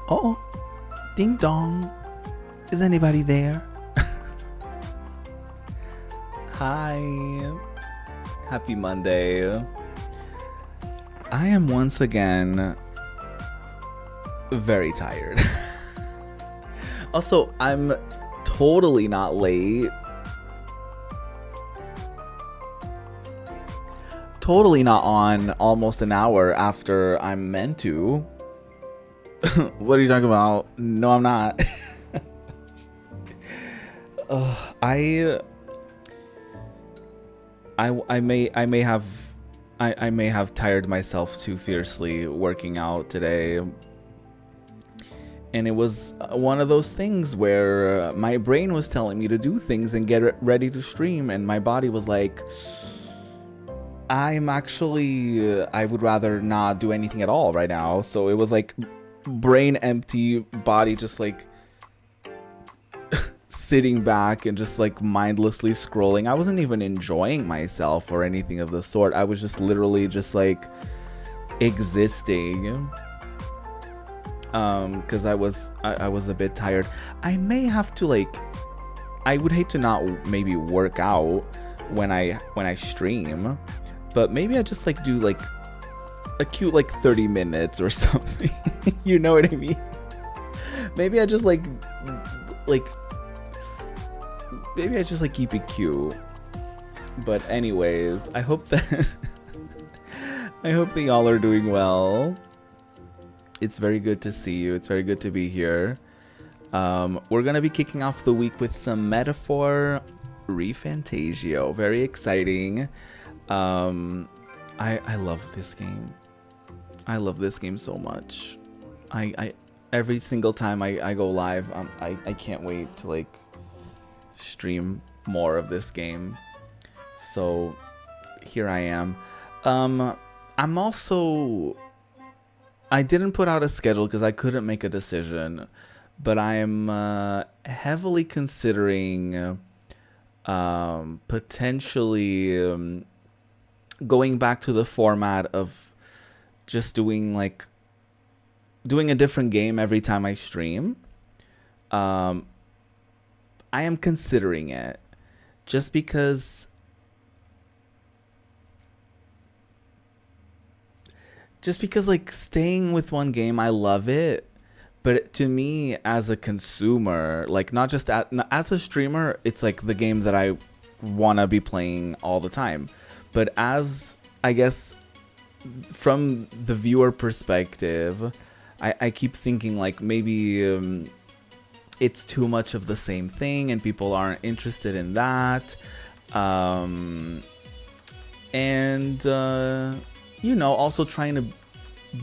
Oh, ding dong. Is anybody there? Hi. Happy Monday. I am once again very tired. Also, I'm totally not late. Totally not on almost an hour after I'm meant to. What are you talking about? No, I'm not. I may have tired myself too fiercely working out today. And it was one of those things where my brain was telling me to do things and get ready to stream, and my body was like, I'm actually, I would rather not do anything at all right now. So it was like brain empty, body just like sitting back and just like mindlessly scrolling. I wasn't even enjoying myself or anything of the sort. I was just literally just like existing. Because I was a bit tired. I may have to like, I would hate to not maybe work out when I stream, but maybe I just like do like a cute like 30 minutes or something. You know what I mean? Maybe I just like maybe I just like keep it cute. But anyways, I hope that I hope that y'all are doing well. It's very good to see you. It's very good to be here. We're gonna be kicking off the week with some Metaphor ReFantazio. Very exciting. I love this game. I love this game so much. I every single time I go live, I can't wait to like stream more of this game. So here I am. I'm also, I didn't put out a schedule because I couldn't make a decision, but I am heavily considering potentially going back to the format of just doing a different game every time I stream. I am considering it just because like staying with one game, I love it, but to me as a consumer, like not just as a streamer, it's like the game that I want to be playing all the time. But as, I guess, from the viewer perspective, I keep thinking like maybe it's too much of the same thing and people aren't interested in that. You know, also trying to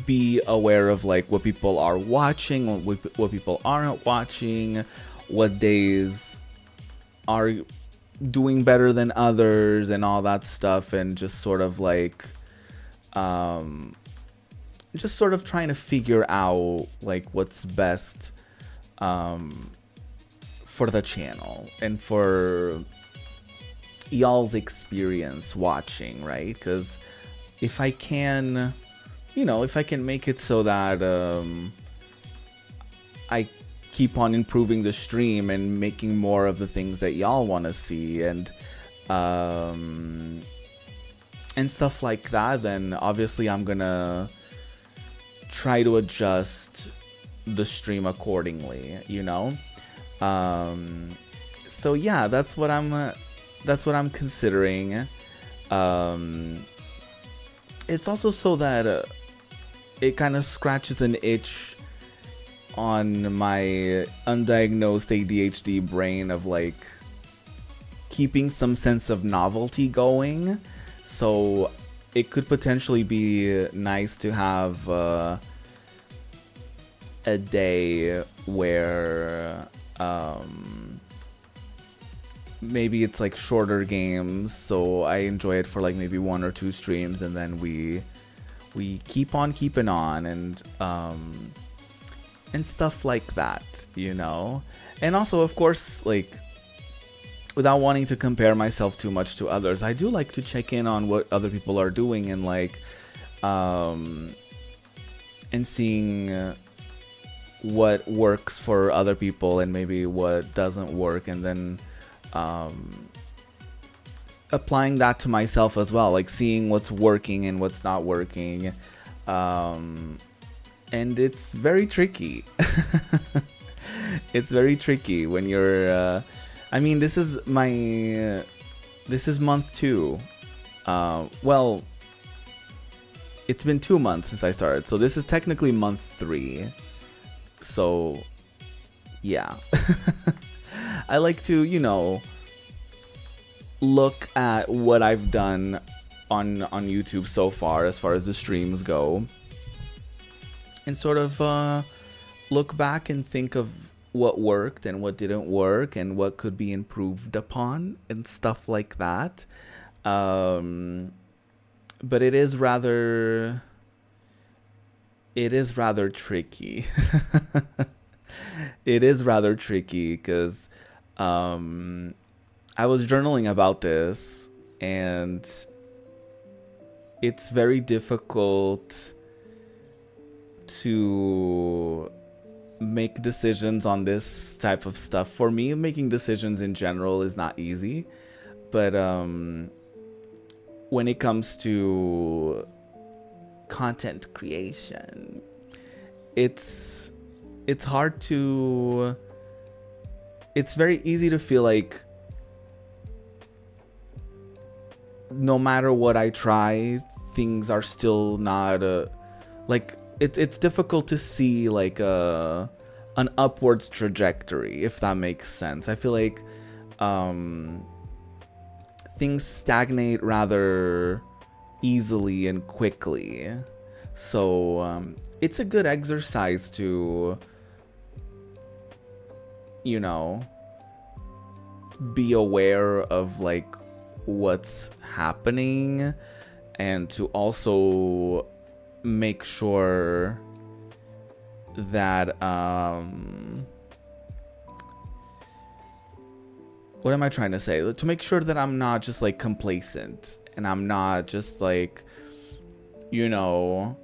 be aware of like what people are watching, what people aren't watching, what days are doing better than others and all that stuff, and just sort of like just sort of trying to figure out like what's best for the channel and for y'all's experience watching, right? Because if I can, you know, if I can make it so that I keep on improving the stream and making more of the things that y'all want to see and stuff like that, then obviously I'm gonna try to adjust the stream accordingly, you know. So yeah, that's what I'm considering. It's also so that it kind of scratches an itch on my undiagnosed ADHD brain of like keeping some sense of novelty going. So it could potentially be nice to have a day where maybe it's like shorter games, so I enjoy it for like maybe 1 or 2 streams, and then we keep on keeping on, and stuff like that, you know. And also, of course, like without wanting to compare myself too much to others, I do like to check in on what other people are doing and like and seeing what works for other people and maybe what doesn't work, and then applying that to myself as well, like seeing what's working and what's not working. And it's very tricky. It's very tricky when you're I mean, this is month 2. Well, it's been 2 months since I started, so this is technically month 3. So yeah. I like to, you know, look at what I've done on YouTube so far as the streams go, and sort of look back and think of what worked and what didn't work and what could be improved upon and stuff like that. but it is rather tricky. It is rather tricky because I was journaling about this, and it's very difficult to make decisions on this type of stuff. For me, making decisions in general is not easy, but when it comes to content creation, it's hard to it's very easy to feel like no matter what I try, things are still not like it's difficult to see like an upwards trajectory, if that makes sense. I feel like things stagnate rather easily and quickly. So it's a good exercise to, you know, be aware of like what's happening, and to also make sure that what am I trying to say? To make sure that I'm not just like complacent, and I'm not just like, you know,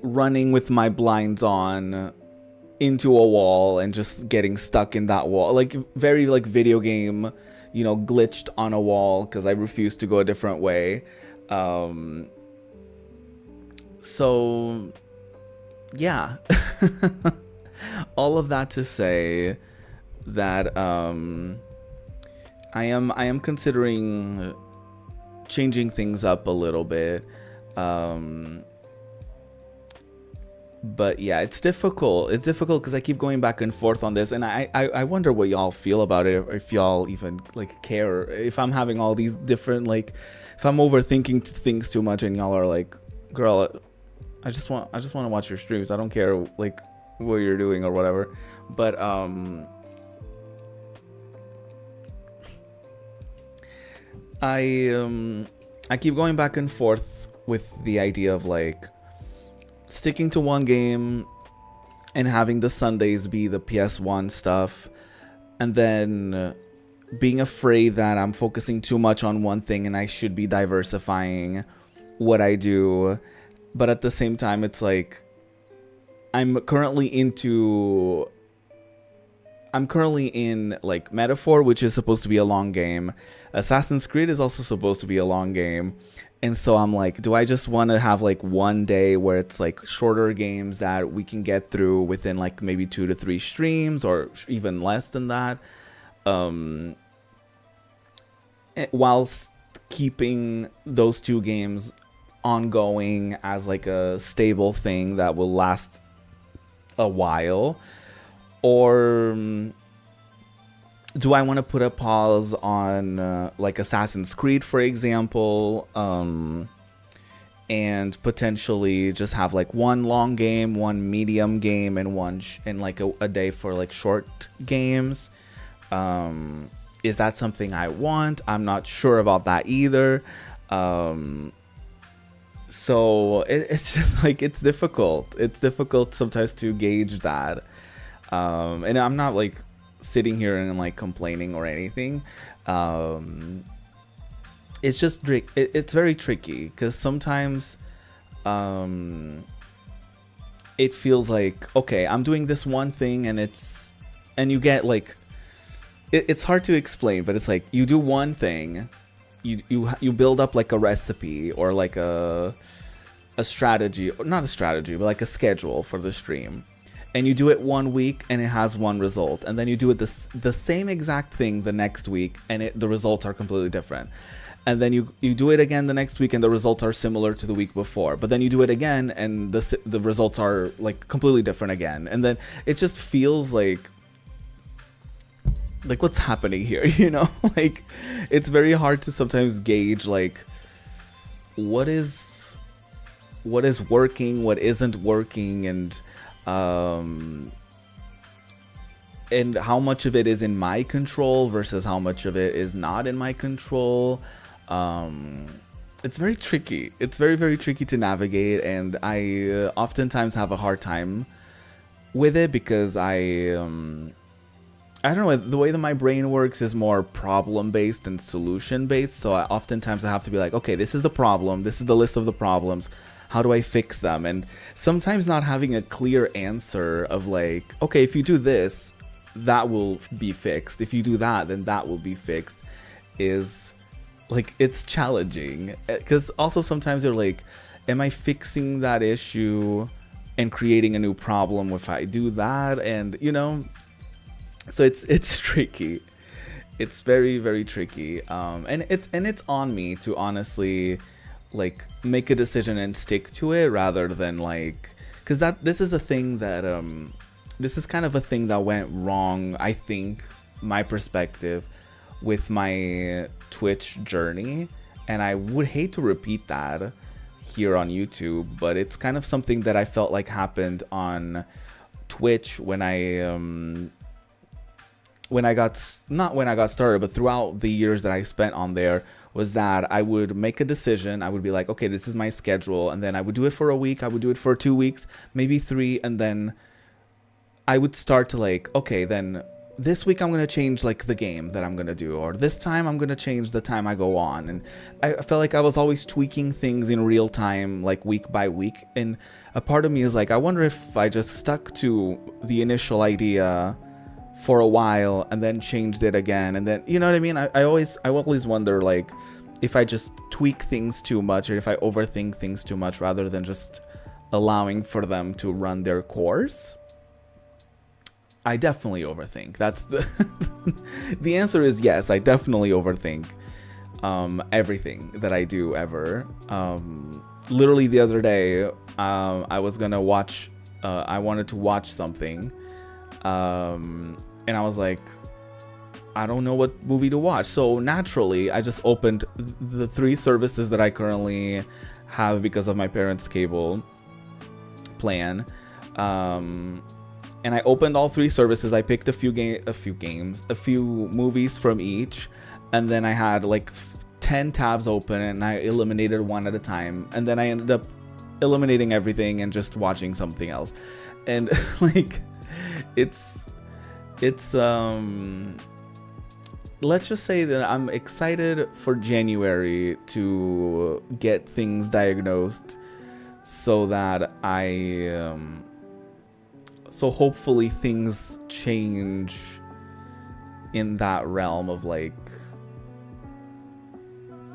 running with my blinds on into a wall and just getting stuck in that wall, like very like video game, you know, glitched on a wall because I refuse to go a different way. So yeah. All of that to say that I am considering changing things up a little bit. But yeah, it's difficult. It's difficult because I keep going back and forth on this, and I wonder what y'all feel about it, if y'all even like care, if I'm having all these different, like, if I'm overthinking things too much, and y'all are like, girl, I just want to watch your streams. I don't care like what you're doing or whatever. But I keep going back and forth with the idea of like sticking to one game and having the Sundays be the PS1 stuff, and then being afraid that I'm focusing too much on one thing and I should be diversifying what I do. But at the same time, it's like I'm currently in like Metaphor, which is supposed to be a long game. Assassin's Creed is also supposed to be a long game. And so I'm like, do I just want to have like one day where it's like shorter games that we can get through within like maybe 2 to 3 streams, or even less than that, whilst keeping those 2 games ongoing as like a stable thing that will last a while? Or do I want to put a pause on like Assassin's Creed, for example, and potentially just have like one long game, one medium game, and one and like a day for like short games? Is that something I want? I'm not sure about that either. So it's just like, it's difficult. It's difficult sometimes to gauge that. And I'm not like sitting here and like complaining or anything. It's just it's very tricky because sometimes it feels like, okay, I'm doing this one thing, and you get like, it's hard to explain, but it's like you do one thing, you build up like a recipe or like a strategy, or not a strategy, but like a schedule for the stream. And you do it one week and it has one result, and then you do it the same exact thing the next week, and the results are completely different. And then you do it again the next week and the results are similar to the week before, but then you do it again and the results are like completely different again. And then it just feels like what's happening here, you know? Like, it's very hard to sometimes gauge like what is working, what isn't working, and how much of it is in my control versus how much of it is not in my control. it's very tricky. It's very, very tricky to navigate, and I oftentimes have a hard time with it because I don't know, the way that my brain works is more problem-based than solution-based, so oftentimes I have to be like, okay, this is the problem, this is the list of the problems, how do I fix them? And sometimes not having a clear answer of like, okay, if you do this, that will be fixed. If you do that, then that will be fixed, is like, it's challenging. Because also sometimes you're like, am I fixing that issue and creating a new problem if I do that? And, you know, so it's tricky. It's very, very tricky. And it's on me to honestly like make a decision and stick to it rather than like, because this is a thing that this is kind of a thing that went wrong, I think, my perspective with my Twitch journey, and I would hate to repeat that here on YouTube, but it's kind of something that I felt like happened on Twitch when I got, not when I got started, but throughout the years that I spent on there, was that I would make a decision. I would be like, okay, this is my schedule. And then I would do it for a week. I would do it for 2 weeks, maybe 3. And then I would start to like, okay, then this week I'm going to change like the game that I'm going to do. Or this time I'm going to change the time I go on. And I felt like I was always tweaking things in real time, like week by week. And a part of me is like, I wonder if I just stuck to the initial idea for a while and then changed it again, and then, you know what I mean? I always wonder like if I just tweak things too much or if I overthink things too much rather than just allowing for them to run their course. I definitely overthink. That's the the answer is yes, I definitely overthink everything that I do ever. Literally the other day, I was gonna watch I wanted to watch something, and I was like, I don't know what movie to watch. So naturally, I just opened the 3 services that I currently have because of my parents' cable plan. And I opened all 3 services. I picked a few movies from each. And then I had like 10 tabs open and I eliminated one at a time. And then I ended up eliminating everything and just watching something else. And like, it's let's just say that I'm excited for January to get things diagnosed so that so hopefully things change in that realm of like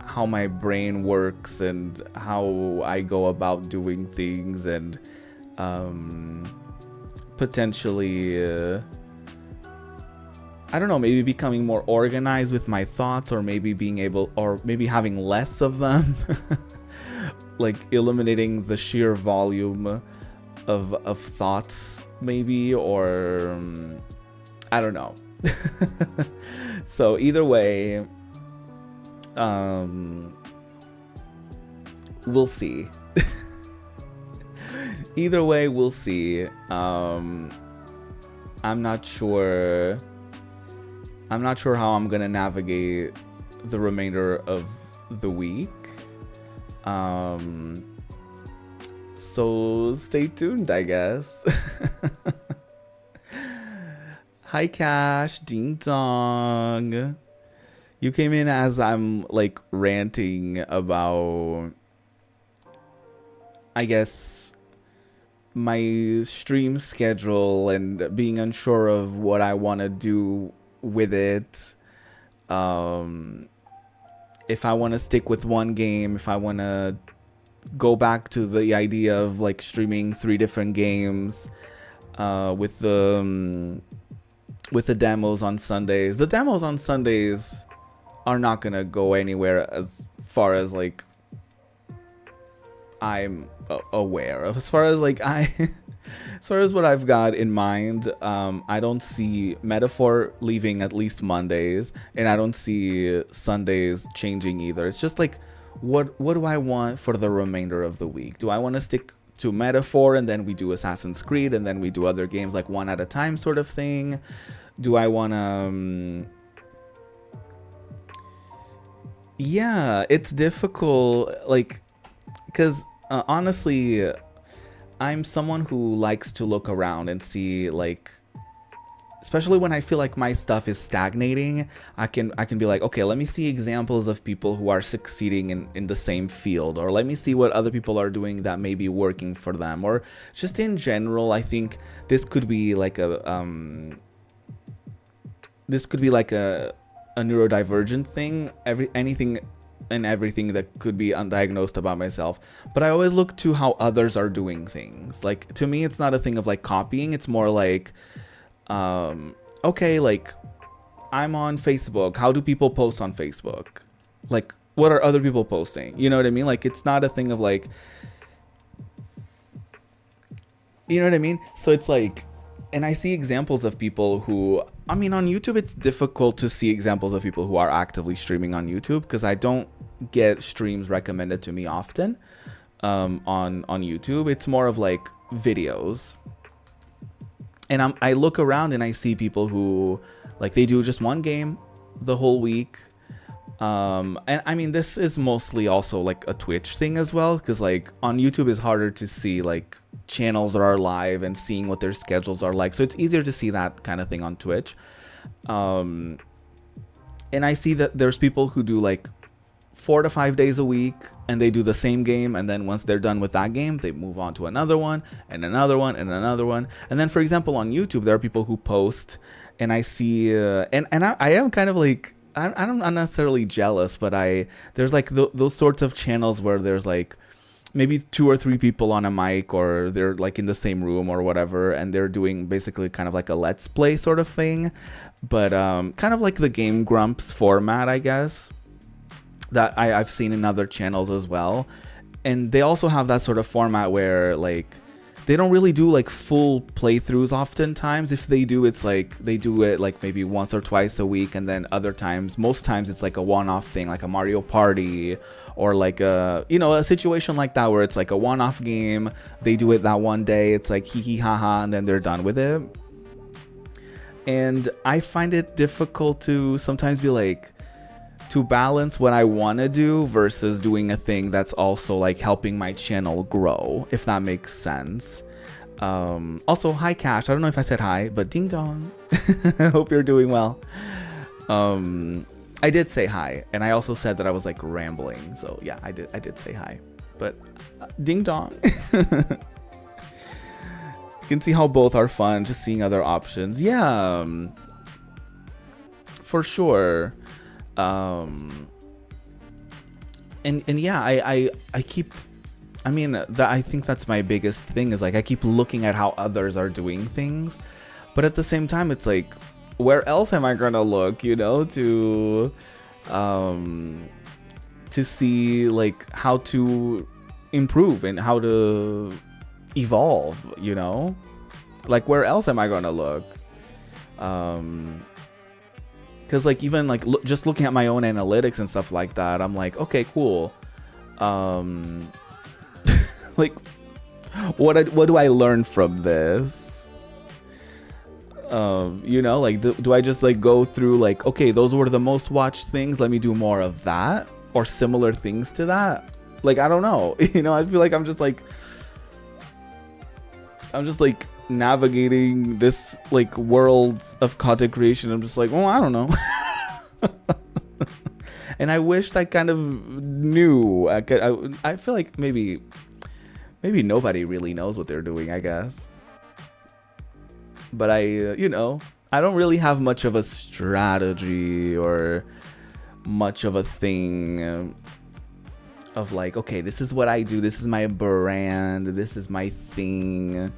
how my brain works and how I go about doing things, and potentially I don't know, maybe becoming more organized with my thoughts, or maybe being able, or maybe having less of them. Like eliminating the sheer volume of thoughts, maybe, or I don't know. So either way, we'll see. Either way, we'll see. I'm not sure how I'm gonna navigate the remainder of the week. So stay tuned, I guess. Hi Cash, ding dong. You came in as I'm like ranting about, I guess, my stream schedule and being unsure of what I want to do with it. If I want to stick with one game, if I want to go back to the idea of like streaming 3 different games with the demos on Sundays. The demos on Sundays are not gonna go anywhere as far as like I'm aware of. As far as like as far as what I've got in mind, I don't see Metaphor leaving at least Mondays, and I don't see Sundays changing either. It's just like, what do I want for the remainder of the week? Do I want to stick to Metaphor and then we do Assassin's Creed and then we do other games like one at a time sort of thing? Do I want to Yeah, it's difficult, like, because honestly, I'm someone who likes to look around and see, like, especially when I feel like my stuff is stagnating, I can be like, okay, let me see examples of people who are succeeding in the same field, or let me see what other people are doing that may be working for them, or just in general. I think this could be like a neurodivergent thing, anything and everything that could be undiagnosed about myself. But I always look to how others are doing things. Like, to me, it's not a thing of like copying, it's more like, okay, like, I'm on Facebook, how do people post on Facebook? Like, what are other people posting? You know what I mean? Like, it's not a thing of like, you know what I mean? So it's like, and I see examples of people who, I mean, on YouTube, it's difficult to see examples of people who are actively streaming on YouTube, because I don't get streams recommended to me often on YouTube. It's more of like videos. And I look around and I see people who, like, they do just one game the whole week. And I mean, this is mostly also like a Twitch thing as well, because like on YouTube it's harder to see like channels that are live and seeing what their schedules are like. So it's easier to see that kind of thing on Twitch. And I see that there's people who do like 4 to 5 days a week, and they do the same game, and then once they're done with that game, they move on to another one and another one and another one. And then, for example, on YouTube, there are people who post, and I see and I am kind of like, I'm not necessarily jealous, but there's like those sorts of channels where there's like maybe 2 or 3 people on a mic, or they're like in the same room or whatever, and they're doing basically kind of like a let's play sort of thing, but kind of like the Game Grumps format, I guess, that I've seen in other channels as well. And they also have that sort of format where like they don't really do like full playthroughs oftentimes. If they do, it's like they do it like maybe once or twice a week, and then other times, most times it's like a one-off thing, like a Mario Party, or like a, you know, a situation like that where it's like a one-off game. They do it that one day, it's like hee hee ha ha, and then they're done with it. And I find it difficult to sometimes be like, to balance what I want to do versus doing a thing that's also like helping my channel grow, if that makes sense. Also, hi Cash, I don't know if I said hi, but ding dong. I hope you're doing well. I did say hi, and I also said that I was like rambling, so yeah, I did say hi, but ding dong. You can see how both are fun, just seeing other options. Yeah, for sure. And yeah, I keep, I mean, that, I think that's my biggest thing, is like I keep looking at how others are doing things, but at the same time it's like, where else am I gonna look, you know, to see like how to improve and how to evolve, you know, like where else am I gonna look? Because like even like just looking at my own analytics and stuff like that, I'm like, okay, cool. Like, what do I learn from this? You know, like do I just like go through like, okay, those were the most watched things, let me do more of that, or similar things to that? Like, I don't know. You know, I feel like I'm just like navigating this like worlds of content creation. I'm just like, oh, I don't know. And I wished I kind of knew. I feel like maybe nobody really knows what they're doing, I guess. But you know, I don't really have much of a strategy or much of a thing of like, okay, this is what I do, this is my brand, this is my thing.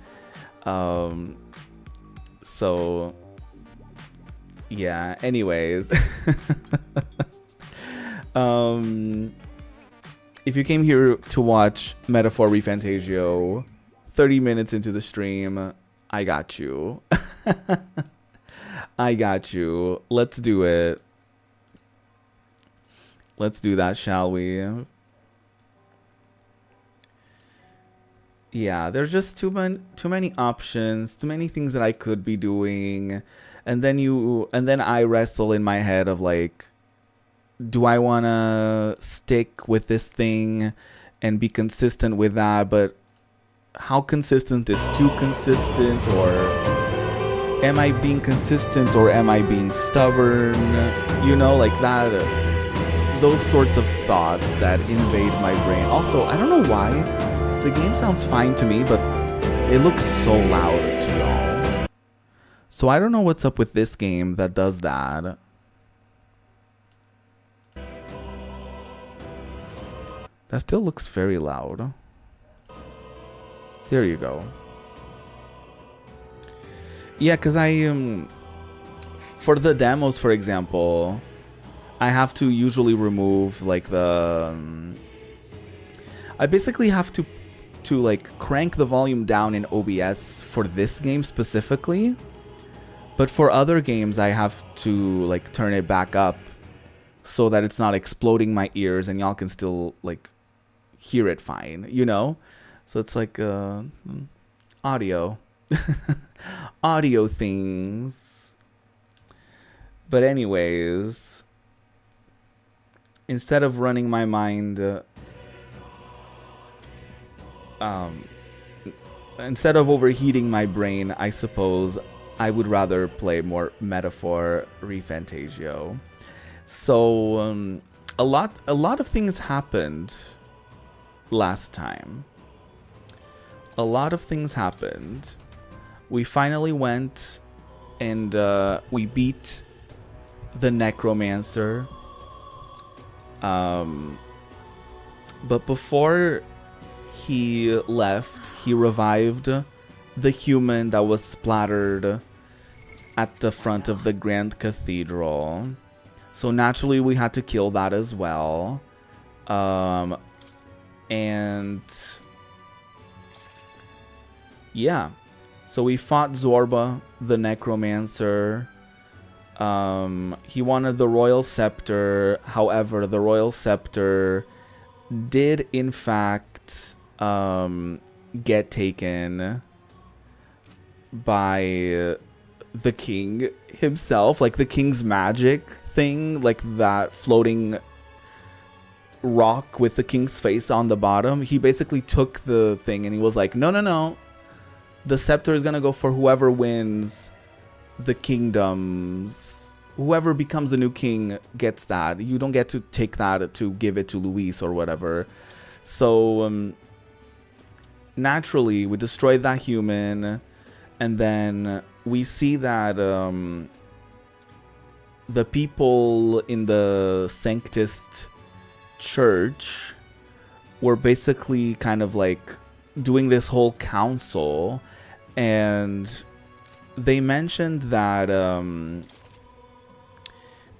So yeah, anyways. If you came here to watch Metaphor ReFantazio 30 minutes into the stream, I got you. I got you. Let's do it. Let's do that, shall we? Yeah, there's just too many options, too many things that I could be doing, and then I wrestle in my head of like, do I want to stick with this thing and be consistent with that? But how consistent is too consistent? Or am I being consistent or am I being stubborn? You know, like that. Those sorts of thoughts that invade my brain. Also, I don't know why. The game sounds fine to me, but it looks so loud to y'all. So I don't know what's up with this game that does that. That still looks very loud. There you go. Yeah, because for the demos, for example, I have to usually remove like I basically have to like crank the volume down in OBS for this game specifically. But for other games, I have to like turn it back up so that it's not exploding my ears and y'all can still like hear it fine, you know? So it's like audio. Audio things. But anyways, instead of running my mind, instead of overheating my brain, I suppose I would rather play more Metaphor ReFantazio. So a lot of things happened last time. A lot of things happened. We finally went and we beat the Necromancer. But before he left, he revived the human that was splattered at the front of the Grand Cathedral. So naturally we had to kill that as well. And yeah, so we fought Zorba, the Necromancer. He wanted the Royal Scepter. However, the Royal Scepter did in fact get taken by the king himself, like the king's magic thing, like that floating rock with the king's face on the bottom. He basically took the thing and he was like, no, the scepter is gonna go for whoever wins the kingdoms. Whoever becomes the new king gets that. You don't get to take that to give it to Luis or whatever. So naturally we destroyed that human, and then we see that the people in the Sanctist church were basically kind of like doing this whole council, and they mentioned that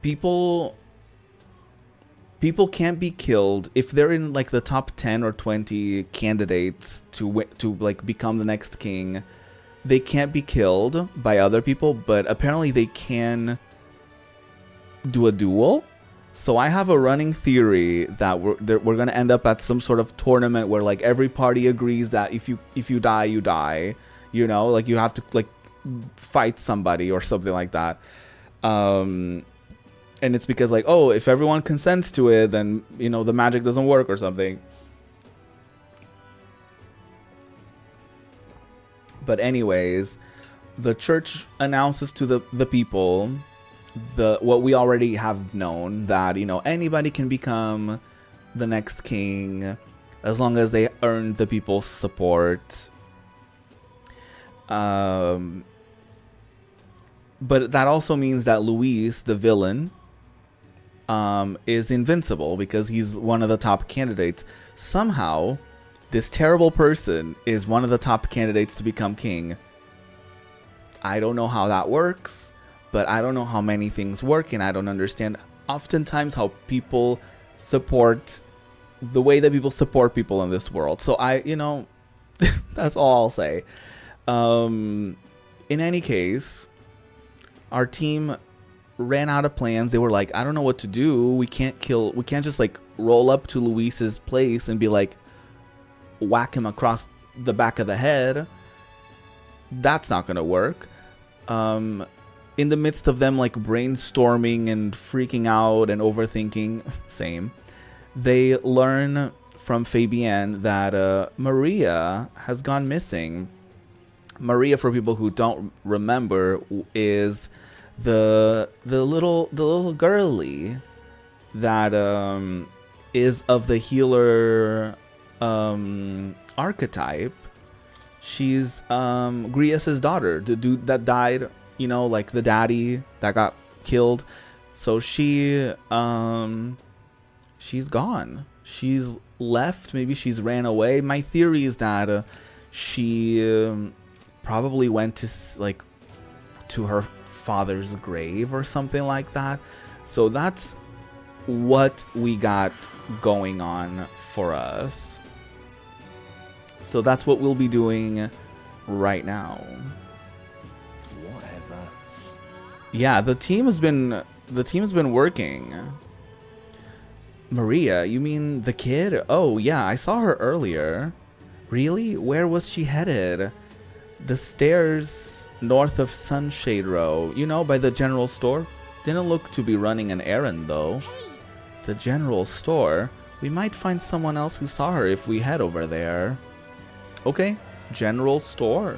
people can't be killed if they're in like the top 10 or 20 candidates to like become the next king. They can't be killed by other people, but apparently they can do a duel. So I have a running theory that we're gonna end up at some sort of tournament where like every party agrees that if you die, you die. You know, like you have to like fight somebody or something like that. And it's because like, oh, if everyone consents to it, then you know the magic doesn't work or something. But anyways, the church announces to the people what we already have known, that you know anybody can become the next king as long as they earn the people's support. But that also means that Luis, the villain, is invincible because he's one of the top candidates. Somehow this terrible person is one of the top candidates to become king. I don't know how that works, but I don't know how many things work, and I don't understand oftentimes how people support the way that people support people in this world. So you know, that's all I'll say. In any case, our team ran out of plans. They were like, I don't know what to do. We can't just like roll up to Luis's place and be like, whack him across the back of the head. That's not gonna work. in the midst of them like brainstorming and freaking out and overthinking, same, they learn from Fabienne that Maria has gone missing. Maria, for people who don't remember, is the little girly that is of the healer archetype. She's Grias's daughter, the dude that died, you know, like the daddy that got killed. So she's gone. She's left. Maybe she's ran away. My theory is that she probably went to her father's grave or something like that. So that's what we got going on for us. So that's what we'll be doing right now. Whatever. Yeah, the team's been working. Maria, you mean the kid? Oh yeah, I saw her earlier. Really? Where was she headed? The stairs north of Sunshade Row. You know, by the general store. Didn't look to be running an errand though. The general store? We might find someone else who saw her if we head over there. Okay, general store.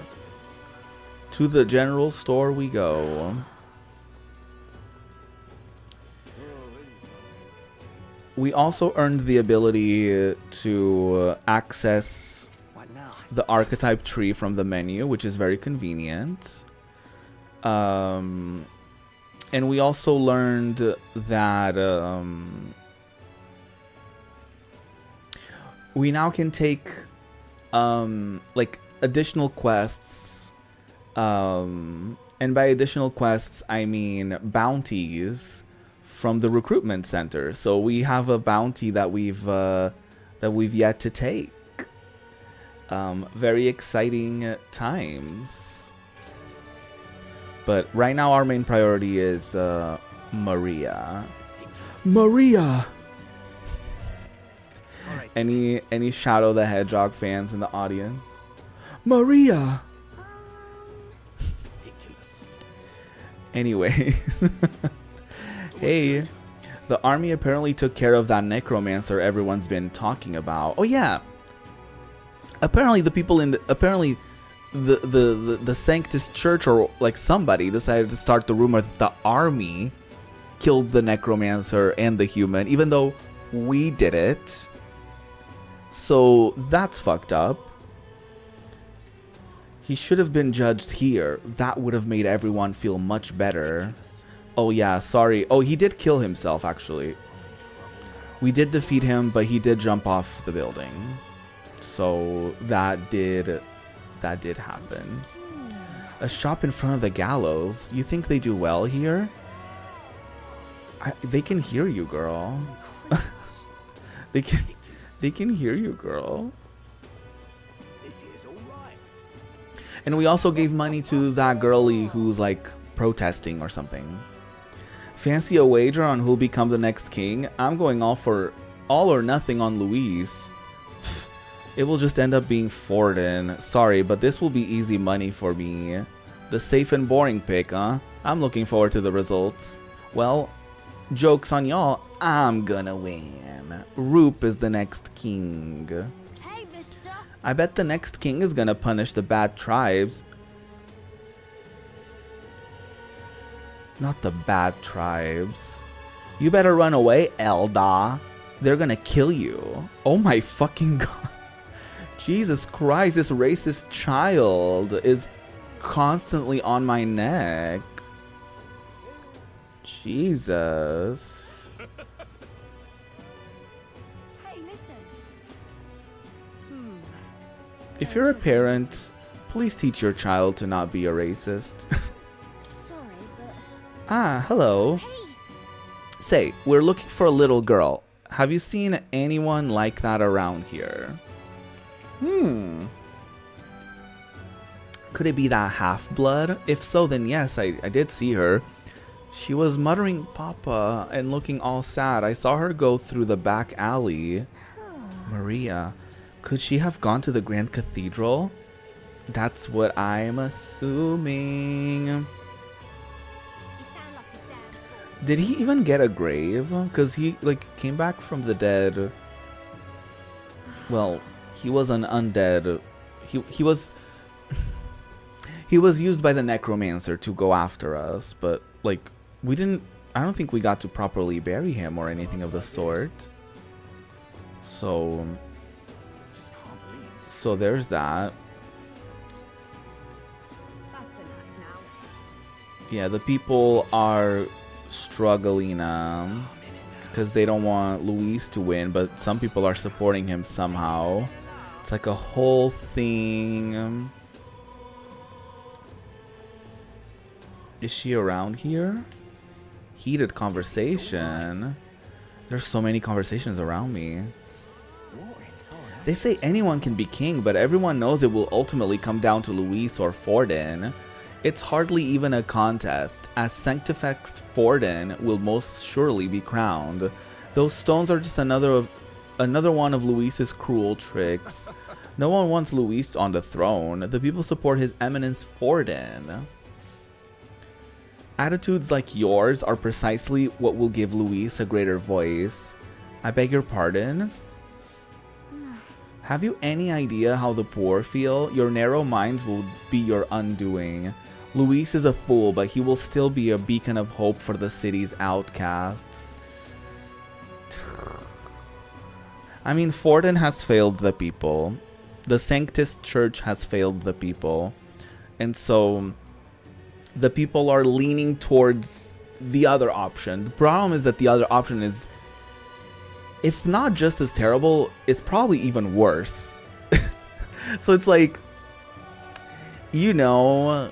To the general store we go. We also earned the ability to access the archetype tree from the menu, which is very convenient. And we also learned that we now can take like additional quests, and by additional quests I mean bounties from the recruitment center. So we have a bounty that we've yet to take. Very exciting times. But right now our main priority is Maria. Maria. Right. Any Shadow the Hedgehog fans in the audience? Maria. Anyway. Hey, the army apparently took care of that necromancer everyone's been talking about. Oh yeah. Apparently the people in the Sanctus Church, or like somebody decided to start the rumor that the army killed the necromancer and the human, even though we did it. So that's fucked up. He should have been judged here. That would have made everyone feel much better. Oh yeah, sorry. Oh, he did kill himself, actually. We did defeat him, but he did jump off the building. So that did happen. A shop in front of the gallows. You think they do well here? They can hear you, girl. They can hear you, girl. And we also gave money to that girlie who's like protesting or something. Fancy a wager on who'll become the next king? I'm going all or nothing on Louise. It will just end up being Forden. Sorry, but this will be easy money for me. The safe and boring pick, huh? I'm looking forward to the results. Well, joke's on y'all. I'm gonna win. Roop is the next king. Hey, mister. I bet the next king is gonna punish the bad tribes. Not the bad tribes. You better run away, Elda. They're gonna kill you. Oh my fucking god. Jesus Christ, this racist child is constantly on my neck. Jesus. Hey, listen. If you're a parent, please teach your child to not be a racist. Sorry, but... Ah, hello. Hey! Say, we're looking for a little girl. Have you seen anyone like that around here? Could it be that half-blood? If so, then yes, I did see her. She was muttering Papa and looking all sad. I saw her go through the back alley. Maria, could she have gone to the Grand Cathedral? That's what I'm assuming. Did he even get a grave? Because he, like, came back from the dead. Well, he was an undead. He was... He was used by the necromancer to go after us, but, like, we didn't... I don't think we got to properly bury him or anything of the sort. So there's that. That's enough now. Yeah, the people are struggling because they don't want Luis to win, but some people are supporting him somehow. It's like a whole thing. Is she around here? Heated conversation. There's so many conversations around me. They say anyone can be king, but everyone knows it will ultimately come down to Luis or Forden. It's hardly even a contest, as Sanctifex Forden will most surely be crowned. Those stones are just another one of Luis's cruel tricks. No one wants Luis on the throne. The people support His Eminence Forden. Attitudes like yours are precisely what will give Luis a greater voice. I beg your pardon? Have you any idea how the poor feel? Your narrow minds will be your undoing. Luis is a fool, but he will still be a beacon of hope for the city's outcasts. I mean, Forden has failed the people. The Sanctist Church has failed the people. And so the people are leaning towards the other option. The problem is that the other option is, if not just as terrible, it's probably even worse. So it's like, you know,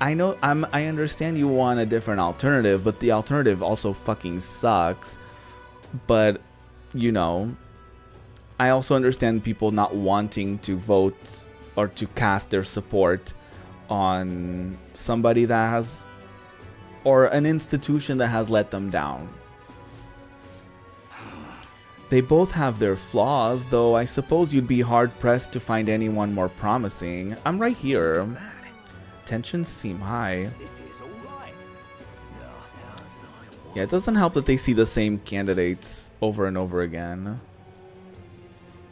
I understand you want a different alternative, but the alternative also fucking sucks. But, you know, I also understand people not wanting to vote or to cast their support on somebody that has, or an institution that has let them down. They both have their flaws, though I suppose you'd be hard-pressed to find anyone more promising. I'm right here. Tensions seem high. Yeah, it doesn't help that they see the same candidates over and over again.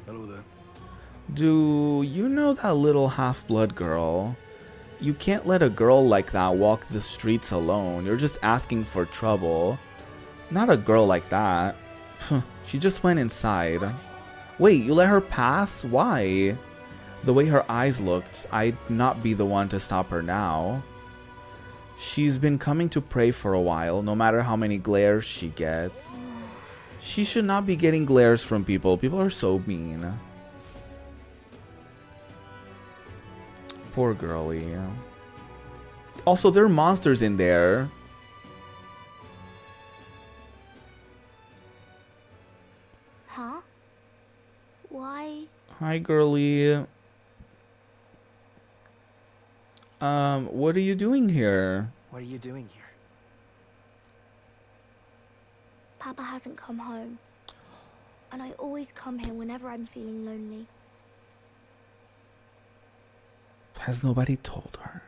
Hello there. Do you know that little half-blood girl? You can't let a girl like that walk the streets alone. You're just asking for trouble. Not a girl like that. She just went inside. Wait, you let her pass? Why? The way her eyes looked, I'd not be the one to stop her now. She's been coming to pray for a while, no matter how many glares she gets. She should not be getting glares from people. People are so mean. Poor girlie. Also, there are monsters in there. Huh? Why? Hi, girlie. What are you doing here? What are you doing here? Papa hasn't come home. And I always come here whenever I'm feeling lonely. Has nobody told her?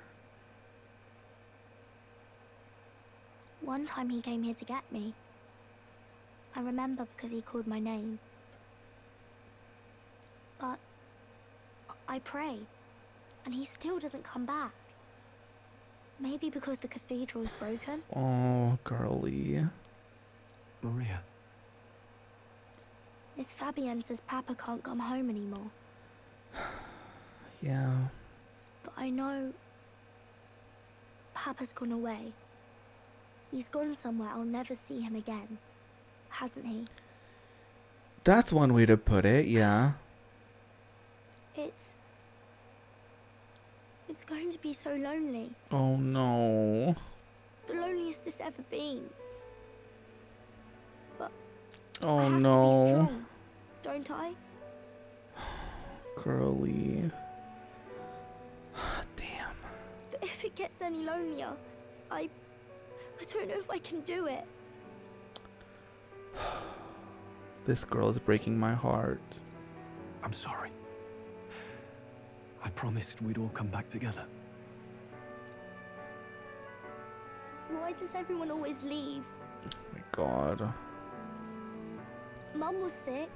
One time he came here to get me. I remember because he called my name. But I pray, and he still doesn't come back. Maybe because the cathedral's broken? Oh, girlie. Maria. Miss Fabienne says Papa can't come home anymore. Yeah. But I know Papa's gone away. He's gone somewhere I'll never see him again. Hasn't he? That's one way to put it, yeah. It's going to be so lonely. Oh no. The loneliest it's ever been. But I Oh have to be no. strong, don't I? Girlie. Damn. But if it gets any lonelier, I don't know if I can do it. This girl is breaking my heart. I'm sorry. I promised we'd all come back together. Why does everyone always leave? my God. Mum was sick.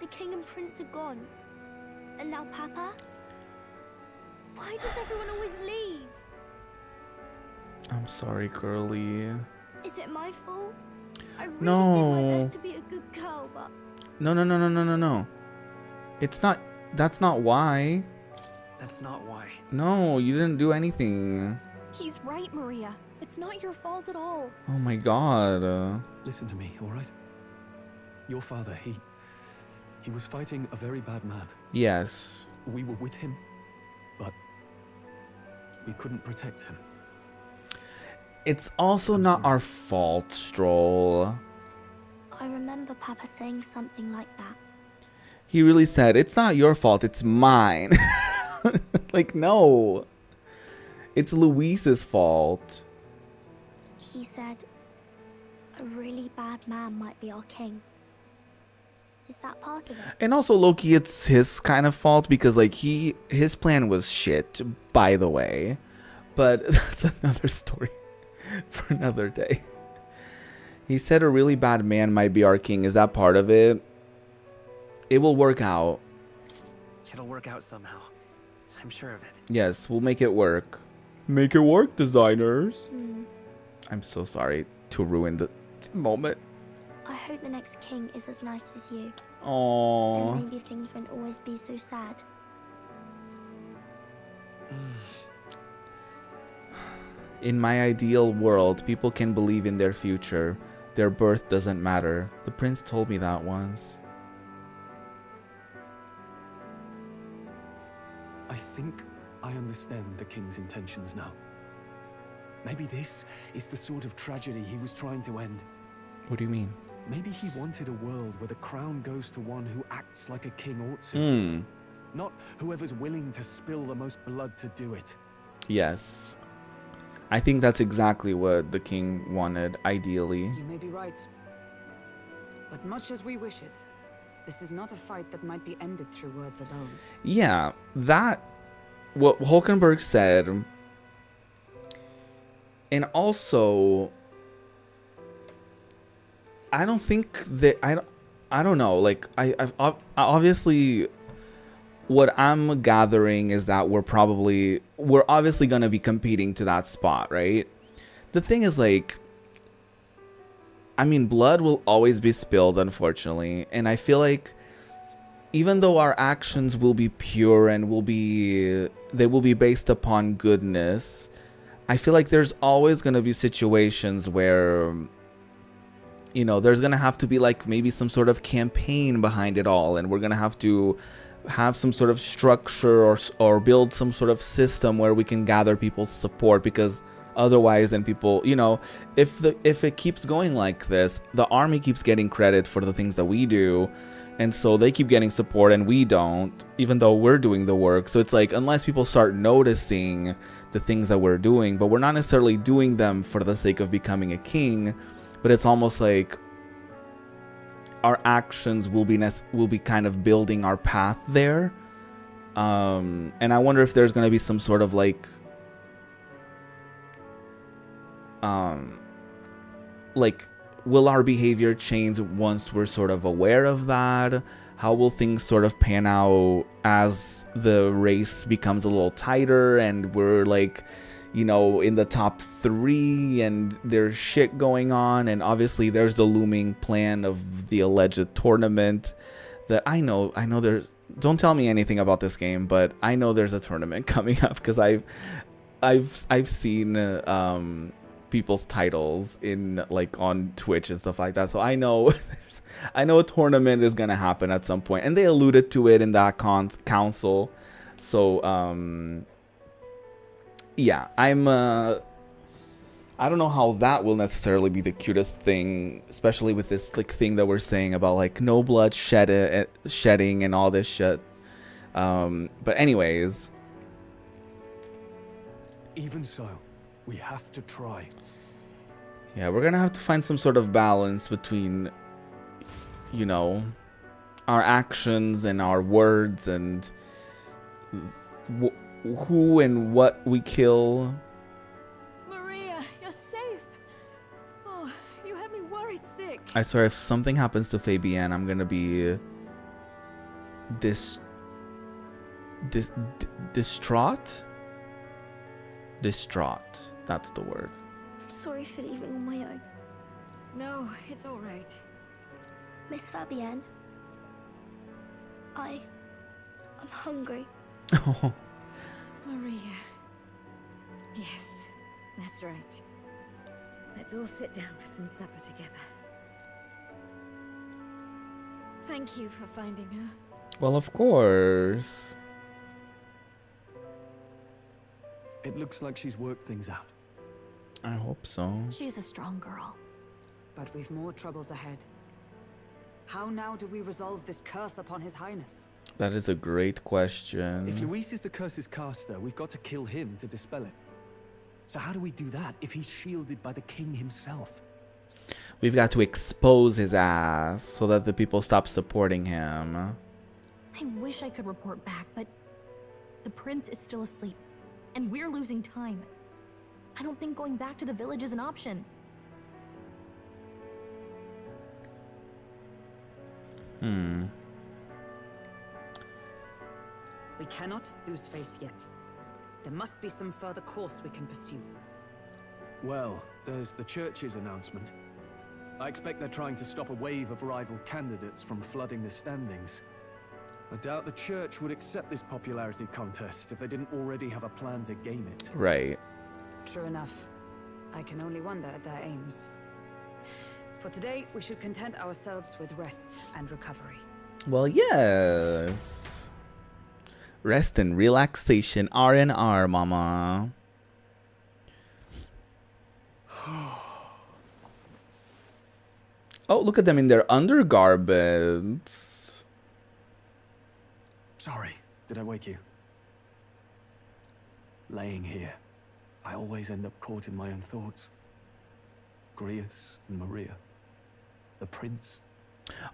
The king and prince are gone. And now Papa? Why does everyone always leave? I'm sorry, girly. Is it my fault? I really did No. my best to be a good girl, but No. It's not. That's not why. That's not why. No, you didn't do anything. He's right, Maria. It's not your fault at all. Oh my God. Listen to me, all right? Your father, he was fighting a very bad man. Yes. We were with him, but we couldn't protect him. It's also not our fault, Stroll. I remember Papa saying something like that. He really said, it's not your fault, it's mine. Like, no. It's Luis's fault. He said a really bad man might be our king. Is that part of it? And also, Loki, it's his kind of fault because, like, his plan was shit, by the way. But that's another story for another day. He said a really bad man might be our king. Is that part of it? It will work out. It'll work out somehow. I'm sure of it. Yes, we'll make it work. Make it work, designers. Hmm. I'm so sorry to ruin the moment. I hope the next king is as nice as you. Aww. And maybe things won't always be so sad. In my ideal world, people can believe in their future. Their birth doesn't matter. The prince told me that once. I think I understand the king's intentions now. Maybe this is the sort of tragedy he was trying to end. What do you mean? Maybe he wanted a world where the crown goes to one who acts like a king ought to. Not whoever's willing to spill the most blood to do it. Yes. I think that's exactly what the king wanted, ideally. You may be right. But much as we wish it, this is not a fight that might be ended through words alone. Yeah, what Hulkenberg said. And also, I don't think that, I don't know, like, I obviously, what I'm gathering is that we're obviously going to be competing to that spot, right? The thing is, like, I mean, blood will always be spilled, unfortunately. And I feel like even though our actions will be pure and they will be based upon goodness, I feel like there's always going to be situations where, you know, there's going to have to be like maybe some sort of campaign behind it all. And we're going to have some sort of structure or build some sort of system where we can gather people's support, because otherwise then people, you know, if it keeps going like this, the army keeps getting credit for the things that we do, and so they keep getting support and we don't, even though we're doing the work. So it's like, unless people start noticing the things that we're doing, but we're not necessarily doing them for the sake of becoming a king, but it's almost like our actions will be kind of building our path there. And I wonder if there's going to be some sort of like will our behavior change once we're sort of aware of that? How will things sort of pan out as the race becomes a little tighter and we're like, you know, in the top 3 and there's shit going on, and obviously there's the looming plan of the alleged tournament that I know there's, don't tell me anything about this game, but I know there's a tournament coming up because I've seen people's titles in like on Twitch and stuff like that, so I know a tournament is gonna happen at some point, and they alluded to it in that council. So yeah, I don't know how that will necessarily be the cutest thing, especially with this like thing that we're saying about like no blood shedding and all this shit. But anyways, Even so, we have to try. yeah, we're gonna have to find some sort of balance between, you know, our actions and our words and who and what we kill. Maria, you're safe. Oh, you I swear, if something happens to Fabienne, I'm gonna be distraught. Distraught. That's the word. I'm sorry for leaving on my own. No, it's all right. Miss Fabienne. I'm hungry. Maria. Yes, that's right. Let's all sit down for some supper together. Thank you for finding her. Well, of course. It looks like she's worked things out. I hope so. She's a strong girl. But we've more troubles ahead. How now do we resolve this curse upon His Highness? That is a great question. If Luis is the curse's caster, we've got to kill him to dispel it. So how do we do that if he's shielded by the king himself? We've got to expose his ass so that the people stop supporting him. I wish I could report back, but the prince is still asleep, and we're losing time. I don't think going back to the village is an option. We cannot lose faith yet. There must be some further course we can pursue. Well, there's the church's announcement. I expect they're trying to stop a wave of rival candidates from flooding the standings. I doubt the church would accept this popularity contest if they didn't already have a plan to game it. Right. True enough. I can only wonder at their aims. For today, we should content ourselves with rest and recovery. Well, yes. Rest and relaxation. R&R, mama. Oh, look at them in their undergarments. Sorry, did I wake you? Laying here, I always end up caught in my own thoughts. Grius and Maria. The prince.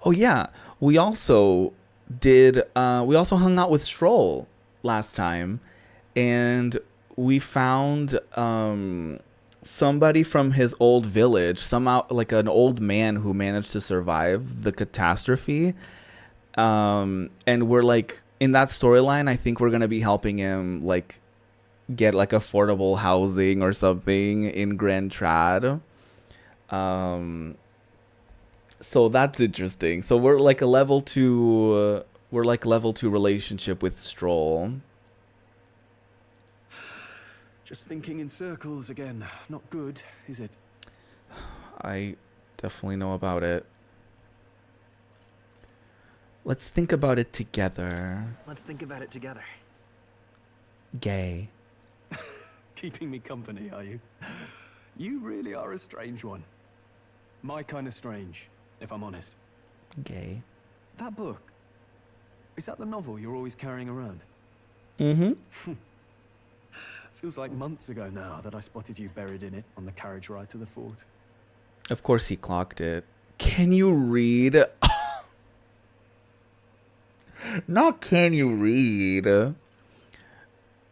Oh yeah, we also hung out with Stroll last time, and we found somebody from his old village, somehow like an old man who managed to survive the catastrophe. And we're like, in that storyline, I think we're gonna be helping him like get like affordable housing or something in Grand Trad. So that's interesting. So we're like a level 2 relationship with Stroll. Just thinking in circles again. Not good, is it? I definitely know about it. Let's think about it together. Let's think about it together. Gay. Keeping me company, are you? You really are a strange one. My kind of strange, if I'm honest. Gay. That book, is that the novel you're always carrying around? Mm-hmm. Feels like months ago now that I spotted you buried in it on the carriage ride to the fort. Of course he clocked it. Can you read? Not can you read.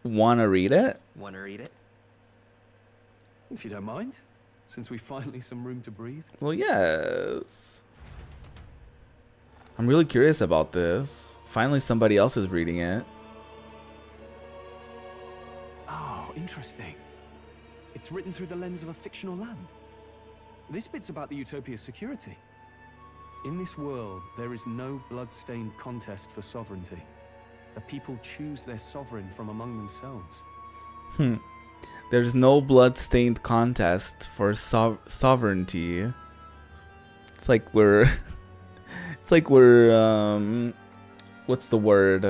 Wanna read it? Wanna read it? If you don't mind, since we finally some room to breathe. Well, yes. I'm really curious about this. Finally somebody else is reading it. Oh, interesting. It's written through the lens of a fictional land. This bit's about the Utopia's security. In this world, there is no blood-stained contest for sovereignty. The people choose their sovereign from among themselves. There's no blood-stained contest for sovereignty. It's like we're... It's like we're... What's the word?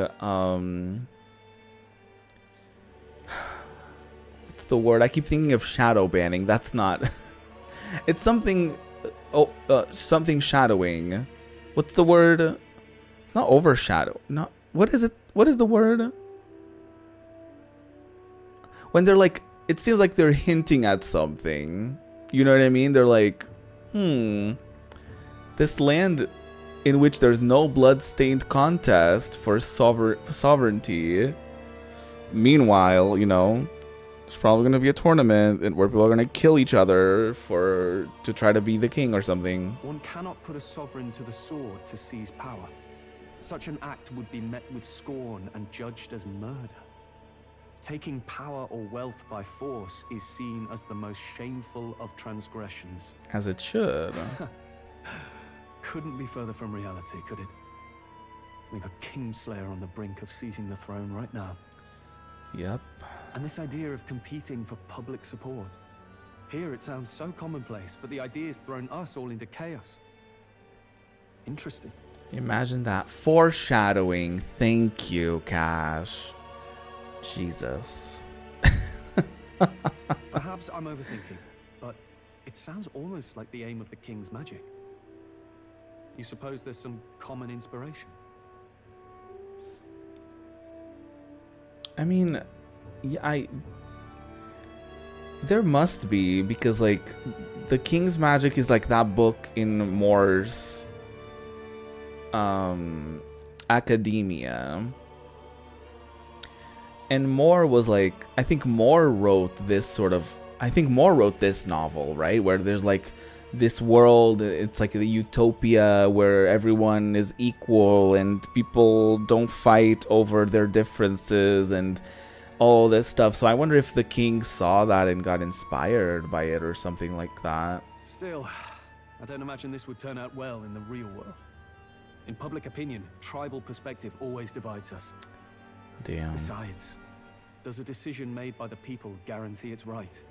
What's the word? I keep thinking of shadow banning. That's not... It's something... something shadowing. What's the word? It's not overshadow. Not... What is it? What is the word? When they're like... It seems like they're hinting at something. You know what I mean? They're like... This land in which there's no blood-stained contest for sovereignty. Meanwhile, you know... It's probably going to be a tournament where people are going to kill each other to try to be the king or something. One cannot put a sovereign to the sword to seize power. Such an act would be met with scorn and judged as murder. Taking power or wealth by force is seen as the most shameful of transgressions. As it should. Couldn't be further from reality, could it? We've a Kingslayer on the brink of seizing the throne right now. Yep. And this idea of competing for public support. Here it sounds so commonplace, but the idea's thrown us all into chaos. Interesting. Imagine that. Foreshadowing. Thank you, Cash. Jesus. Perhaps I'm overthinking, but it sounds almost like the aim of the king's magic. You suppose there's some common inspiration? I mean, yeah, there must be, because like the king's magic is like that book in Moore's Academia. And Moore was like, I think Moore wrote this novel, right? Where there's like this world, it's like the utopia where everyone is equal and people don't fight over their differences and all this stuff. So I wonder if the king saw that and got inspired by it or something like that. Still, I don't imagine this would turn out well in the real world. In public opinion, tribal perspective always divides us. Damn. Besides, does a decision made by the people guarantee it's right?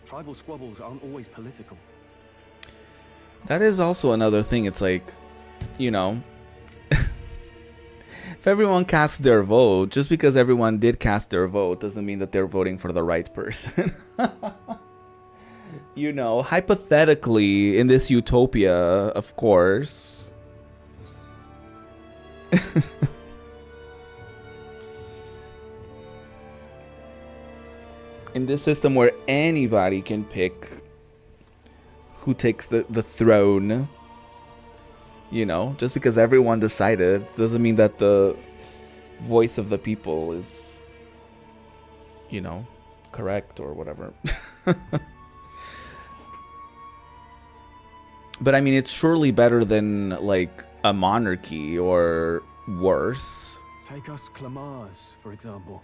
Tribal squabbles aren't always political. That is also another thing. It's like, you know, if everyone casts their vote, just because everyone did cast their vote doesn't mean that they're voting for the right person. You know, hypothetically, in this utopia, of course. In this system where anybody can pick who takes the throne, you know, just because everyone decided doesn't mean that the voice of the people is, you know, correct or whatever. But I mean, it's surely better than like a monarchy or worse. Take us Clamars, for example.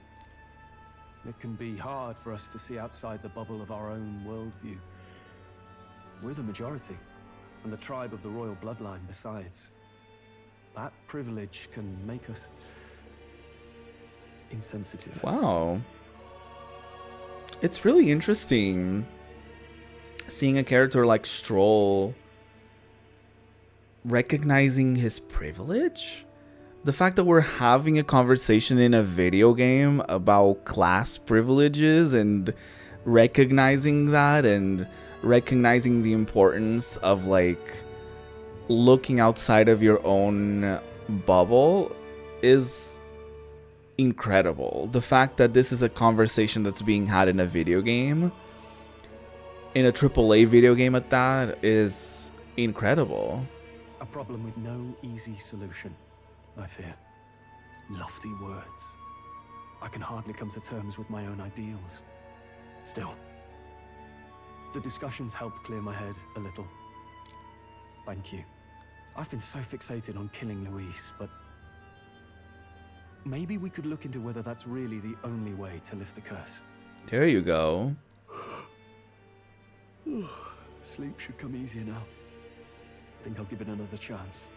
It can be hard for us to see outside the bubble of our own worldview. We're the majority, and the tribe of the royal bloodline besides. That privilege can make us insensitive. Wow. It's really interesting seeing a character like Stroll recognizing his privilege. The fact that we're having a conversation in a video game about class privileges and recognizing that and recognizing the importance of like looking outside of your own bubble is incredible. The fact that this is a conversation that's being had in a video game, in a AAA video game at that, is incredible. A problem with no easy solution, I fear. Lofty words. I can hardly come to terms with my own ideals. Still, the discussions helped clear my head a little. Thank you. I've been so fixated on killing Luis, but maybe we could look into whether that's really the only way to lift the curse. There you go. Sleep should come easier now. Think I'll give it another chance.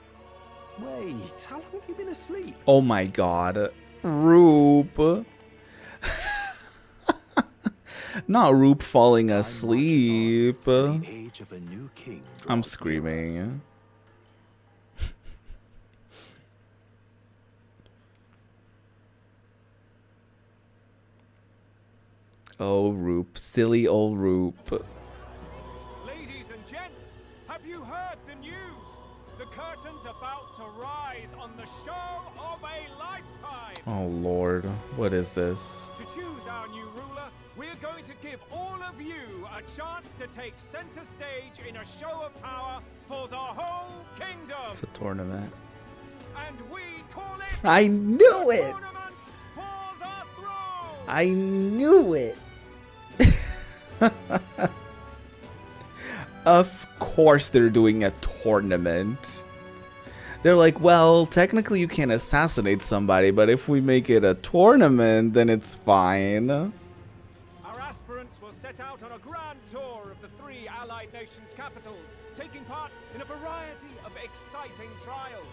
Wait, how long have you been asleep? Oh my god. Roop. Not Roop falling asleep. I'm screaming. Oh, Roop. Silly old Roop. Ladies and gents, have you heard the news? The curtain's about to rise on the show of a lifetime. Oh, Lord. What is this? To choose our new ruler, we're going to give all of you a chance to take center stage in a show of power for the whole kingdom. It's a tournament. And we call it... I knew it! Tournament for the Throne! I knew it! Of course they're doing a tournament. They're like, well, technically you can't assassinate somebody, but if we make it a tournament, then it's fine. Our aspirants will set out on a grand tour of the 3 allied nations' capitals, taking part in a variety of exciting trials.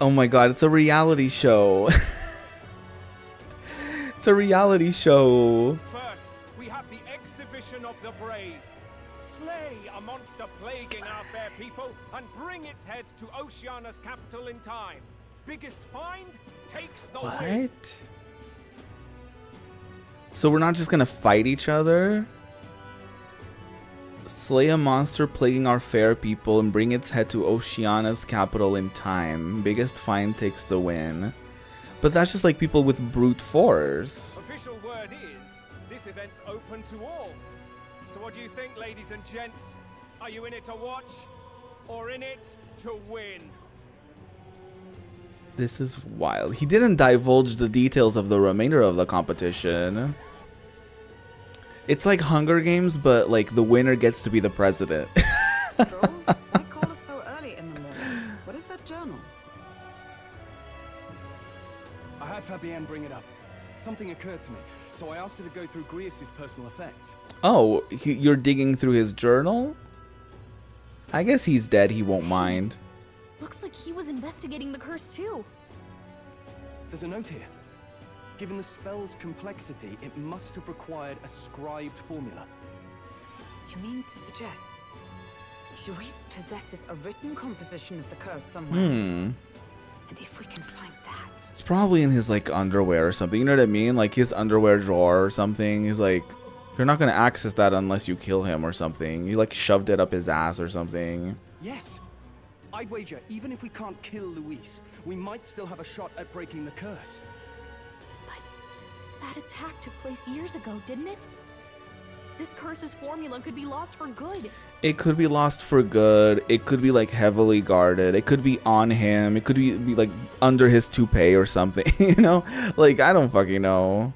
Oh my god, it's a reality show. It's a reality show. First, we have the exhibition of the brave. Slay a monster plaguing our fair people and bring its head to Oceania's capital in time. Biggest find takes the win. What? So we're not just gonna fight each other? Slay a monster plaguing our fair people and bring its head to Oceania's capital in time. Biggest find takes the win. But that's just like people with brute force. Official word is, this event's open to all. So what do you think, ladies and gents? Are you in it to watch, or in it to win? This is wild. He didn't divulge the details of the remainder of the competition. It's like Hunger Games, but like the winner gets to be the president. Stroll, why call us so early in the morning? What is that journal? I had Fabienne bring it up. Something occurred to me, so I asked her to go through Grius's personal effects. Oh, you're digging through his journal? I guess he's dead, he won't mind. Looks like he was investigating the curse too. There's a note here. Given the spell's complexity, it must have required a scribed formula. You mean to suggest Luis possesses a written composition of the curse somewhere? And if we can find that... It's probably in his like underwear or something, you know what I mean? Like his underwear drawer or something. He's like, you're not gonna access that unless you kill him or something. You like shoved it up his ass or something. Yes! I'd wager, even if we can't kill Luis, we might still have a shot at breaking the curse. That attack took place years ago, didn't it? This curse's formula could be lost for good. It could be lost for good. It could be like heavily guarded. It could be on him. It could be like under his toupee or something, you know? Like, I don't fucking know.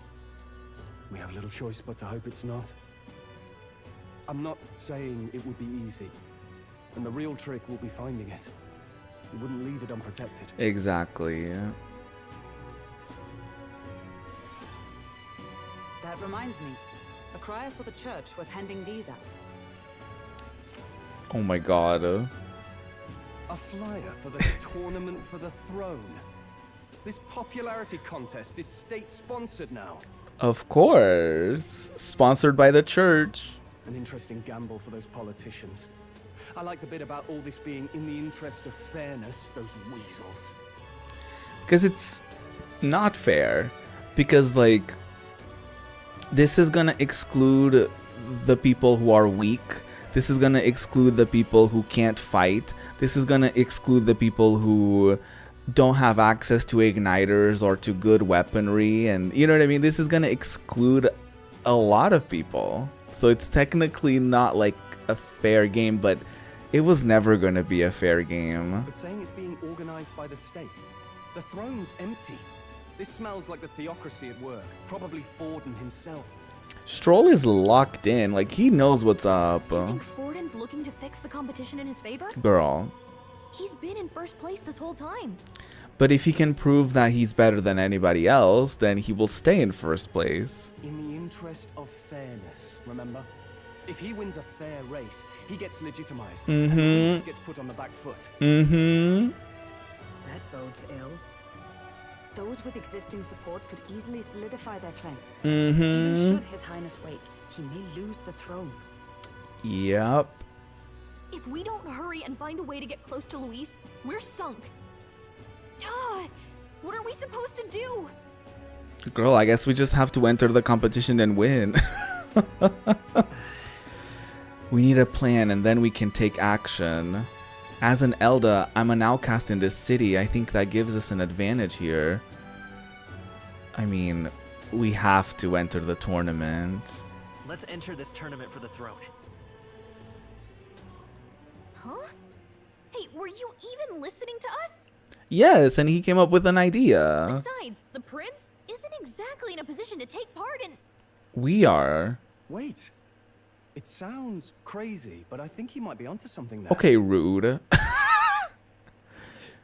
We have little choice but to hope it's not. I'm not saying it would be easy. And the real trick will be finding it. We wouldn't leave it unprotected. Exactly. That reminds me. A crier for the church was handing these out. Oh my god. A flyer for the Tournament for the Throne. This popularity contest is state-sponsored now. Of course. Sponsored by the church. An interesting gamble for those politicians. I like the bit about all this being in the interest of fairness, those weasels. Because it's not fair. Because, like, this is gonna exclude the people who are weak. This is gonna exclude the people who can't fight. This is gonna exclude the people who don't have access to igniters or to good weaponry. And you know what I mean? This is gonna exclude a lot of people. So it's technically not like a fair game, but it was never gonna be a fair game. But saying it's being organized by the state. The throne's empty. This smells like the theocracy at work. Probably Forden himself. Stroll is locked in. Like, he knows what's up. Do you think Forden's looking to fix the competition in his favor? Girl. He's been in first place this whole time. But if he can prove that he's better than anybody else, then he will stay in first place. In the interest of fairness, remember? If he wins a fair race, he gets legitimized. And Luis gets put on the back foot. That bodes ill. Those with existing support could easily solidify their claim. Even should His Highness wake, he may lose the throne. Yep. If we don't hurry and find a way to get close to Luis, we're sunk. What are we supposed to do? Girl, I guess we just have to enter the competition and win. We need a plan and then we can take action. As an Elder, I'm an outcast in this city. I think that gives us an advantage here. I mean, we have to enter the tournament. Let's enter this tournament for the throne. Huh? Hey, were you even listening to us? Yes, and he came up with an idea. Besides, the prince isn't exactly in a position to take part in... We are. Wait, It sounds crazy, but I think he might be onto something there. Okay, rude.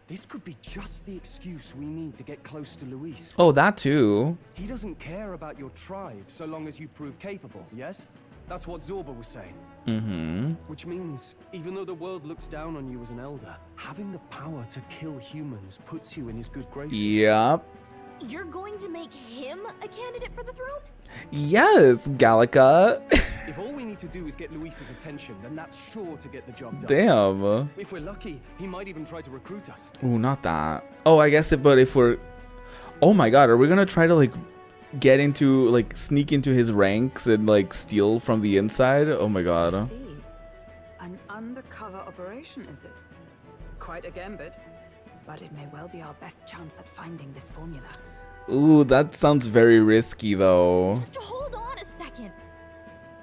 This could be just the excuse we need to get close to Luis. Oh, that too. He doesn't care about your tribe so long as you prove capable, yes? That's what Zorba was saying. Mm-hmm. Which means, even though the world looks down on you as an elder, having the power to kill humans puts you in his good graces. Yep. You're going to make him a candidate for the throne? Yes, Gallica. If all we need to do is get Luis's attention, then that's sure to get the job done. Damn. If we're lucky, he might even try to recruit us. Ooh, not that. Oh, I guess it, but if we're... Oh my god, are we gonna try to, like, get into, like, sneak into his ranks and, like, steal from the inside? Oh my I god. see. An undercover operation, is it? Quite a gambit. But it may well be our best chance at finding this formula. Ooh, that sounds very risky, though. Just hold on a second.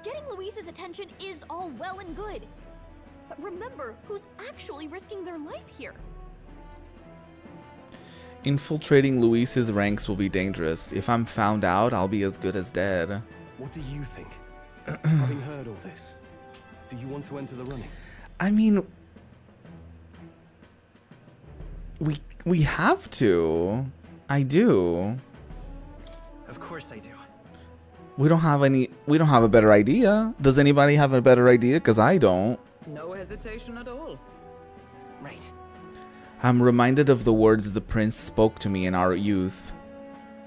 Getting Luis's attention is all well and good. But remember who's actually risking their life here. Infiltrating Luis's ranks will be dangerous. If I'm found out, I'll be as good as dead. What do you think? Having heard all this, do you want to enter the running? I mean... We have to. I do. Of course I do. We don't have a better idea. Does anybody have a better idea? Because I don't. No hesitation at all. Right. I'm reminded of the words the prince spoke to me in our youth.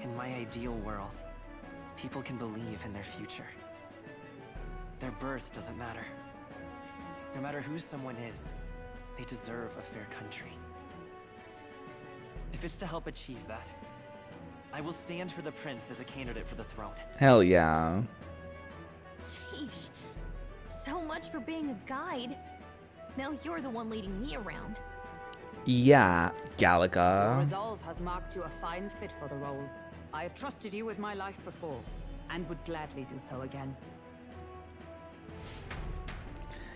In my ideal world, people can believe in their future. Their birth doesn't matter. No matter who someone is, they deserve a fair country. If it's to help achieve that, I will stand for the prince as a candidate for the throne. Hell yeah. Sheesh. So much for being a guide. Now you're the one leading me around. Yeah, Your Gallica. resolve has marked you a fine fit for the role. I have trusted you with my life before, and would gladly do so again.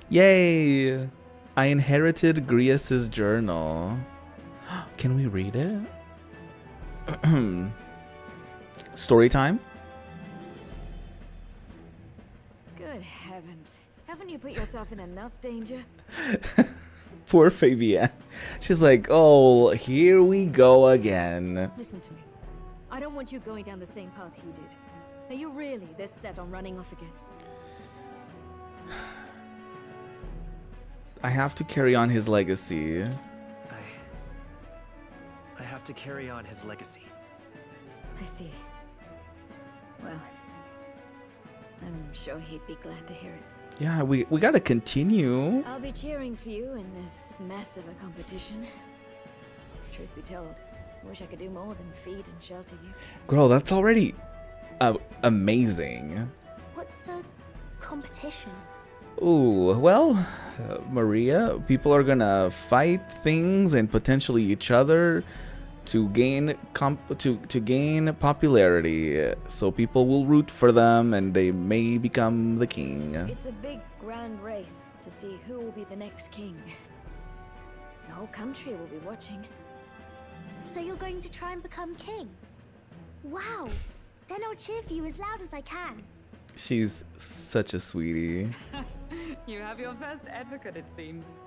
Yay! I inherited Grius's journal. Can we read it? Story time? Good heavens. Haven't you put yourself in enough danger? Poor Fabienne. She's like, oh, here we go again. Listen to me. I don't want you going down the same path he did. Are you really this set on running off again? I have to carry on his legacy. I have to carry on his legacy. I see. Well, I'm sure he'd be glad to hear it. Yeah, we gotta continue. I'll be cheering for you in this mess of a competition. Truth be told, I wish I could do more than feed and shelter you. Girl, that's already amazing. What's the competition? Ooh, well, Maria, people are gonna fight things and potentially each other to gain to gain popularity. So people will root for them and they may become the king. It's a big grand race to see who will be the next king. The whole country will be watching. So you're going to try and become king? Wow! Then I'll cheer for you as loud as I can. She's such a sweetie. You have your first advocate, it seems.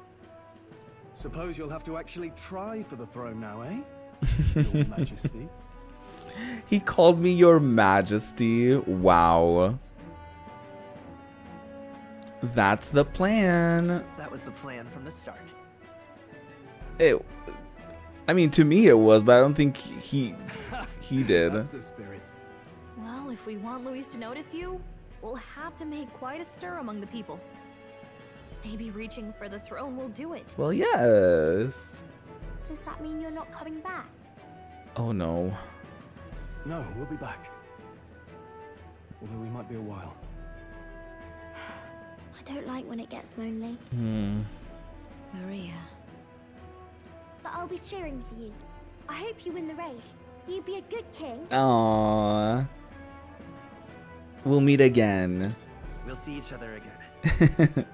Suppose you'll have to actually try for the throne now, eh? Your Majesty. He called me your majesty. Wow. That's the plan. That was the plan from the start. I mean, to me it was, but I don't think he did. That's the spirit. Well, if we want Luis to notice you, we'll have to make quite a stir among the people. Maybe reaching for the throne will do it. Well, yes. Does that mean you're not coming back? Oh no. No, we'll be back. Although we might be a while. I don't like when it gets lonely. Maria. But I'll be cheering for you. I hope you win the race. You'd be a good king. Aww. We'll meet again. We'll see each other again.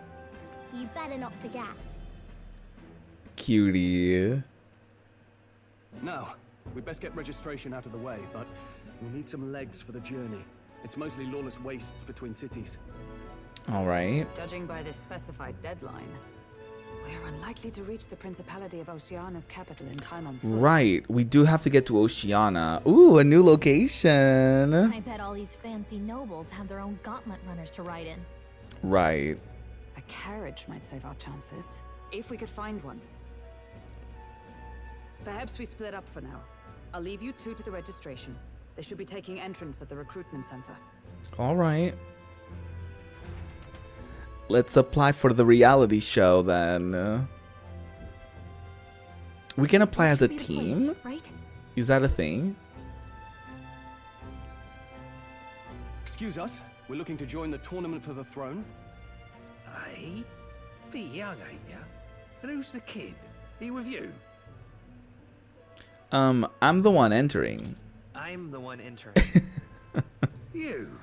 You better not forget. Cutie. Now, we'd best get registration out of the way, but we'll need some legs for the journey. It's mostly lawless wastes between cities. All right. Judging by this specified deadline, we're unlikely to reach the Principality of Oceana's capital in time on foot. Right. We do have to get to Oceana. Ooh, a new location. I bet all these fancy nobles have their own gauntlet runners to ride in. Right. A carriage might save our chances, if we could find one. Perhaps we split up for now. I'll leave you two to the registration. They should be taking entrance at the recruitment center. All right. Let's apply for the reality show then. We can apply as a Be the team? place, right? Is that a thing? Excuse us, we're looking to join the tournament for the throne. Aye? Bit young, ain't ya? And who's the kid? He with you? I'm the one entering. I'm the one entering. You?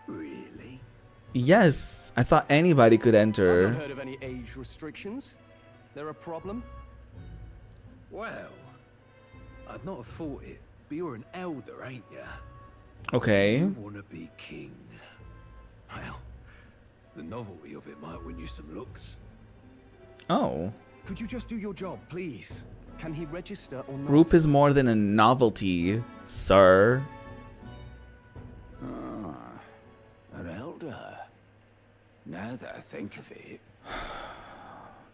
Really? Yes, I thought anybody could I've enter. not heard of any age restrictions. There a problem? Well, I'd not have thought it, but you're an elder, ain't ya? Okay. You wanna be king. Well, the novelty of it might win you some looks. Oh. Could you just do your job, please? Can he register or not? Roop is more than a novelty, sir. An elder. Now that I think of it,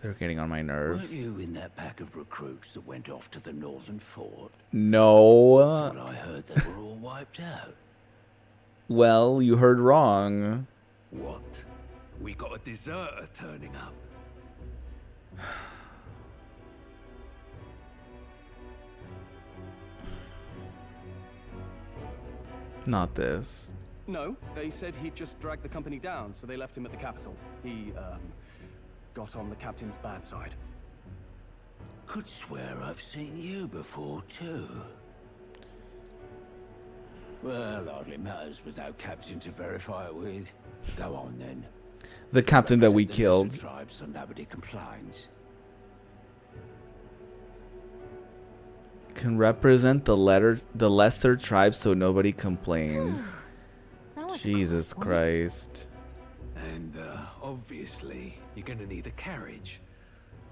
They're getting on my weren't nerves. you in that pack of recruits that went off to the northern fort? No. Thought I heard they were all wiped out. Well, you heard wrong. What? We got a deserter turning up. Not this. No, they said he'd just dragged the company down, so they left him at the capital. He, got on the captain's bad side. Could swear I've seen you before, too. Well, hardly matters with no captain to verify it with. Go on, then. The captain that we Represent the killed. lesser tribes so nobody complains. Can represent the lesser tribe so nobody complains. That was a Jesus close one. Christ. And, obviously, you're gonna need a carriage.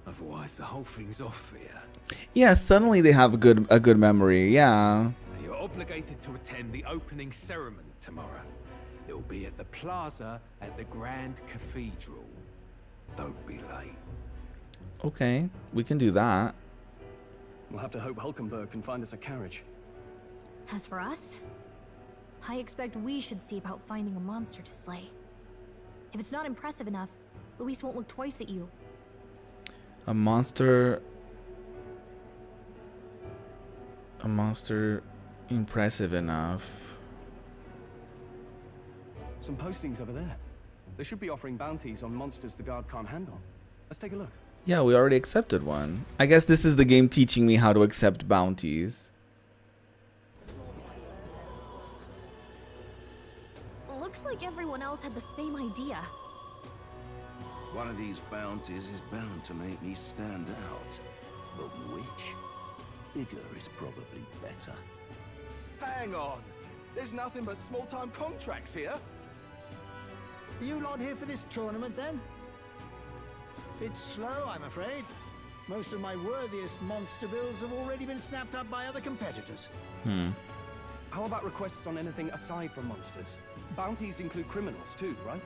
Otherwise, the whole thing's off for you. Yeah, suddenly they have a good memory. Yeah. Now, you're obligated to attend the opening ceremony tomorrow. It'll be at the plaza at the Grand Cathedral. Don't be late. Okay, we can do that. We'll have to hope Hulkenberg can find us a carriage. As for us, I expect we should see about finding a monster to slay. If it's not impressive enough, Luis won't look twice at you. A monster impressive enough. Some postings over there. They should be offering bounties on monsters the guard can't handle. Let's take a look. Yeah, we already accepted one. I guess this is the game teaching me how to accept bounties. Looks like everyone else had the same idea. One of these bounties is bound to make me stand out. But which? Bigger is probably better. Hang on. There's nothing but small-time contracts here. Are you lot here for this tournament, then? It's slow, I'm afraid. Most of my worthiest monster bills have already been snapped up by other competitors. How about requests on anything aside from monsters? Bounties include criminals too, right?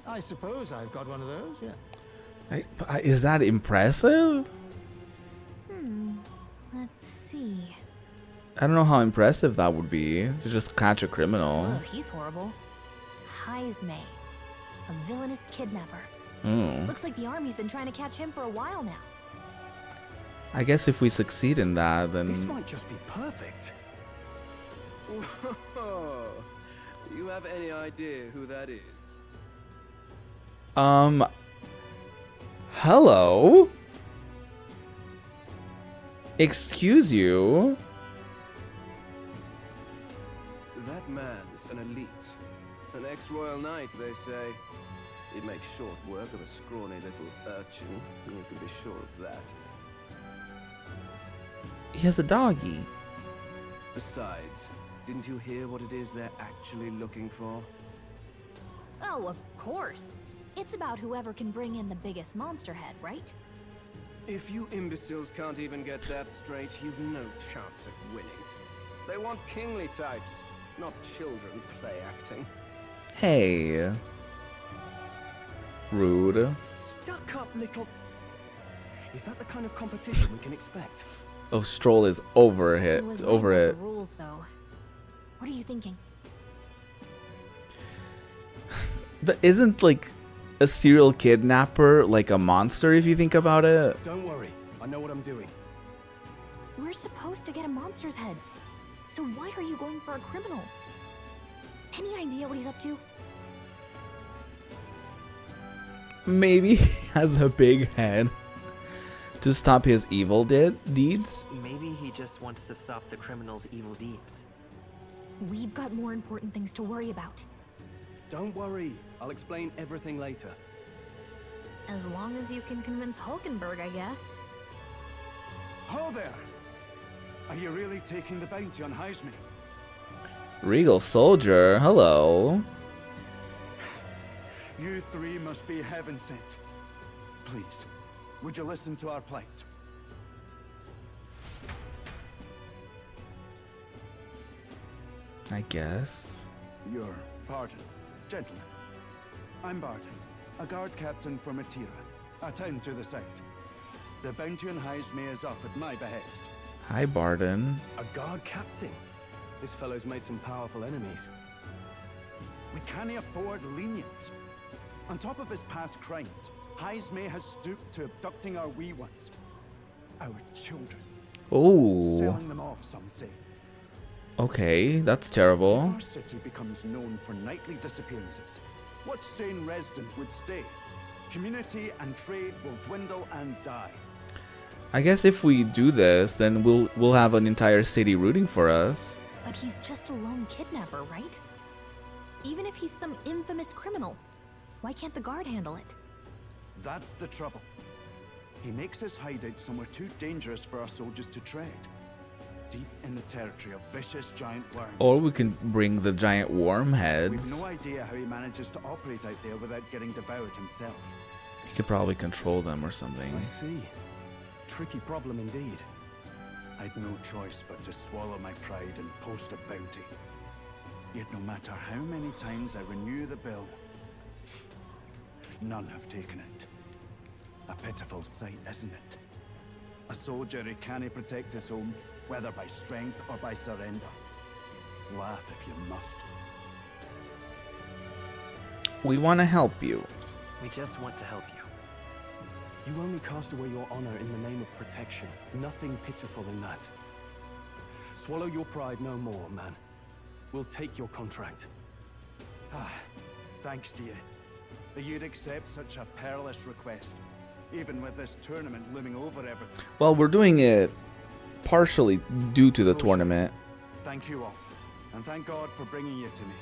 I suppose I've got one of those, yeah. Is that impressive? Let's see. I don't know how impressive that would be to just catch a criminal. Oh, he's horrible. Heisme, a villainous kidnapper. Looks like the army's been trying to catch him for a while now. I guess if we succeed in that, then This might just be perfect. Do you have any idea who that is? hello? Excuse you? That man's an elite. An ex-royal knight, they say. He'd make short work of a scrawny little urchin. You can be sure of that. He has a doggy. Besides, didn't you hear what it is they're actually looking for? Oh, of course. It's about whoever can bring in the biggest monster head, right? If you imbeciles can't even get that straight, you've no chance at winning. They want kingly types, not children play acting. Hey. Rude. Stuck up little... Is that the kind of competition we can expect? Oh, Stroll is over He was right over about it. the rules, though. What are you thinking? But isn't like a serial kidnapper like a monster if you think about it? Don't worry, I know what I'm doing. We're supposed to get a monster's head. So why are you going for a criminal? Any idea what he's up to? Maybe he has a big head to stop his evil deeds. Maybe he just wants to stop the criminal's evil deeds. We've got more important things to worry about. Don't worry, I'll explain everything later. As long as you can convince Hulkenberg, I guess. Ho there! Are you really taking the bounty on Heisme? Regal Soldier, hello. You three must be heaven sent. Please, would you listen to our plight? I guess. Your pardon, gentlemen. I'm Barton, a guard captain for Matira, a town to the south. The bounty on Heisme is up at my behest. Hi, Barden. A guard captain? This fellow's made some powerful enemies. We can't afford lenience. On top of his past crimes, Heisme has stooped to abducting our wee ones. Our children. Oh. Selling them off, some say. Okay, that's terrible. If our city becomes known for nightly disappearances, what sane resident would stay? Community and trade will dwindle and die. I guess if we do this, then we'll have an entire city rooting for us. But he's just a lone kidnapper, right? Even if he's some infamous criminal, why can't the guard handle it? That's the trouble. He makes his hideout somewhere too dangerous for our soldiers to tread. Deep in the territory of vicious giant worms. Or we can bring the giant worm heads. We've no idea how he manages to operate out there without getting devoured himself. He could probably control them or something. I see. Tricky problem indeed. I'd no choice but to swallow my pride and post a bounty. Yet no matter how many times I renew the bill, none have taken it. A pitiful sight, isn't it? A soldier who can't protect his home, whether by strength or by surrender. Laugh if you must. We want to help you. We just want to help you. You only cast away your honor in the name of protection. Nothing pitiful in that. Swallow your pride no more, man. We'll take your contract. Thanks to you. That you'd accept such a perilous request, even with this tournament looming over everything. Well, we're doing it partially due to the tournament. Thank you all, and thank God for bringing you to me.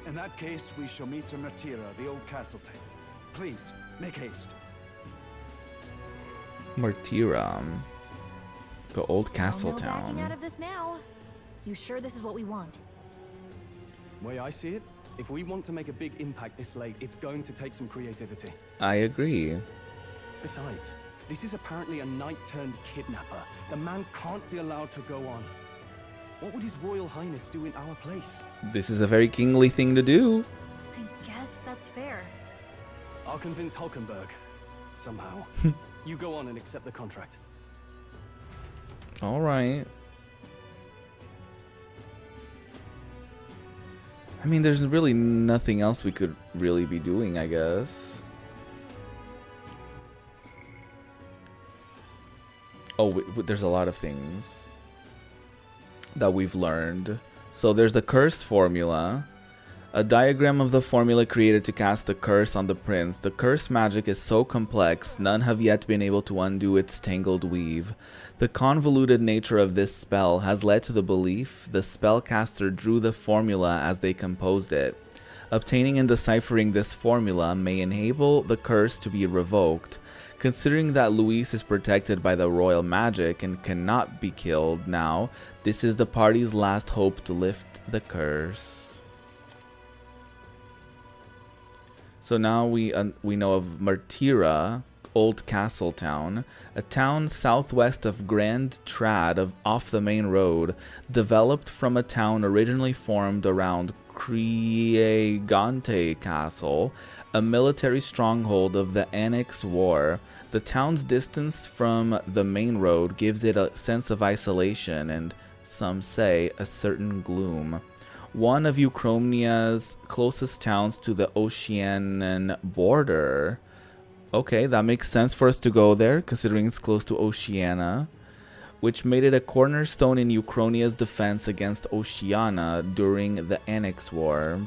In that case, we shall meet in Matira, the old castle town. Please, make haste. Martyra, the old castle No backing out town. of this now. You sure this is what we want? Way I see it, if we want to make a big impact this late, it's going to take some creativity. I agree. Besides, this is apparently a knight-turned-kidnapper. The man can't be allowed to go on. What would His Royal Highness do in our place? This is a very kingly thing to do. I guess that's fair. I'll convince Hulkenberg. Somehow. You go on and accept the contract. All right. I mean, there's really nothing else we could really be doing, I guess. Oh, there's a lot of things that we've learned. So there's the curse formula. A diagram of the formula created to cast the curse on the prince. The curse magic is so complex, none have yet been able to undo its tangled weave. The convoluted nature of this spell has led to the belief the spellcaster drew the formula as they composed it. Obtaining and deciphering this formula may enable the curse to be revoked. Considering that Luis is protected by the royal magic and cannot be killed now, this is the party's last hope to lift the curse. So now we know of Martira, Old Castle Town, a town southwest of Grand Trad off the main road, developed from a town originally formed around Criegante Castle, a military stronghold of the Annex War. The town's distance from the main road gives it a sense of isolation and, some say, a certain gloom. One of Uchronia's closest towns to the Oceanian border. Okay, that makes sense for us to go there, considering it's close to Oceania, which made it a cornerstone in Uchronia's defense against Oceania during the Annex War.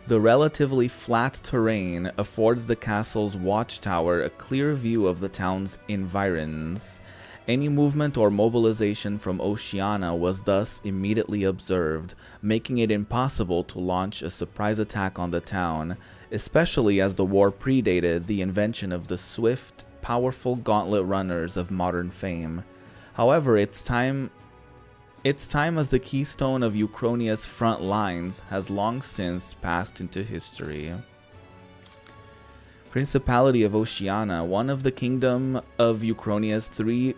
The relatively flat terrain affords the castle's watchtower a clear view of the town's environs. Any movement or mobilization from Oceania was thus immediately observed, making it impossible to launch a surprise attack on the town, especially as the war predated the invention of the swift, powerful gauntlet runners of modern fame. However, its time as the keystone of Uchronia's front lines has long since passed into history. Principality of Oceania, one of the kingdom of Uchronia's 3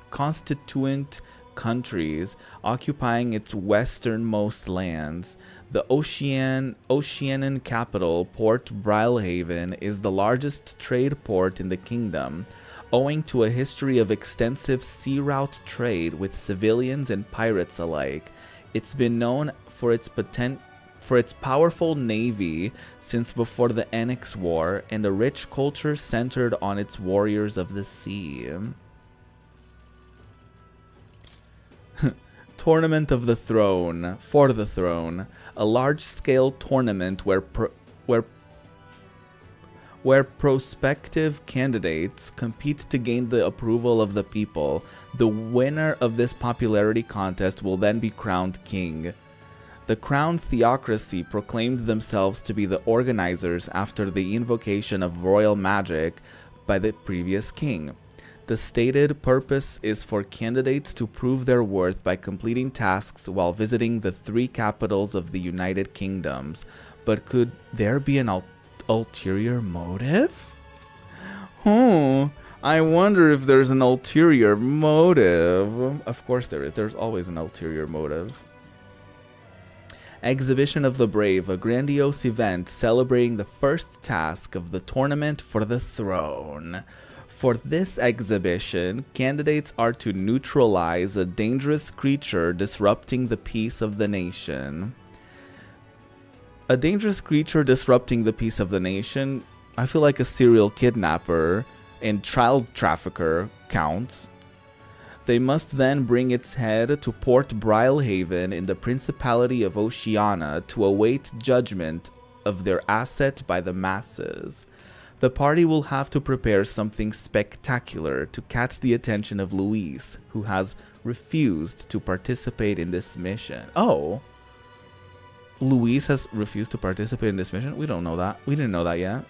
constituent countries, occupying its westernmost lands. The Oceanian capital, Port Brilhaven, is the largest trade port in the kingdom, owing to a history of extensive sea route trade with civilians and pirates alike. It's been known for its powerful navy since before the Annex War, and a rich culture centered on its warriors of the sea. Tournament of the Throne. For the Throne. A large-scale tournament where prospective candidates compete to gain the approval of the people. The winner of this popularity contest will then be crowned king. The crowned theocracy proclaimed themselves to be the organizers after the invocation of royal magic by the previous king. The stated purpose is for candidates to prove their worth by completing tasks while visiting the 3 capitals of the United Kingdoms. But could there be an ulterior motive? I wonder if there's an ulterior motive. Of course there is. There's always an ulterior motive. Exhibition of the Brave, a grandiose event celebrating the first task of the tournament for the throne. For this exhibition, candidates are to neutralize a dangerous creature disrupting the peace of the nation. A dangerous creature disrupting the peace of the nation, I feel like a serial kidnapper and child trafficker counts. They must then bring its head to Port Brilhaven in the Principality of Oceania to await judgment of their asset by the masses. The party will have to prepare something spectacular to catch the attention of Luis, who has refused to participate in this mission. Oh, Luis has refused to participate in this mission? We don't know that. We didn't know that yet.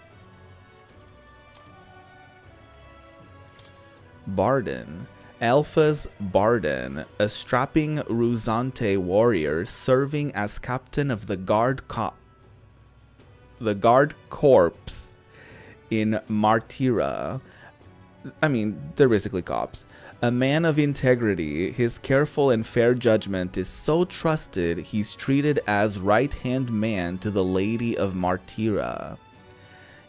Barden. Alpha's Barden, a strapping Ruzante warrior serving as captain of the Guard Corps in Martira. I mean, they're basically cops. A man of integrity, his careful and fair judgment is so trusted he's treated as right-hand man to the Lady of Martira.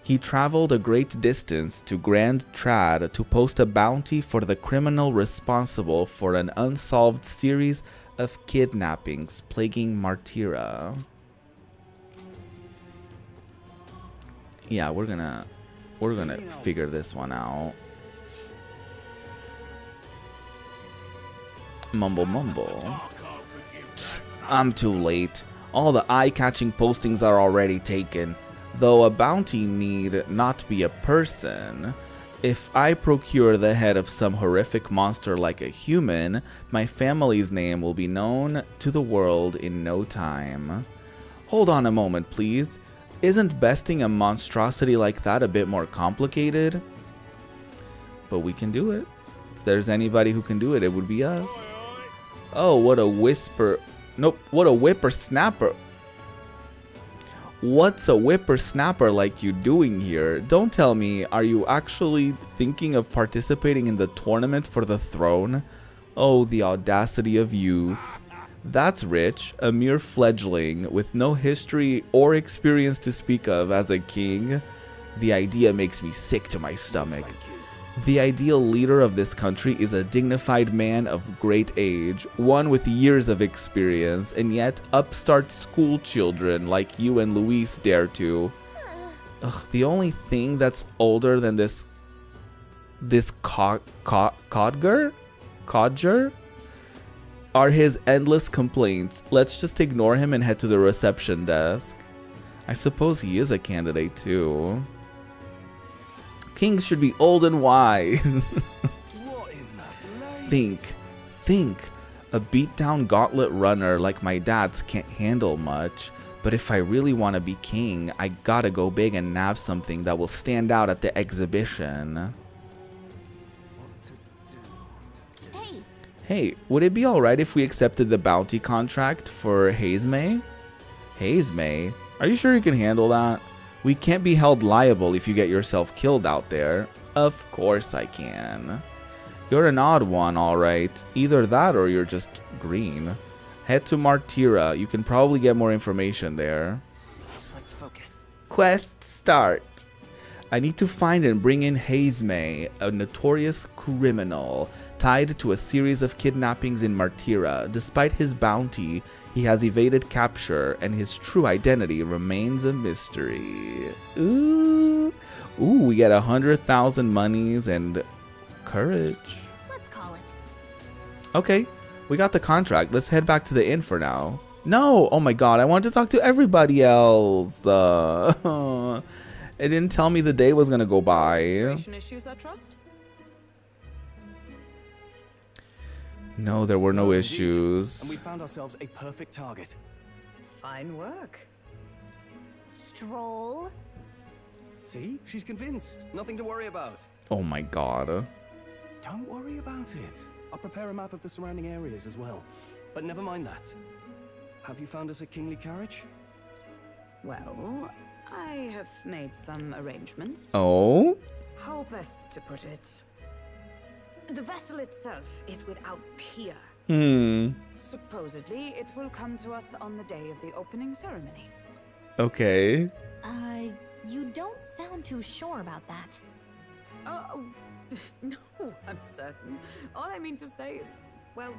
He traveled a great distance to Grand Trad to post a bounty for the criminal responsible for an unsolved series of kidnappings plaguing Martira. Yeah, we're gonna figure this one out. Mumble mumble. I'm too late. All the eye-catching postings are already taken. Though a bounty need not be a person. If I procure the head of some horrific monster like a human, my family's name will be known to the world in no time. Hold on a moment, please. Isn't besting a monstrosity like that a bit more complicated? But we can do it. If there's anybody who can do it, it would be us. Oh, what a whisper. Nope, what a whippersnapper. What's a whippersnapper like you doing here? Don't tell me, are you actually thinking of participating in the tournament for the throne? Oh, the audacity of youth. That's Rich, a mere fledgling with no history or experience to speak of as a king. The idea makes me sick to my stomach. The ideal leader of this country is a dignified man of great age, one with years of experience, and yet upstart school children like you and Luis dare to. Ugh, the only thing that's older than this codger are his endless complaints. Let's just ignore him and head to the reception desk. I suppose he is a candidate too. Kings should be old and wise. Think. A beat-down gauntlet runner like my dad's can't handle much. But if I really want to be king, I gotta go big and nab something that will stand out at the exhibition. Hey, would it be alright if we accepted the bounty contract for Hazemay? Hazemay? Are you sure you can handle that? We can't be held liable if you get yourself killed out there. Of course I can. You're an odd one, alright. Either that or you're just green. Head to Martira. You can probably get more information there. Let's focus. Quest start. I need to find and bring in Hazemay, a notorious criminal tied to a series of kidnappings in Martira. Despite his bounty, he has evaded capture, and his true identity remains a mystery. Ooh, we get 100,000 monies and courage. Let's call it. Okay, we got the contract. Let's head back to the inn for now. No, oh my god, I want to talk to everybody else. It didn't tell me the day was gonna go by. Issues, I trust? No, there were no issues. And we found ourselves a perfect target. Fine work. Stroll. See? She's convinced. Nothing to worry about. Oh my god. Don't worry about it. I'll prepare a map of the surrounding areas as well. But never mind that. Have you found us a kingly carriage? Well, I have made some arrangements. Oh? How best to put it? The vessel itself is without peer. Supposedly, it will come to us on the day of the opening ceremony. Okay. You don't sound too sure about that. Oh, no, I'm certain. All I mean to say is, well,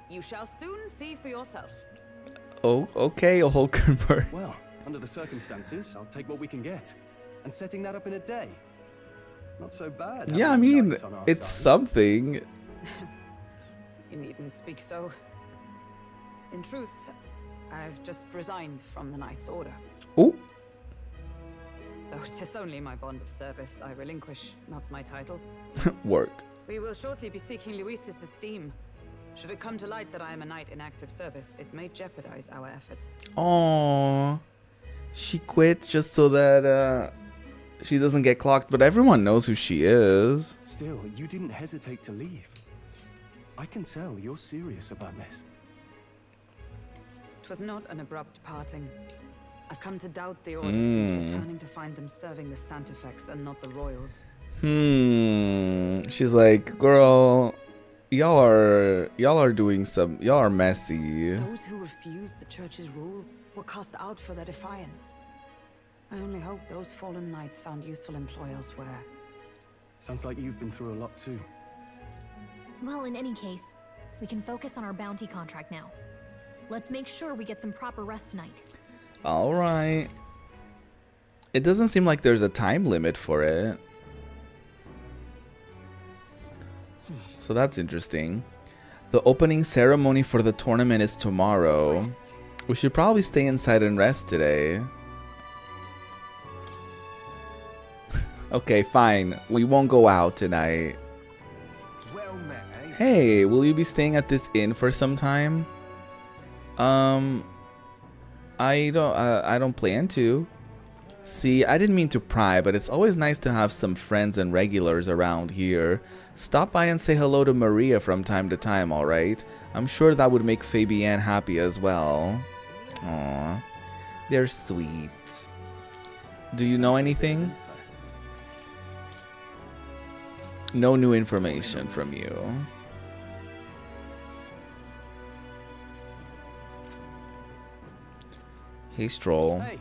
you shall soon see for yourself. Oh, okay, Holkenberg. Well, under the circumstances, I'll take what we can get. And setting that up in a day. Not so bad. Yeah, I mean, it's something. You needn't speak so. In truth, I've just resigned from the Knight's Order. Oh. Though it is only my bond of service I relinquish, not my title. Work. We will shortly be seeking Luis's esteem. Should it come to light that I am a knight in active service, it may jeopardize our efforts. Aww. She quit just so that she doesn't get clocked, but everyone knows who she is. Still, you didn't hesitate to leave. I can tell you're serious about this. It was not an abrupt parting. I've come to doubt the Order since returning to find them serving the Santefex and not the Royals. She's like, girl, y'all are doing y'all are messy. Those who refused the Church's rule were cast out for their defiance. I only hope those fallen knights found useful employ elsewhere. Sounds like you've been through a lot too. Well, in any case, we can focus on our bounty contract now. Let's make sure we get some proper rest tonight. All right. It doesn't seem like there's a time limit for it. So that's interesting. The opening ceremony for the tournament is tomorrow. We should probably stay inside and rest today. Okay, fine. We won't go out tonight. Well met, eh? Hey, will you be staying at this inn for some time? I don't plan to. See, I didn't mean to pry, but it's always nice to have some friends and regulars around here. Stop by and say hello to Maria from time to time, alright? I'm sure that would make Fabienne happy as well. Aww. They're sweet. Do you know anything? No new information from you. Hey, Stroll. Hey.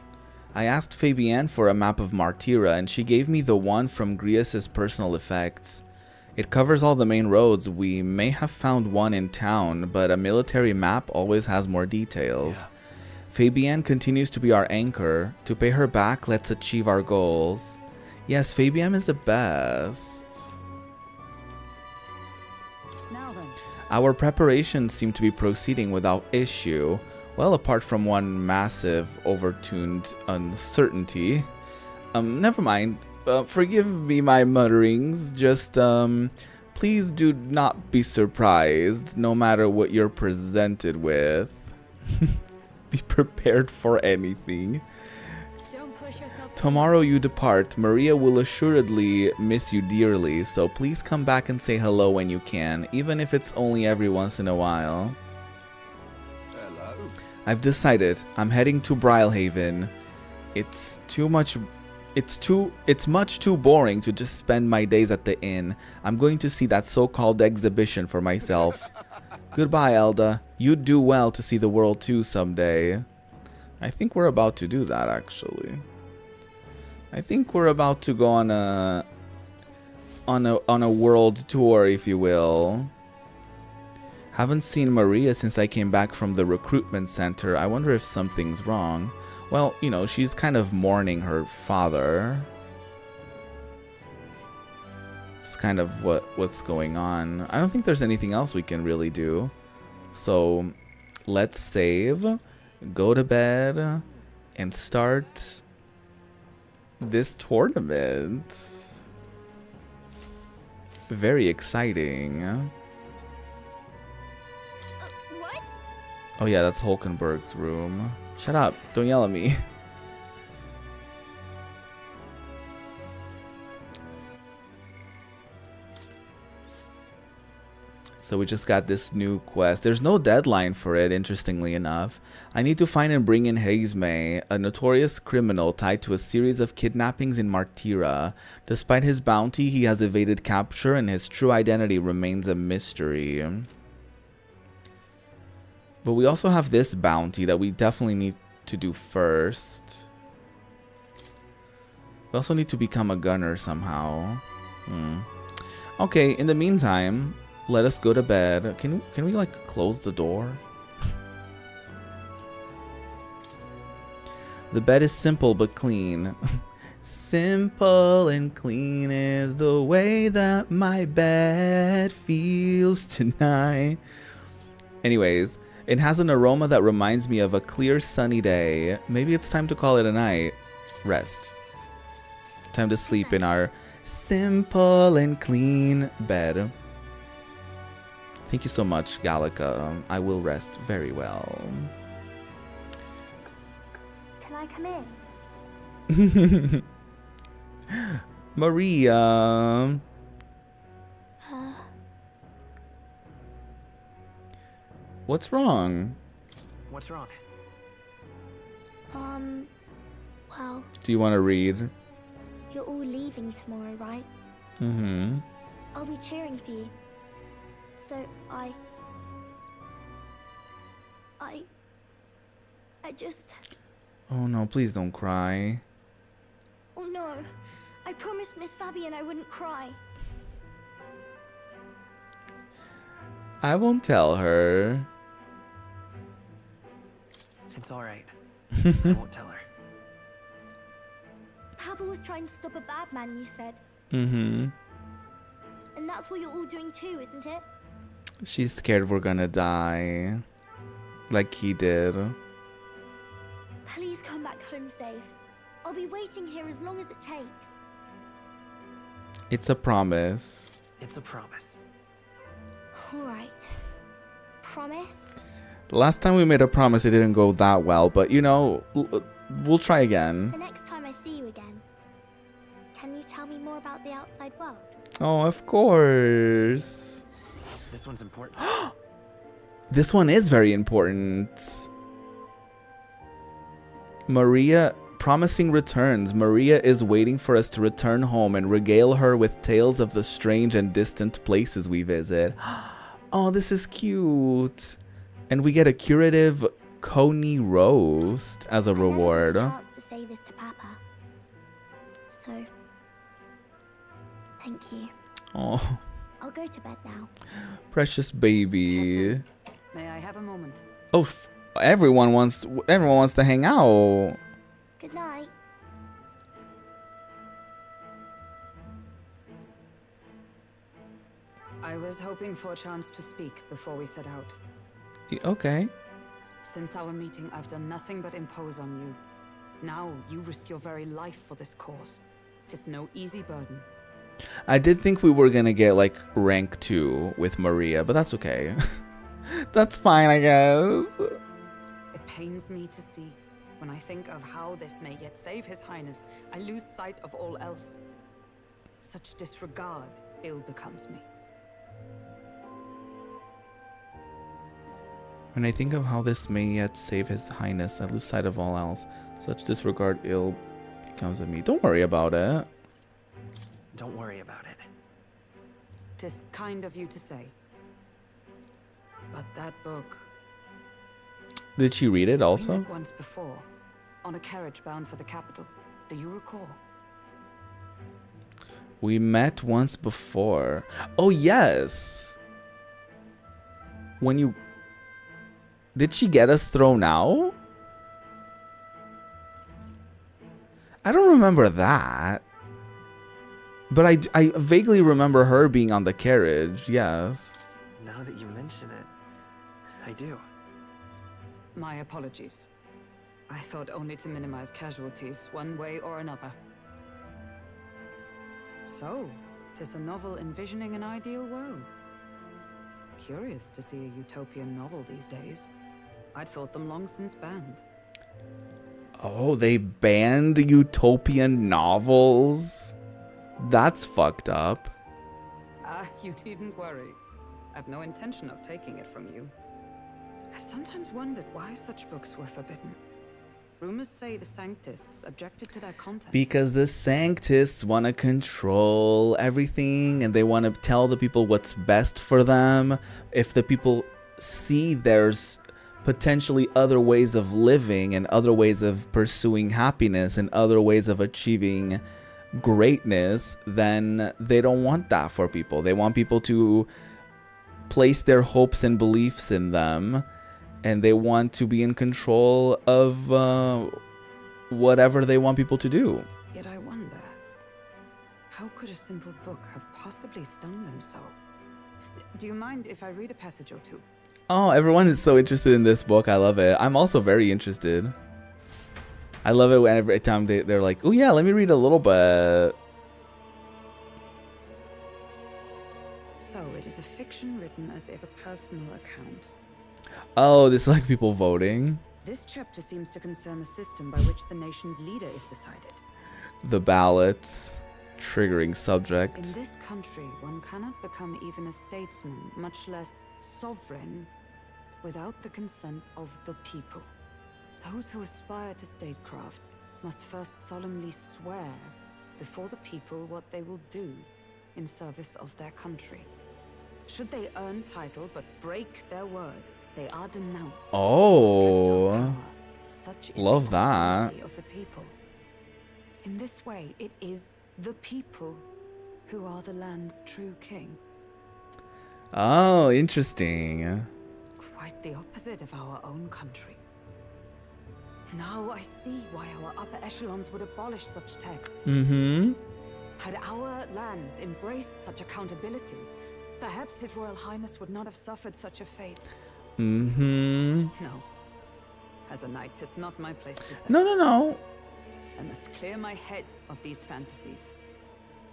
I asked Fabienne for a map of Martira, and she gave me the one from Grius's personal effects. It covers all the main roads. We may have found one in town, but a military map always has more details. Yeah. Fabienne continues to be our anchor. To pay her back, let's achieve our goals. Yes, Fabienne is the best. Now then. Our preparations seem to be proceeding without issue. Well, apart from one massive, overtuned uncertainty. Never mind. Forgive me my mutterings. Just, please do not be surprised, no matter what you're presented with. Be prepared for anything. Don't push yourself. Tomorrow you depart. Maria will assuredly miss you dearly, so please come back and say hello when you can, even if it's only every once in a while. Hello. I've decided. I'm heading to Brylehaven. It's much too boring to just spend my days at the inn. I'm going to see that so-called exhibition for myself. Goodbye, Elda. You'd do well to see the world too someday. I think we're about to do that, actually. I think we're about to go on a world tour, if you will. Haven't seen Maria since I came back from the recruitment center. I wonder if something's wrong. Well, you know, she's kind of mourning her father. It's kind of what's going on. I don't think there's anything else we can really do. So, let's save, go to bed, and start this tournament. Very exciting. What? Oh yeah, that's Hulkenberg's room. Shut up, don't yell at me. So we just got this new quest. There's no deadline for it, interestingly enough. I need to find and bring in Hazme, a notorious criminal tied to a series of kidnappings in Martira. Despite his bounty, he has evaded capture and his true identity remains a mystery. But we also have this bounty that we definitely need to do first. We also need to become a gunner somehow. Okay, in the meantime, let us go to bed. Can we like close the door? The bed is simple but clean. Simple and clean is the way that my bed feels tonight. Anyways, it has an aroma that reminds me of a clear sunny day. Maybe it's time to call it a night. Rest. Time to sleep in our simple and clean bed. Thank you so much, Gallica. I will rest very well. Can I come in? Maria. What's wrong? What's wrong? Well, Do you want to read? you're all leaving tomorrow, right? Mm-hmm. I'll be cheering for you. So I just... Oh no, please don't cry. Oh no, I promised Miss Fabian I wouldn't cry. I won't tell her. It's alright. I won't tell her. Papa was trying to stop a bad man, you said. Mm-hmm. And that's what you're all doing too, isn't it? She's scared we're gonna die. Like he did. Please come back home safe. I'll be waiting here as long as it takes. It's a promise. It's a promise. Alright. Promise? Last time we made a promise, it didn't go that well, but you know, we'll try The again. next time I see you again, can you tell me more about the outside world? Oh, of course. This one's important. This one is very important. Maria, promising returns. Maria is waiting for us to return home and regale her with tales of the strange and distant places we visit. Oh, this is cute. And we get a curative coney roast as a reward. I never got a chance to say this to Papa. So, thank you. Oh, I'll go to bed now. precious baby. Captain, may I have a moment? Oh, everyone wants to hang out. Good night. I was hoping for a chance to speak before we set out. Okay. Since our meeting, I've done nothing but impose on you. Now you risk your very life for this cause. 'Tis no easy burden. I did think we were gonna get like rank 2 with Maria, but that's okay. That's fine, I guess. It pains me to see. When I think of how this may yet save His Highness, I lose sight of all else. Such disregard ill becomes me. When I think of how this may yet save His Highness, I lose sight of all else. Such disregard ill becomes of me. Don't worry about it. Don't worry about it. 'Tis kind of you to say. But that book... Did she read it We also? met once before, on a carriage bound for the capital. Do you recall? We met once before. Oh, yes. When you... Did she get us thrown out? I don't remember that. But I vaguely remember her being on the carriage, yes. Now that you mention it, I do. My apologies. I thought only to minimize casualties, one way or another. So, 'tis a novel envisioning an ideal world. Curious to see a utopian novel these days. I'd thought them long since banned. Oh, they banned utopian novels? That's fucked up. You needn't worry. I've no intention of taking it from you. I've sometimes wondered why such books were forbidden. Rumors say the Sanctists objected to their contents. Because the Sanctists want to control everything and they want to tell the people what's best for them. If the people see there's potentially other ways of living and other ways of pursuing happiness and other ways of achieving greatness, then they don't want that for people. They want people to place their hopes and beliefs in them, and they want to be in control of whatever they want people to do. Yet I wonder, how could a simple book have possibly stung them so? Do you mind if I read a passage or two? Oh, everyone is so interested in this book. I love it. I'm also very interested. I love it when every time they're like, oh yeah, let me read a little bit. So it is a fiction written as if a personal account. Oh, this is like people voting. This chapter seems to concern the system by which the nation's leader is decided. The ballots, triggering subject. In this country, one cannot become even a statesman, much less sovereign, without the consent of the people. Those who aspire to statecraft must first solemnly swear before the people what they will do in service of their country. Should they earn title but break their word, they are denounced. Oh, stripped of power. Such is love the that. authority of the people. In this way, it is the people who are the land's true king. Oh, interesting. Quite the opposite of our own country. Now I see why our upper echelons would abolish such texts. Mm-hmm. Had our lands embraced such accountability, perhaps His Royal Highness would not have suffered such a fate. Mm-hmm. No. As a knight, it's not my place to say. No. I must clear my head of these fantasies.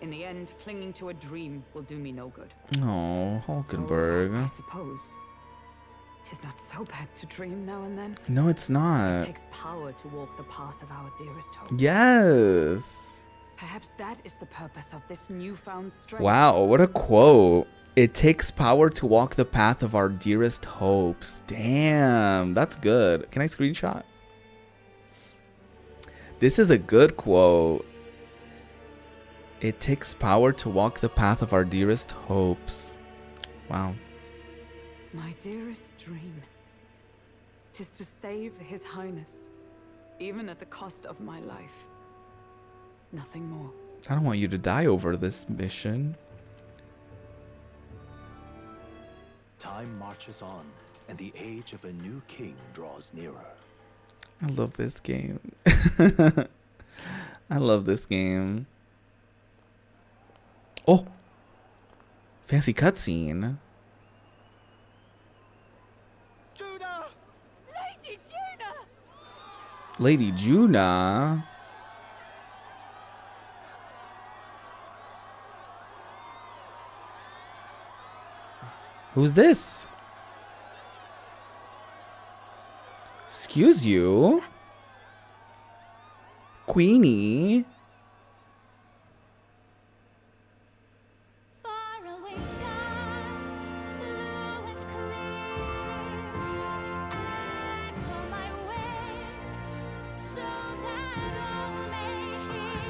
In the end, clinging to a dream will do me no good. Oh, Hulkenberg. I suppose. 'Tis not so bad to dream now and then. No, it's It not. takes power to walk the path of our dearest hopes. Yes. Perhaps that is the purpose of this newfound strength. Wow, what a quote. It takes power to walk the path of our dearest hopes. Damn, that's good. Can I screenshot? This is a good quote. It takes power to walk the path of our dearest hopes. Wow. My dearest dream. 'Tis to save His Highness, even at the cost of my life. Nothing more. I don't want you to die over this mission. Time marches on, and the age of a new king draws nearer. I love this game. I love this game. Oh! Fancy cutscene. Juna! Lady Juna! Lady Juna. Who's this? Excuse you? Queenie? Faraway sky, blue and clear. Echo my wish, so that all may hear.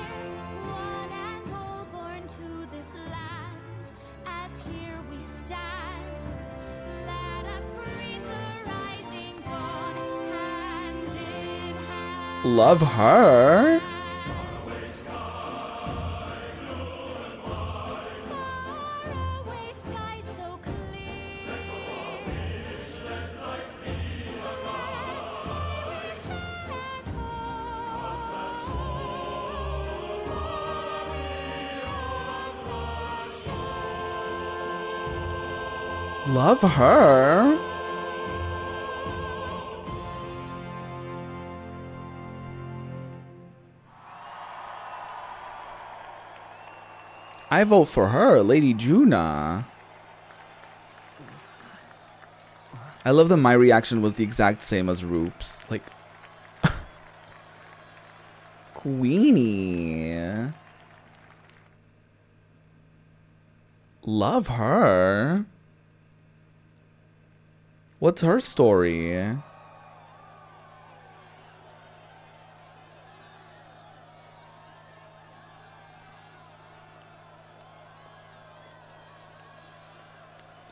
One and all born to this land, as here we stand. Let us greet the rising dawn, hand in hand. Love her. Faraway sky so clear. Let my wish echo. Love her. I vote for her, Lady Juna. I love that my reaction was the exact same as Roop's. Like, Queenie. Love her. What's her story?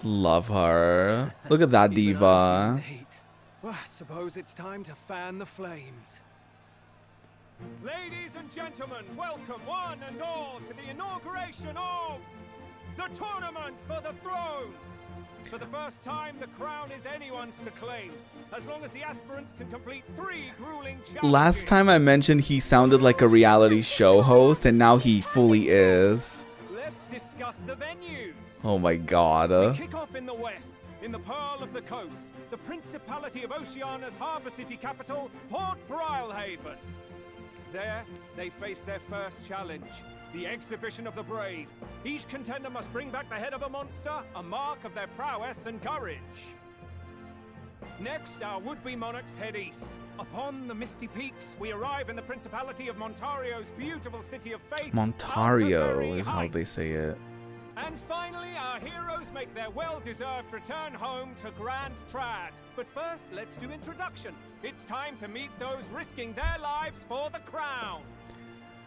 Love her. Look at that diva. Well, I suppose it's time to fan the flames. Ladies and gentlemen, welcome one and all to the inauguration of the Tournament for the Throne. For the first time, the crown is anyone's to claim, as long as the aspirants can complete 3 grueling challenges. Last time I mentioned he sounded like a reality show host, and now he fully is. Let's discuss the venues. Oh my god. We kick off in the west, in the Pearl of the Coast, the Principality of Oceania's harbour city capital, Port Brilehaven. There, they face their first challenge, the Exhibition of the Brave. Each contender must bring back the head of a monster, a mark of their prowess and courage. Next, our would-be monarchs head east. Upon the misty peaks, we arrive in the Principality of Montario's beautiful city of faith. Montario is how they say it. And finally, our heroes make their well-deserved return home to Grand Trad. But first, let's do introductions. It's time to meet those risking their lives for the crown.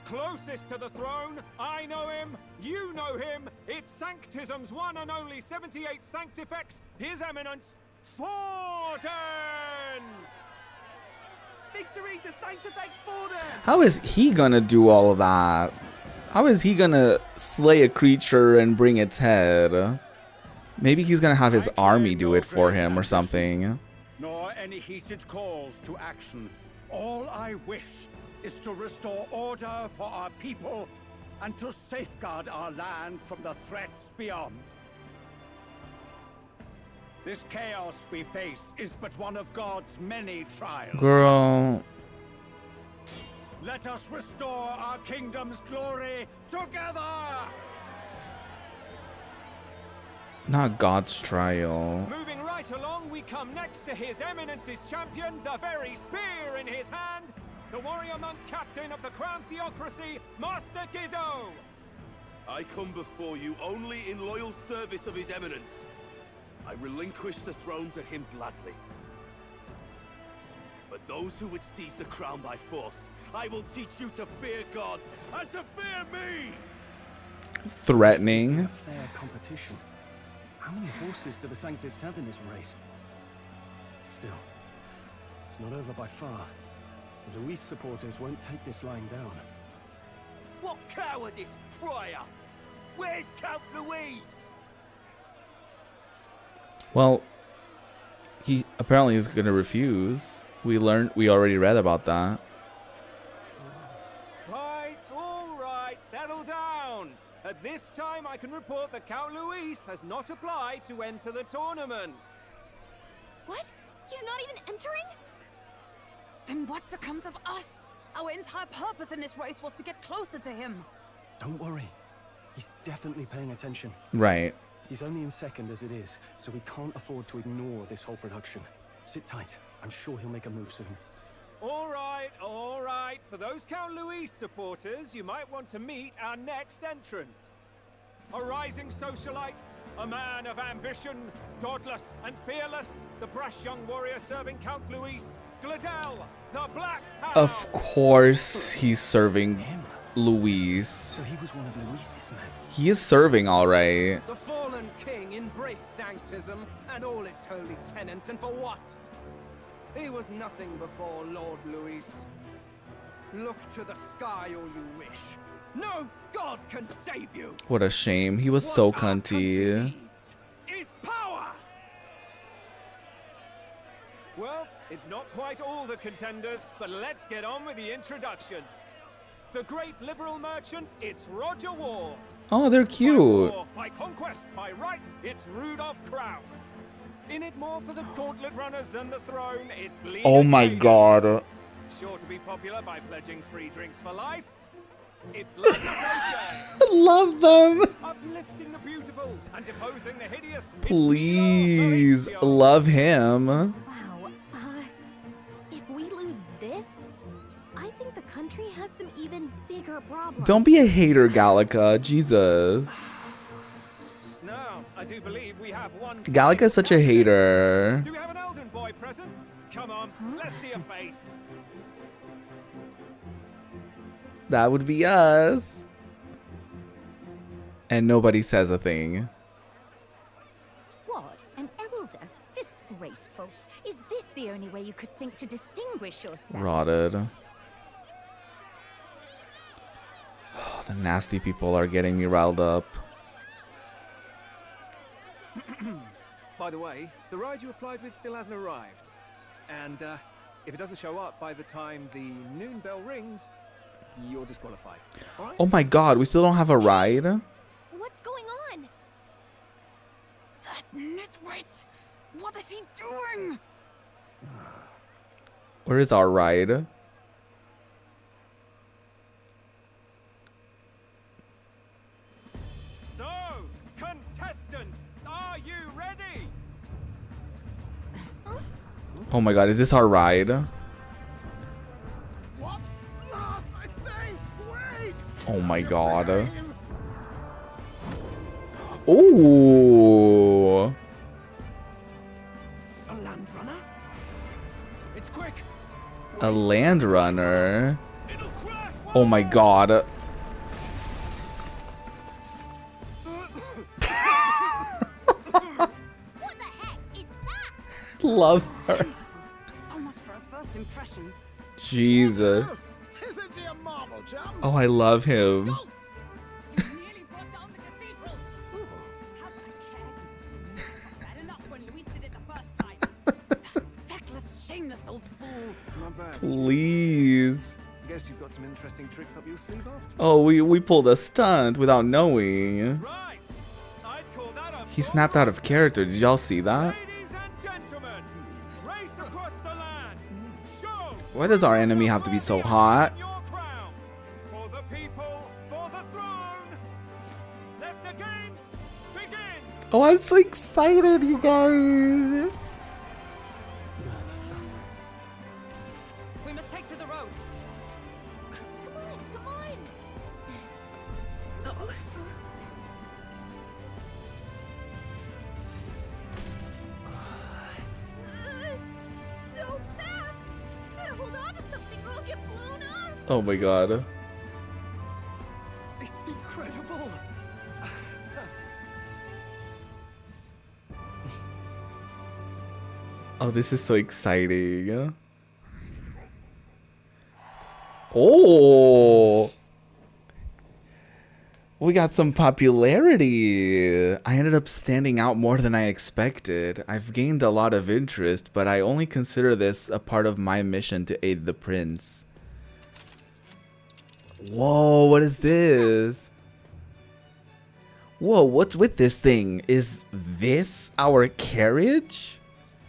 Closest to the throne, I know him, you know him. It's Sanctism's one and only 78th Sanctifex, His Eminence, Forden! Victory to Sanctifex Forden! How is he gonna do all of that? How is he gonna slay a creature and bring its head? Maybe he's gonna have his army do it for him or something. Nor any heated calls to action. All I wish is to restore order for our people and to safeguard our land from the threats beyond. This chaos we face is but one of God's many trials. Girl. Let us restore our kingdom's glory together! Not God's trial. Moving right along, we come next to His Eminence's champion, the very spear in his hand, the warrior monk captain of the Crown Theocracy, Master Guido! I come before you only in loyal service of His Eminence. I relinquish the throne to him gladly. But those who would seize the crown by force, I will teach you to fear God and to fear me! Threatening. A fair competition. How many horses do the Sanctus have in this race? Still, it's not over by far. The Luis supporters won't take this lying down. What cowardice, Friar! Where's Count Louise? Well, he apparently is gonna refuse. We already read about that. All right, settle down. At this time, I can report that Count Luis has not applied to enter the tournament. What? He's not even entering? Then what becomes of us? Our entire purpose in this race was to get closer to him. Don't worry. He's definitely paying attention. Right. He's only in second as it is, so we can't afford to ignore this whole production. Sit tight. I'm sure he'll make a move soon. All right, all right. For those Count Luis supporters, you might want to meet our next entrant. A rising socialite, a man of ambition, godless and fearless, the brash young warrior serving Count Luis, Gladel, the Black Hound. Of course he's serving Luis. So he was one of Luis's men. He is serving all right. The fallen king embraced sanctism and all its holy tenets, and for what? He was nothing before Lord Luis. Look to the sky all you wish. No god can save you. What a shame. He was so cunty. Is power. Well, it's not quite all the contenders, but let's get on with the introductions. The great liberal merchant, it's Roger Ward. Oh, they're cute. By war, by conquest, by right, it's Rudolph Kraus. In it more for the gauntlet runners than the throne, it's Lena Oh my Kagan. god. Sure to be popular by pledging free drinks for life. It's like I love them. uplifting the beautiful and deposing the hideous. Please love him. Wow. If we lose this, I think the country has some even bigger problems. Don't be a hater, Gallica. Jesus. Now, I do believe we have one. Gallica is such a hater. Do we have an Elden boy present? Come on, let's see a face. That would be us. And nobody says a thing. What? An elder? Disgraceful. Is this the only way you could think to distinguish yourself? Rotted. Oh, the nasty people are getting me riled up. By the way, the ride you applied with still hasn't arrived. And if it doesn't show up by the time the noon bell rings, you're disqualified. All right? Oh my god, we still don't have a ride? What's going on? That nitwit! What is he doing? Where is our ride? So, contestants, are you ready? Oh my god, is this our ride? What? Last, I say! Wait! Oh my god. Ooh. A land runner? It's quick. A land runner. Oh my god. Love her. So much for a first impression. Jesus. Isn't he a marvel, chum? Oh, I love him. Nearly brought down the cathedral. Have I cared? Was bad enough when Luis did it the first time. That feckless, shameless old fool. Not bad. Please. Guess you've got some interesting tricks up your sleeve after. Oh, we pulled a stunt without knowing. Right. I'd call that a He snapped out of character. Did y'all see that? Ladies and gentlemen, race across the land. Go. Why does our enemy have to be so hot? Your crown. For the people, for the throne. Let the games begin. Oh, I'm so excited, you guys. We must take to the road. Come on. So fast! Oh my god. It's incredible. Oh, this is so exciting. Oh, we got some popularity. I ended up standing out more than I expected. I've gained a lot of interest, but I only consider this a part of my mission to aid the prince. Whoa, what is this? Whoa, what's with this thing? Is this our carriage?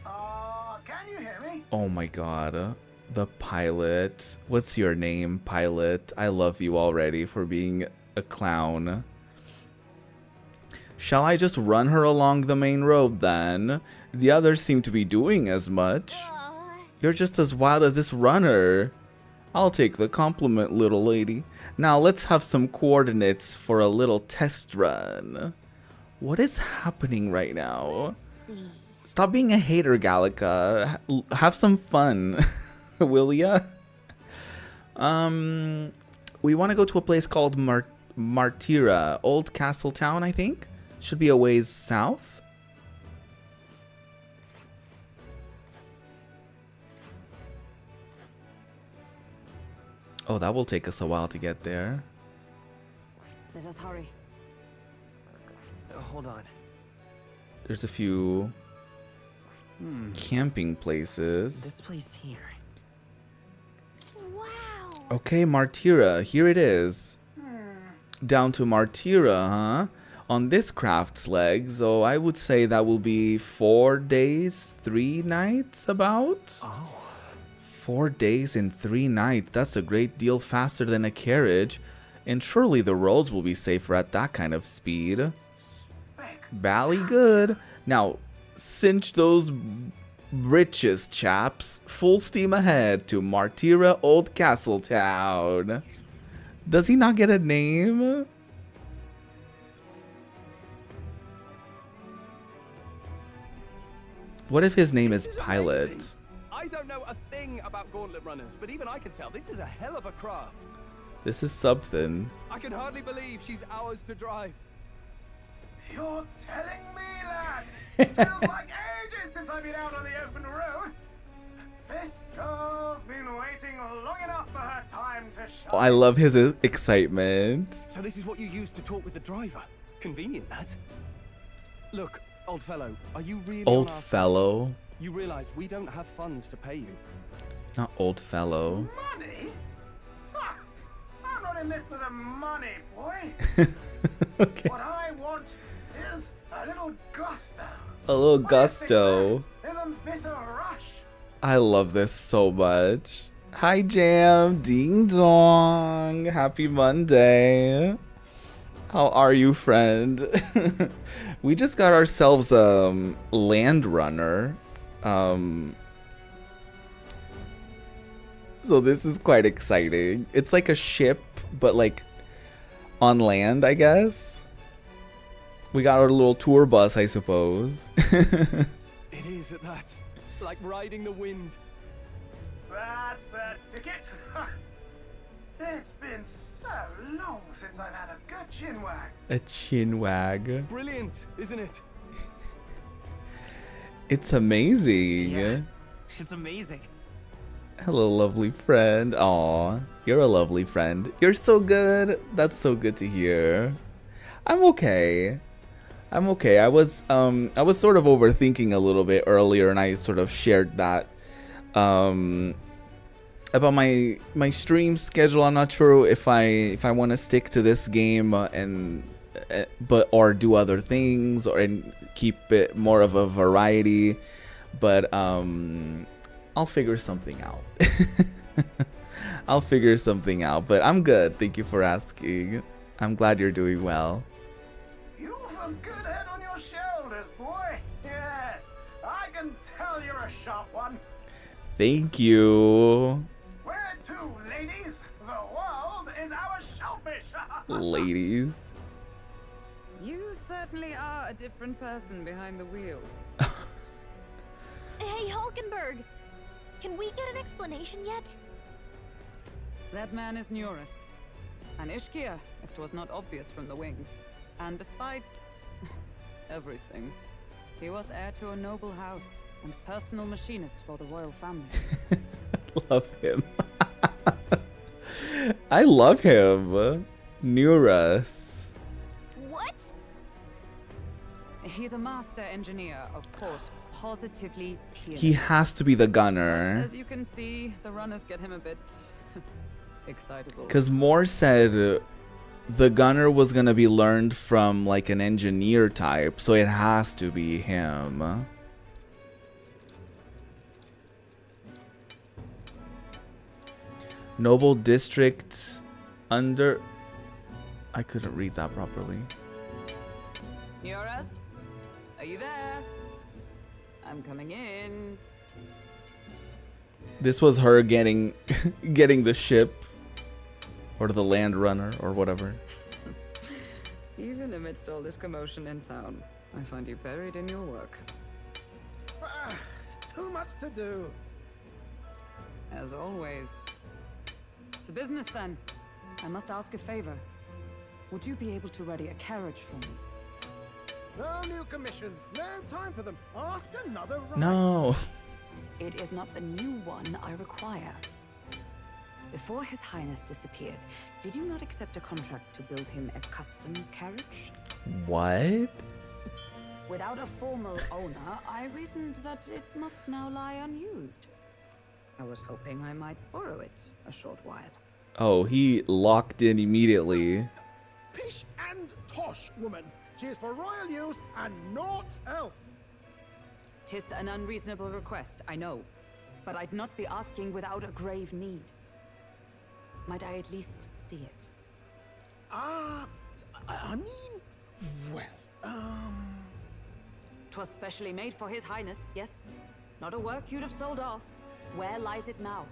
Can you hear me? Oh my god. The pilot. What's your name, pilot? I love you already for being a clown. Shall I just run her along the main road then? The others seem to be doing as much. You're just as wild as this runner. I'll take the compliment, little lady. Now let's have some coordinates for a little test run. What is happening right now? Stop being a hater, Gallica. Have some fun. Will ya? We want to go to a place called Martira, Old Castle Town, I think. Should be a ways south. Oh, that will take us a while to get there. Let us hurry. Hold on. There's a few camping places. This place here. Okay, Martira, here it is. Down to Martira, huh? On this craft's leg, so I would say that will be 4 days, 3 nights about? Oh. 4 days and 3 nights. That's a great deal faster than a carriage. And surely the roads will be safer at that kind of speed. Bally good. Now, cinch those britches, chaps. Full steam ahead to Martira Old Castle Town. Does he not get a name? What if his name is Pilot? Amazing. I don't know a thing about gauntlet runners, but even I can tell this is a hell of a craft. This is something. I can hardly believe she's ours to drive. You're telling me, lad? Feels like ages since I've been out on the open road. This girl's been waiting long enough for her time to shine. Oh, I love his excitement. So this is what you use to talk with the driver. Convenient, that. Look, old fellow, are you really Old on our fellow. side? You realize we don't have funds to pay you. Not old fellow. Money? Ha! I'm not in this for the money, boy. Okay. What I want is a little gusto. A little gusto. Isn't this a rush? I love this so much. Hi, Jam. Ding dong. Happy Monday. How are you, friend? We just got ourselves a land runner. So this is quite exciting. It's like a ship, but like on land, I guess. We got our little tour bus, I suppose. It is at that. Like riding the wind. That's the ticket. It's been so long since I've had a good chinwag. A chinwag. Brilliant, isn't it? It's amazing. Yeah, it's amazing. Hello, lovely friend. Aw, you're a lovely friend. You're so good. That's so good to hear. I'm okay. I'm okay. I was sort of overthinking a little bit earlier, and I sort of shared that about my stream schedule. I'm not sure if I want to stick to this game or do other things and keep it more of a variety, but I'll figure something out. I'll figure something out, but I'm good. Thank you for asking. I'm glad you're doing well. You've a good head on your shoulders, boy. Yes, I can tell you're a sharp one. Thank you. Where to, ladies? The world is our shellfish. Ladies. You certainly are a different person behind the wheel. Hey, Hulkenberg! Can we get an explanation yet? That man is Nuris. An Ishkia, if 'twas not obvious from the wings. And despite everything, he was heir to a noble house and personal machinist for the royal family. Love him. I love him. Nuris. What? He's a master engineer, of course, positively peerless. He has to be the gunner. As you can see, the runners get him a bit excitable. Because Moore said the gunner was going to be learned from like an engineer type, so it has to be him. Noble district under... I couldn't read that properly. Nuris? Are you there? I'm coming in. This was her getting getting the ship. Or the land runner, or whatever. Even amidst all this commotion in town, I find you buried in your work. It's too much to do. As always. To business then. I must ask a favor. Would you be able to ready a carriage for me? No new commissions. No time for them. Ask another right. No. It is not a new one I require. Before His Highness disappeared, did you not accept a contract to build him a custom carriage? What? Without a formal owner, I reasoned that it must now lie unused. I was hoping I might borrow it a short while. Oh, he locked in immediately. Pish and tosh, woman. She is for royal use and naught else. 'Tis an unreasonable request, I know. But I'd not be asking without a grave need. Might I at least see it? I mean, well, 'Twas specially made for His Highness, yes? Not a work you'd have sold off. Where lies it now?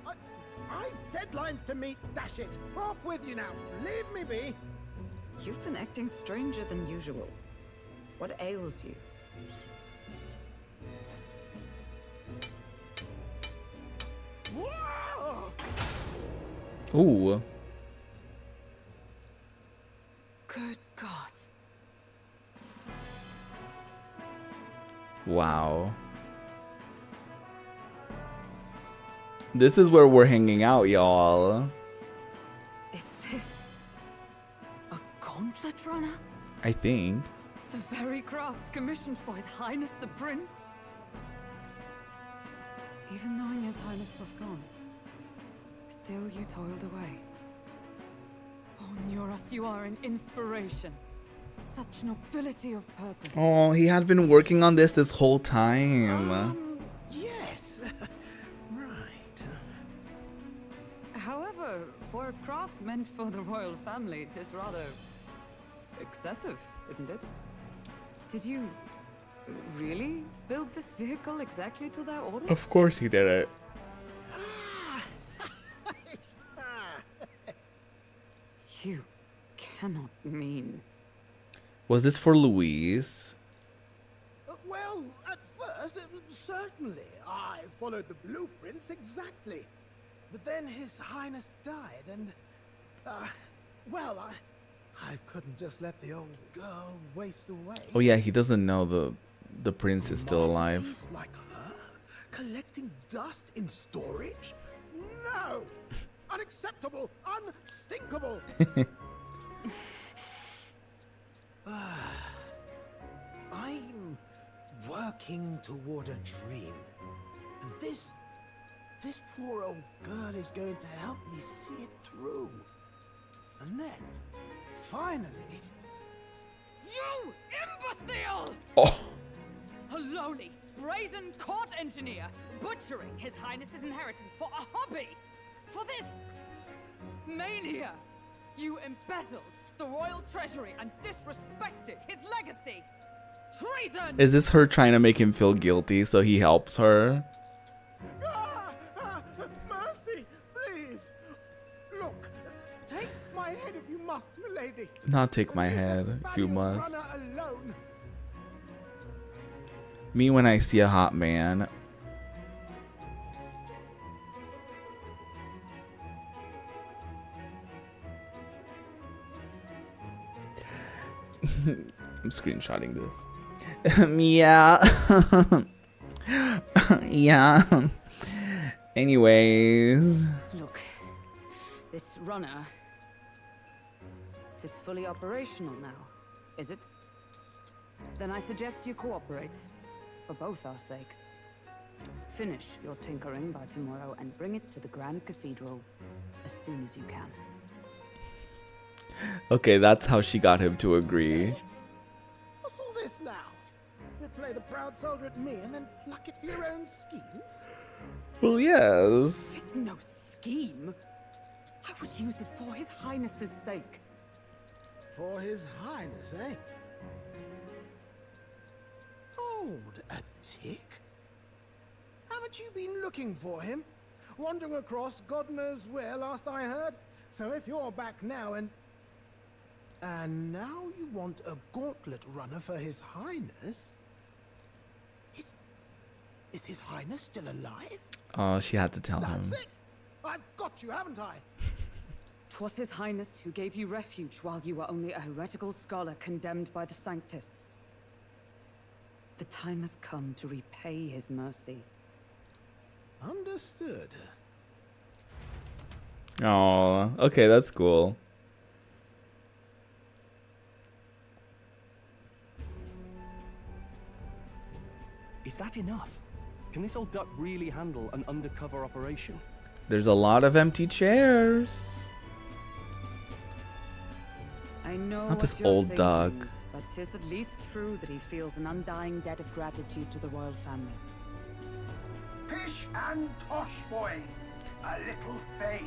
I've deadlines to meet, dash it. Off with you now. Leave me be. You've been acting stranger than usual. What ails you? Whoa! Ooh. Good God. Wow. This is where we're hanging out, y'all. Is this a gauntlet runner? I think. The very craft commissioned for His Highness the Prince? Even knowing His Highness was gone, still you toiled away. Oh, Nuris, you are an inspiration. Such nobility of purpose. Oh, he had been working on this whole time. Yes. Right. However, for a craft meant for the royal family, it is rather excessive, isn't it? Did you really build this vehicle exactly to their orders? Of course he did it. You cannot mean... Was this for Louise? Well, at first, certainly. I followed the blueprints exactly. But then His Highness died, and... well, I couldn't just let the old girl waste away. Oh yeah, he doesn't know the prince is still alive. Masterpiece like her? Collecting dust in storage? No! Unacceptable! Unthinkable! I'm working toward a dream. And this poor old girl is going to help me see it through. And then, finally... You imbecile! Oh. A lowly, brazen court engineer butchering His Highness's inheritance for a hobby! For this mania! You embezzled the royal treasury and disrespected his legacy! Treason! Is this her trying to make him feel guilty so he helps her? Mercy, please! Look, take my head if you must, milady. Not take my head if you must. Runner alone. Me when I see a hot man. I'm screenshotting this. Yeah. Yeah. Anyways. Look, this runner, it is fully operational now, is it? Then I suggest you cooperate, for both our sakes. Finish your tinkering by tomorrow and bring it to the Grand Cathedral as soon as you can. Okay, that's how she got him to agree. What's all this now? You play the proud soldier at me and then pluck it for your own schemes? Well, yes. It's no scheme. I would use it for His Highness's sake. For His Highness, eh? Hold a tick. Haven't you been looking for him? Wandering across God knows where last I heard? So if you're back now and now you want a gauntlet runner for His Highness? Is His Highness still alive? Oh, she had to tell him. That's it! I've got you, haven't I? 'Twas His Highness who gave you refuge while you were only a heretical scholar condemned by the Sanctists. The time has come to repay His mercy. Understood. Oh, okay, that's cool. Is that enough? Can this old duck really handle an undercover operation? There's a lot of empty chairs. I know Not this what you're old thinking, duck. but 'tis at least true that he feels an undying debt of gratitude to the royal family. Pish and tosh, boy. A little faith.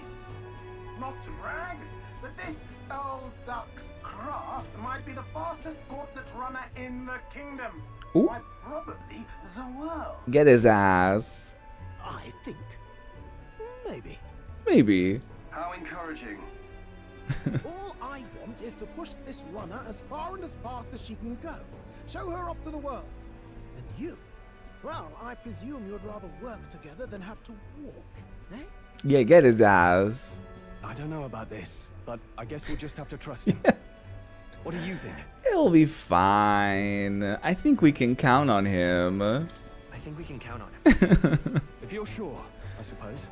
Not to brag, but this old duck's craft might be the fastest gauntlet runner in the kingdom. Ooh. Why, probably the world. Get his ass. I think. Maybe. Maybe. How encouraging. All I want is to push this runner as far and as fast as she can go. Show her off to the world. And you? Well, I presume you'd rather work together than have to walk, eh? Yeah, get his ass. I don't know about this, but I guess we'll just have to trust him. What do you think? It'll be fine. I think we can count on him. I think we can count on him. If you're sure, I suppose.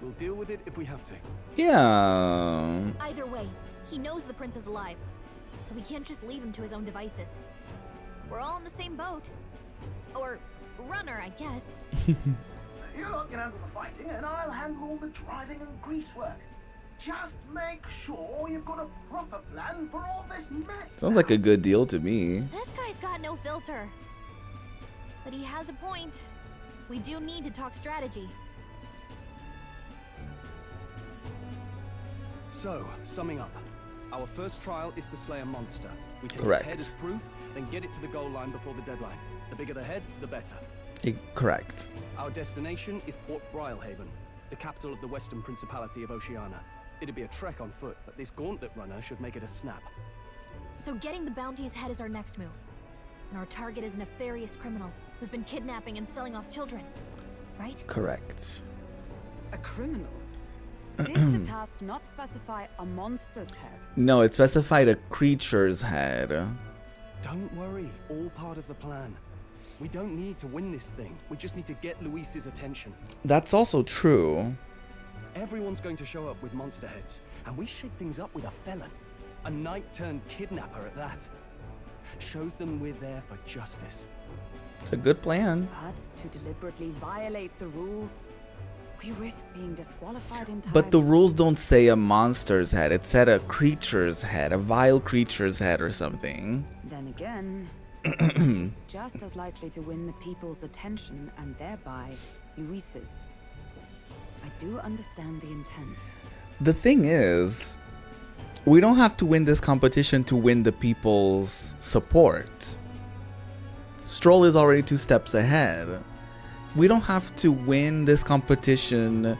We'll deal with it if we have to. Yeah. Either way, he knows the prince is alive, so we can't just leave him to his own devices. We're all in the same boat. Or runner, I guess. You lot can handle the fighting, and I'll handle all the driving and greasework. Just make sure you've got a proper plan for all this mess. Sounds like a good deal to me. This guy's got no filter. But he has a point. We do need to talk strategy. So, summing up. Our first trial is to slay a monster. We take Correct. its head as proof, then get it to the goal line before the deadline. The bigger the head, the better. Correct. Our destination is Port Brylehaven, the capital of the Western Principality of Oceania. It'd be a trek on foot, but this gauntlet runner should make it a snap. So getting the bounty's head is our next move. And our target is a nefarious criminal who's been kidnapping and selling off children. Right? Correct. A criminal? Did the task not specify a monster's head? No, it specified a creature's head. Don't worry, all part of the plan. We don't need to win this thing. We just need to get Luis's attention. That's also true. Everyone's going to show up with monster heads, and we shake things up with a felon. A knight-turned-kidnapper at that. Shows them we're there for justice. It's a good plan. But to deliberately violate the rules, we risk being disqualified entirely. But the rules don't say a monster's head. It said a creature's head, a vile creature's head or something. Then again, it is just as likely to win the people's attention and thereby Luis's. I do understand the intent. The thing is, we don't have to win this competition to win the people's support. Stroll is already 2 steps ahead. We don't have to win this competition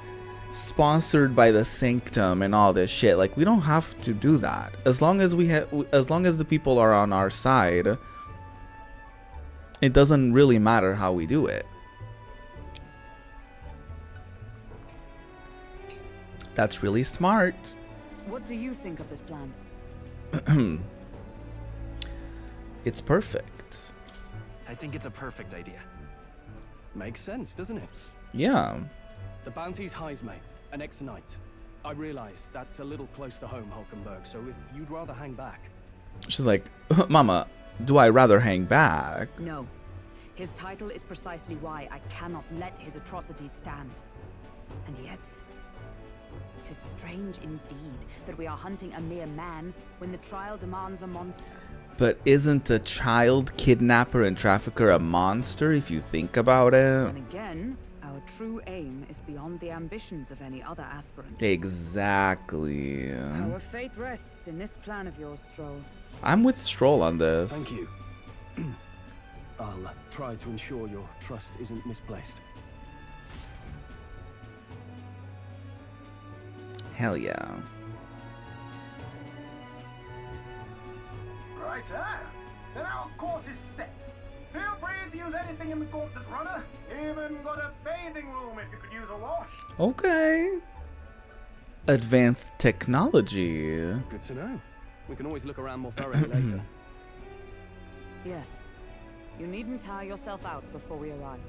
sponsored by the Sanctum and all this shit. Like, we don't have to do that. As long as the people are on our side, it doesn't really matter how we do it. That's really smart. What do you think of this plan? It's perfect. I think it's a perfect idea. Makes sense, doesn't it? Yeah. The bounty's Heismay, an ex-knight. I realize that's a little close to home, Hulkenberg, so if you'd rather hang back... She's like, Mama, do I rather hang back? No. His title is precisely why I cannot let his atrocities stand. And yet, it is strange indeed that we are hunting a mere man when the trial demands a monster. But isn't a child kidnapper and trafficker a monster if you think about it? And again, our true aim is beyond the ambitions of any other aspirant. Exactly. Our fate rests in this plan of yours, Stroll. I'm with Stroll on this. Thank you. I'll try to ensure your trust isn't misplaced. Hell yeah. Right, then our course is set. Feel free to use anything in the Gauntlet Runner. Even got a bathing room if you could use a wash. Okay. Advanced technology. Good to know. We can always look around more thoroughly later. Yes. You needn't tire yourself out before we arrive.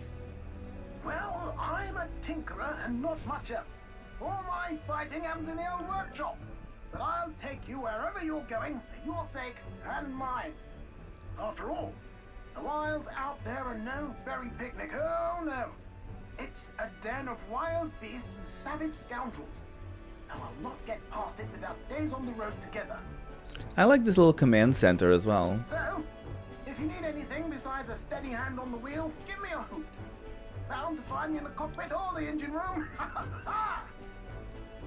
Well, I'm a tinkerer and not much else. All my fighting happens in the old workshop. But I'll take you wherever you're going for your sake and mine. After all, the wilds out there are no berry picnic. Oh no. It's a den of wild beasts and savage scoundrels. And I'll not get past it without days on the road together. I like this little command center as well. So, if you need anything besides a steady hand on the wheel, give me a hoot. Bound to find me in the cockpit or the engine room.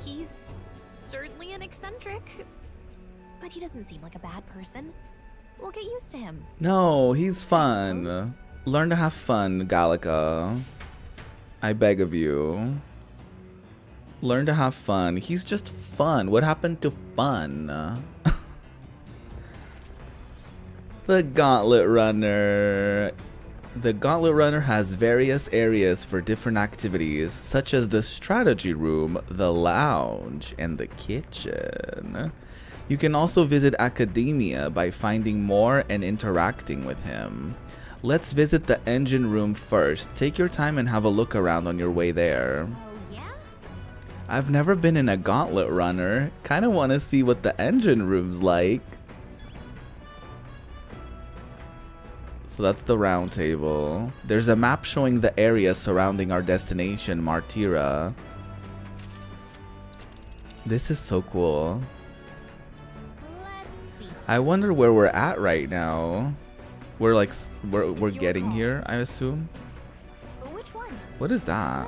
He's certainly an eccentric, but he doesn't seem like a bad person. We'll get used to him. No, he's fun. Learn to have fun, Gallica. I beg of you. Learn to have fun. He's just fun. What happened to fun? The Gauntlet Runner. The Gauntlet Runner has various areas for different activities, such as the strategy room, the lounge, and the kitchen. You can also visit Academia by finding more and interacting with him. Let's visit the engine room first. Take your time and have a look around on your way there. Oh, yeah? I've never been in a Gauntlet Runner. Kinda wanna see what the engine room's like. So that's the round table. There's a map showing the area surrounding our destination, Martira. This is so cool. I wonder where we're at right now. We're like, we're getting here, I assume. Which one? What is that?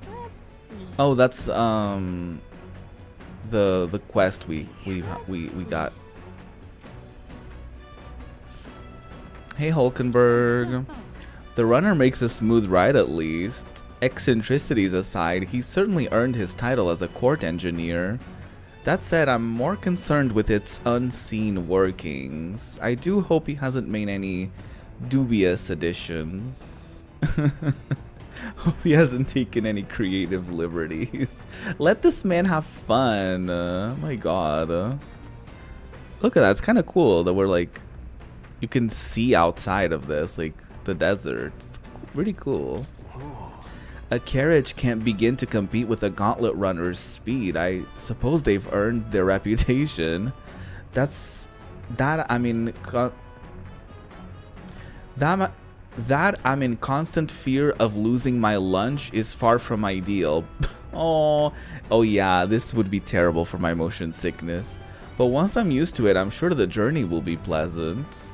Let's see. Oh, that's the quest we got. Hey Hulkenberg. The runner makes a smooth ride at least. Eccentricities aside, he certainly earned his title as a court engineer. That said, I'm more concerned with its unseen workings. I do hope he hasn't made any dubious additions. Hope he hasn't taken any creative liberties. Let this man have fun. Oh my god. Look at that, it's kind of cool that we're like, you can see outside of this, like the desert. It's pretty cool. A carriage can't begin to compete with a Gauntlet Runner's speed. I suppose they've earned their reputation. I'm in constant fear of losing my lunch is far from ideal. Oh yeah, this would be terrible for my motion sickness. But once I'm used to it, I'm sure the journey will be pleasant.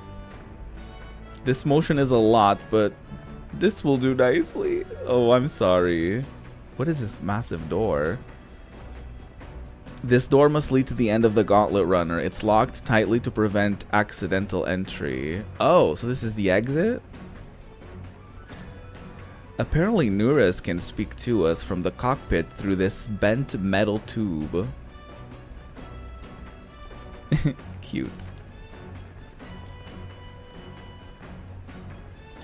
This motion is a lot, but this will do nicely. Oh, I'm sorry. What is this massive door? This door must lead to the end of the Gauntlet Runner. It's locked tightly to prevent accidental entry. Oh, so this is the exit? Apparently Nuris can speak to us from the cockpit through this bent metal tube. Cute.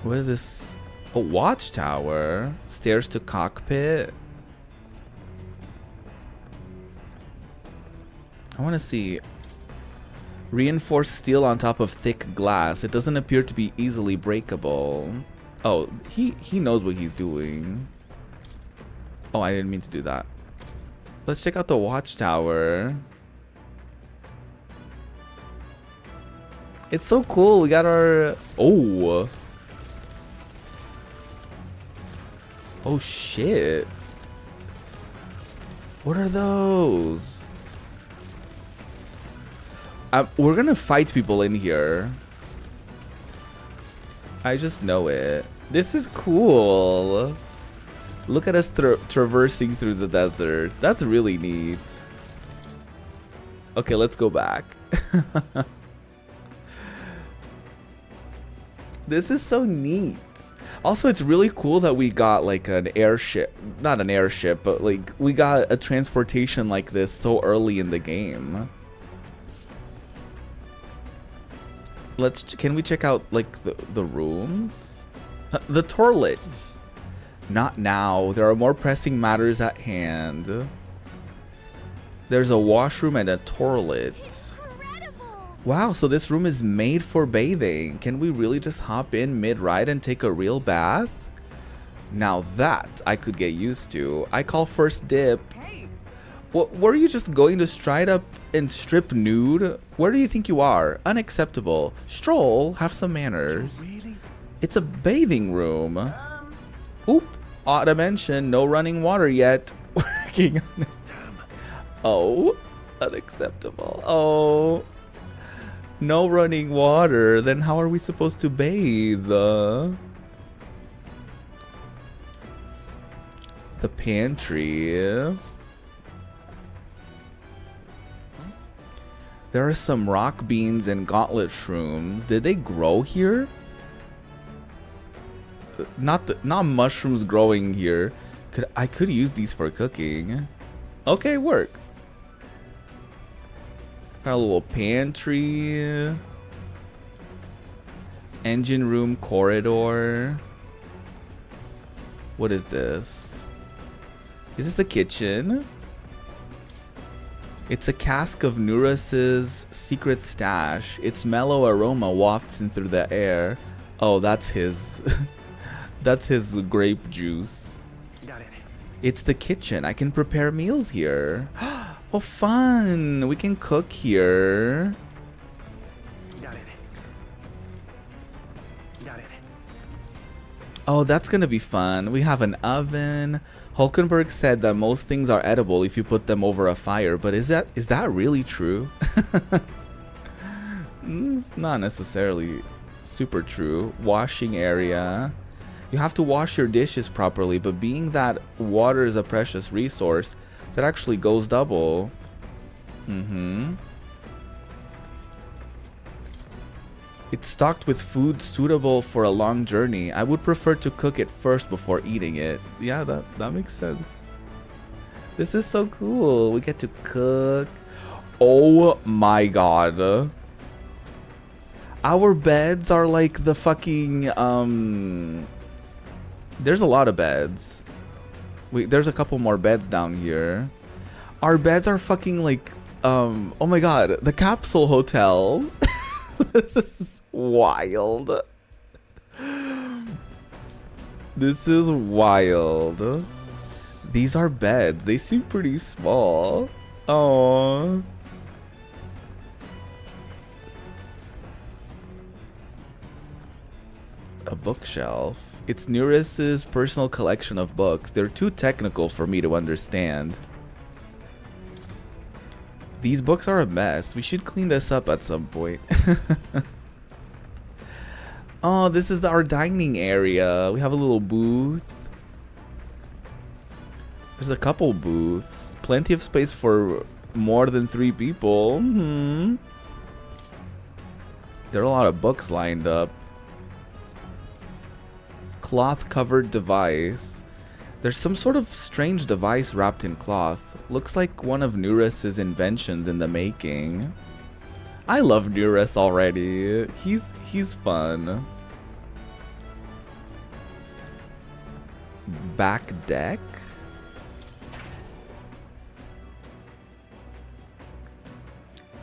What is this? A watchtower? Stairs to cockpit? I want to see. Reinforced steel on top of thick glass. It doesn't appear to be easily breakable. Oh, he knows what he's doing. Oh, I didn't mean to do that. Let's check out the watchtower. It's so cool. We got our... Oh. Oh, shit. What are those? We're gonna fight people in here. I just know it. This is cool. Look at us traversing through the desert. That's really neat. Okay, let's go back. This is so neat. Also, it's really cool that we got like an airship. Not an airship, but like we got a transportation like this so early in the game. Can we check out like the rooms? The toilet. Not now. There are more pressing matters at hand. There's a washroom and a toilet. Wow, so this room is made for bathing. Can we really just hop in mid-ride and take a real bath? Now that I could get used to. I call first dip. Were you just going to stride up and strip nude? Where do you think you are? Unacceptable. Stroll, have some manners. It's a bathing room. Oop, ought to mention, no running water yet. Working on it. Oh, unacceptable. Oh. No running water, then how are we supposed to bathe? The pantry. There are some rock beans and gauntlet shrooms. Did they grow here? Not mushrooms growing here. I could use these for cooking. Okay, work. Got a little pantry. Engine room corridor. What is this? Is this the kitchen? It's a cask of Nuras's secret stash. Its mellow aroma wafts in through the air. Oh, that's his... that's his grape juice. Got it. It's the kitchen. I can prepare meals here. Oh, fun! We can cook here. Got it. Got it. Oh, that's gonna be fun. We have an oven. Hulkenberg said that most things are edible if you put them over a fire, but is that really true? It's not necessarily super true. Washing area. You have to wash your dishes properly, but being that water is a precious resource, that actually goes double. It's stocked with food suitable for a long journey. I would prefer to cook it first before eating it. Yeah, that makes sense. This is so cool. We get to cook. Oh my god. Our beds are like the fucking there's a lot of beds. There's a couple more beds down here. Our beds are fucking like, oh my god, the capsule hotels. This is wild. This is wild. These are beds. They seem pretty small. Oh. A bookshelf. It's Nuras's personal collection of books. They're too technical for me to understand. These books are a mess. We should clean this up at some point. Oh, this is our dining area. We have a little booth. There's a couple booths. Plenty of space for more than 3 people. There are a lot of books lined up. Cloth covered device. There's some sort of strange device wrapped in cloth. Looks like one of Nuras's inventions in the making. I love Nuras already. He's fun. Back deck.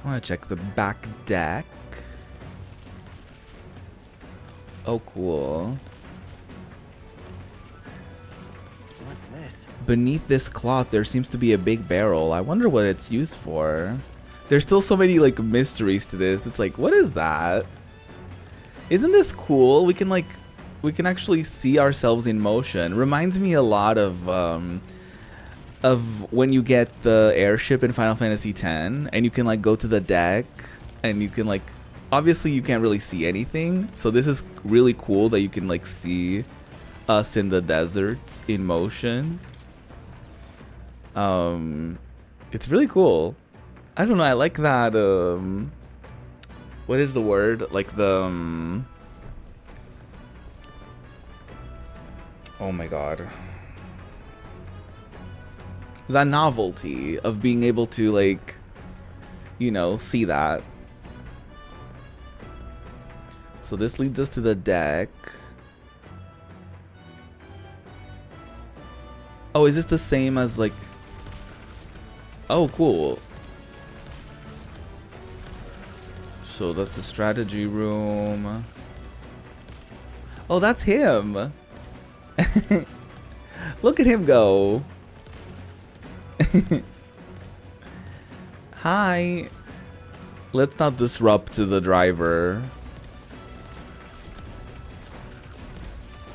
I want to check the back deck. Oh, cool. What's this? Beneath this cloth, there seems to be a big barrel. I wonder what it's used for. There's still so many like mysteries to this. It's like, what is that? Isn't this cool? We can actually see ourselves in motion. Reminds me a lot of when you get the airship in Final Fantasy X, and you can like go to the deck, and you can like, obviously you can't really see anything. So this is really cool that you can like see us in the desert in motion. It's really cool. I don't know, I like that, what is the word? Like the, oh my god. The novelty of being able to, like, you know, see that. So this leads us to the deck. Oh, is this the same as, like... Oh, cool. So that's the strategy room. Oh, that's him. Look at him go. Hi. Let's not disrupt the driver.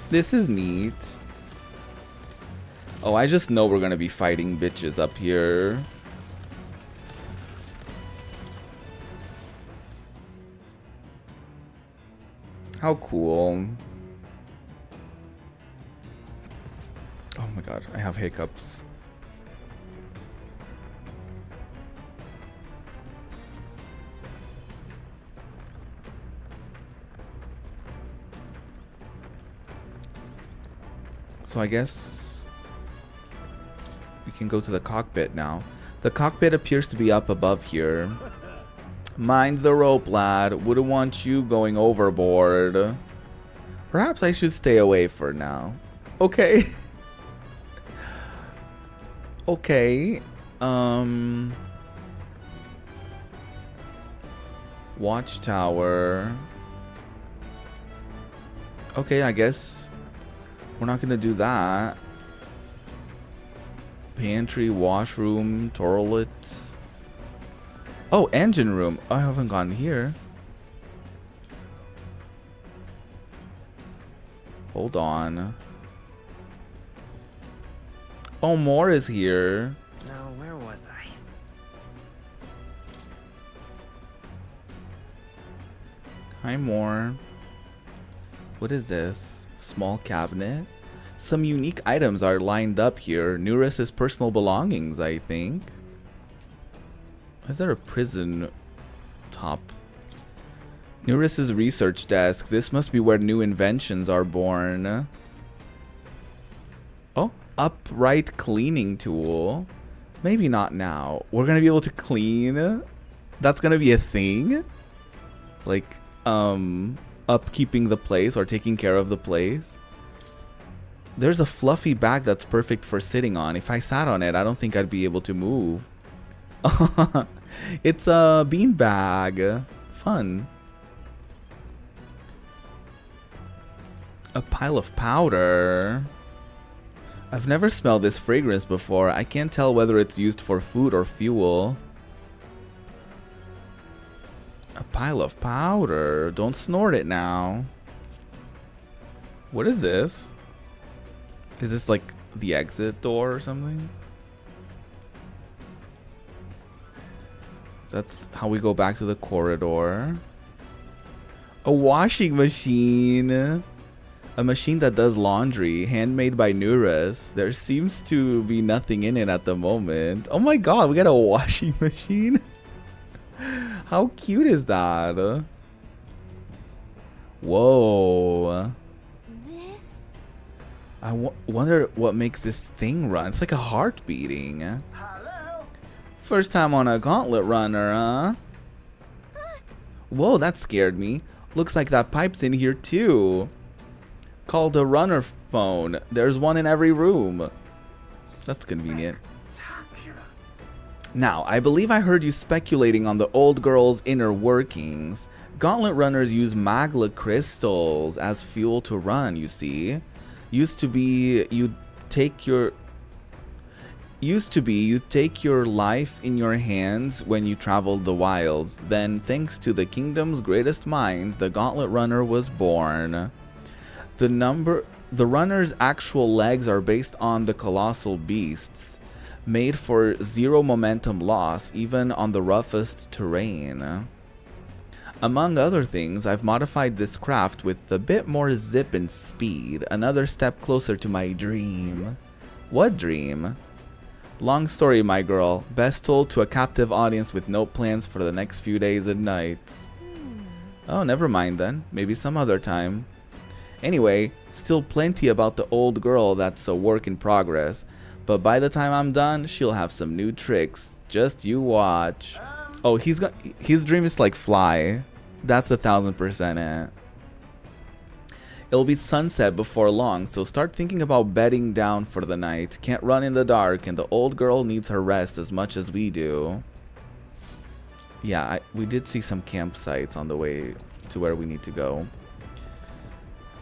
This is neat. Oh, I just know we're gonna be fighting bitches up here. How cool. Oh my god, I have hiccups. So I guess we can go to the cockpit now. The cockpit appears to be up above here. Mind the rope, lad. Wouldn't want you going overboard. Perhaps I should stay away for now. Okay. Okay. Watchtower. Okay, I guess we're not gonna do that. Pantry, washroom, toilet. Oh, engine room. I haven't gone here. Hold on. Oh, more is here. Now, where was I? Hi, more. What is this? Small cabinet? Some unique items are lined up here. Neurus's personal belongings, I think. Is there a prison top? Neurus's research desk. This must be where new inventions are born. Oh, upright cleaning tool. Maybe not now. We're gonna be able to clean. That's gonna be a thing. Like, upkeeping the place or taking care of the place. There's a fluffy bag that's perfect for sitting on. If I sat on it, I don't think I'd be able to move. It's a bean bag. Fun. A pile of powder. I've never smelled this fragrance before. I can't tell whether it's used for food or fuel. A pile of powder. Don't snort it now. What is this? Is this like the exit door or something? That's how we go back to the corridor. A washing machine. A machine that does laundry. Handmade by Neurus. There seems to be nothing in it at the moment. Oh my god, we got a washing machine. How cute is that? Whoa. I wonder what makes this thing run. It's like a heart beating. Hello? First time on a gauntlet runner, huh? Whoa, that scared me. Looks like that pipe's in here too. Called a runner phone. There's one in every room. That's convenient. Now, I believe I heard you speculating on the old girl's inner workings. Gauntlet runners use magla crystals as fuel to run, you see. Used to be you'd take your life in your hands when you traveled the wilds. Then, thanks to the kingdom's greatest minds, the Gauntlet Runner was born. The runner's actual legs are based on the colossal beasts, made for zero momentum loss even on the roughest terrain. Among other things, I've modified this craft with a bit more zip and speed, another step closer to my dream. What dream? Long story, my girl. Best told to a captive audience with no plans for the next few days and nights. Oh, never mind then. Maybe some other time. Anyway, still plenty about the old girl that's a work in progress. But by the time I'm done, she'll have some new tricks. Just you watch. Oh, his dream is to, like, fly. That's 1000% it. It'll be sunset before long, so start thinking about bedding down for the night. Can't run in the dark, and the old girl needs her rest as much as we do. Yeah, we did see some campsites on the way to where we need to go.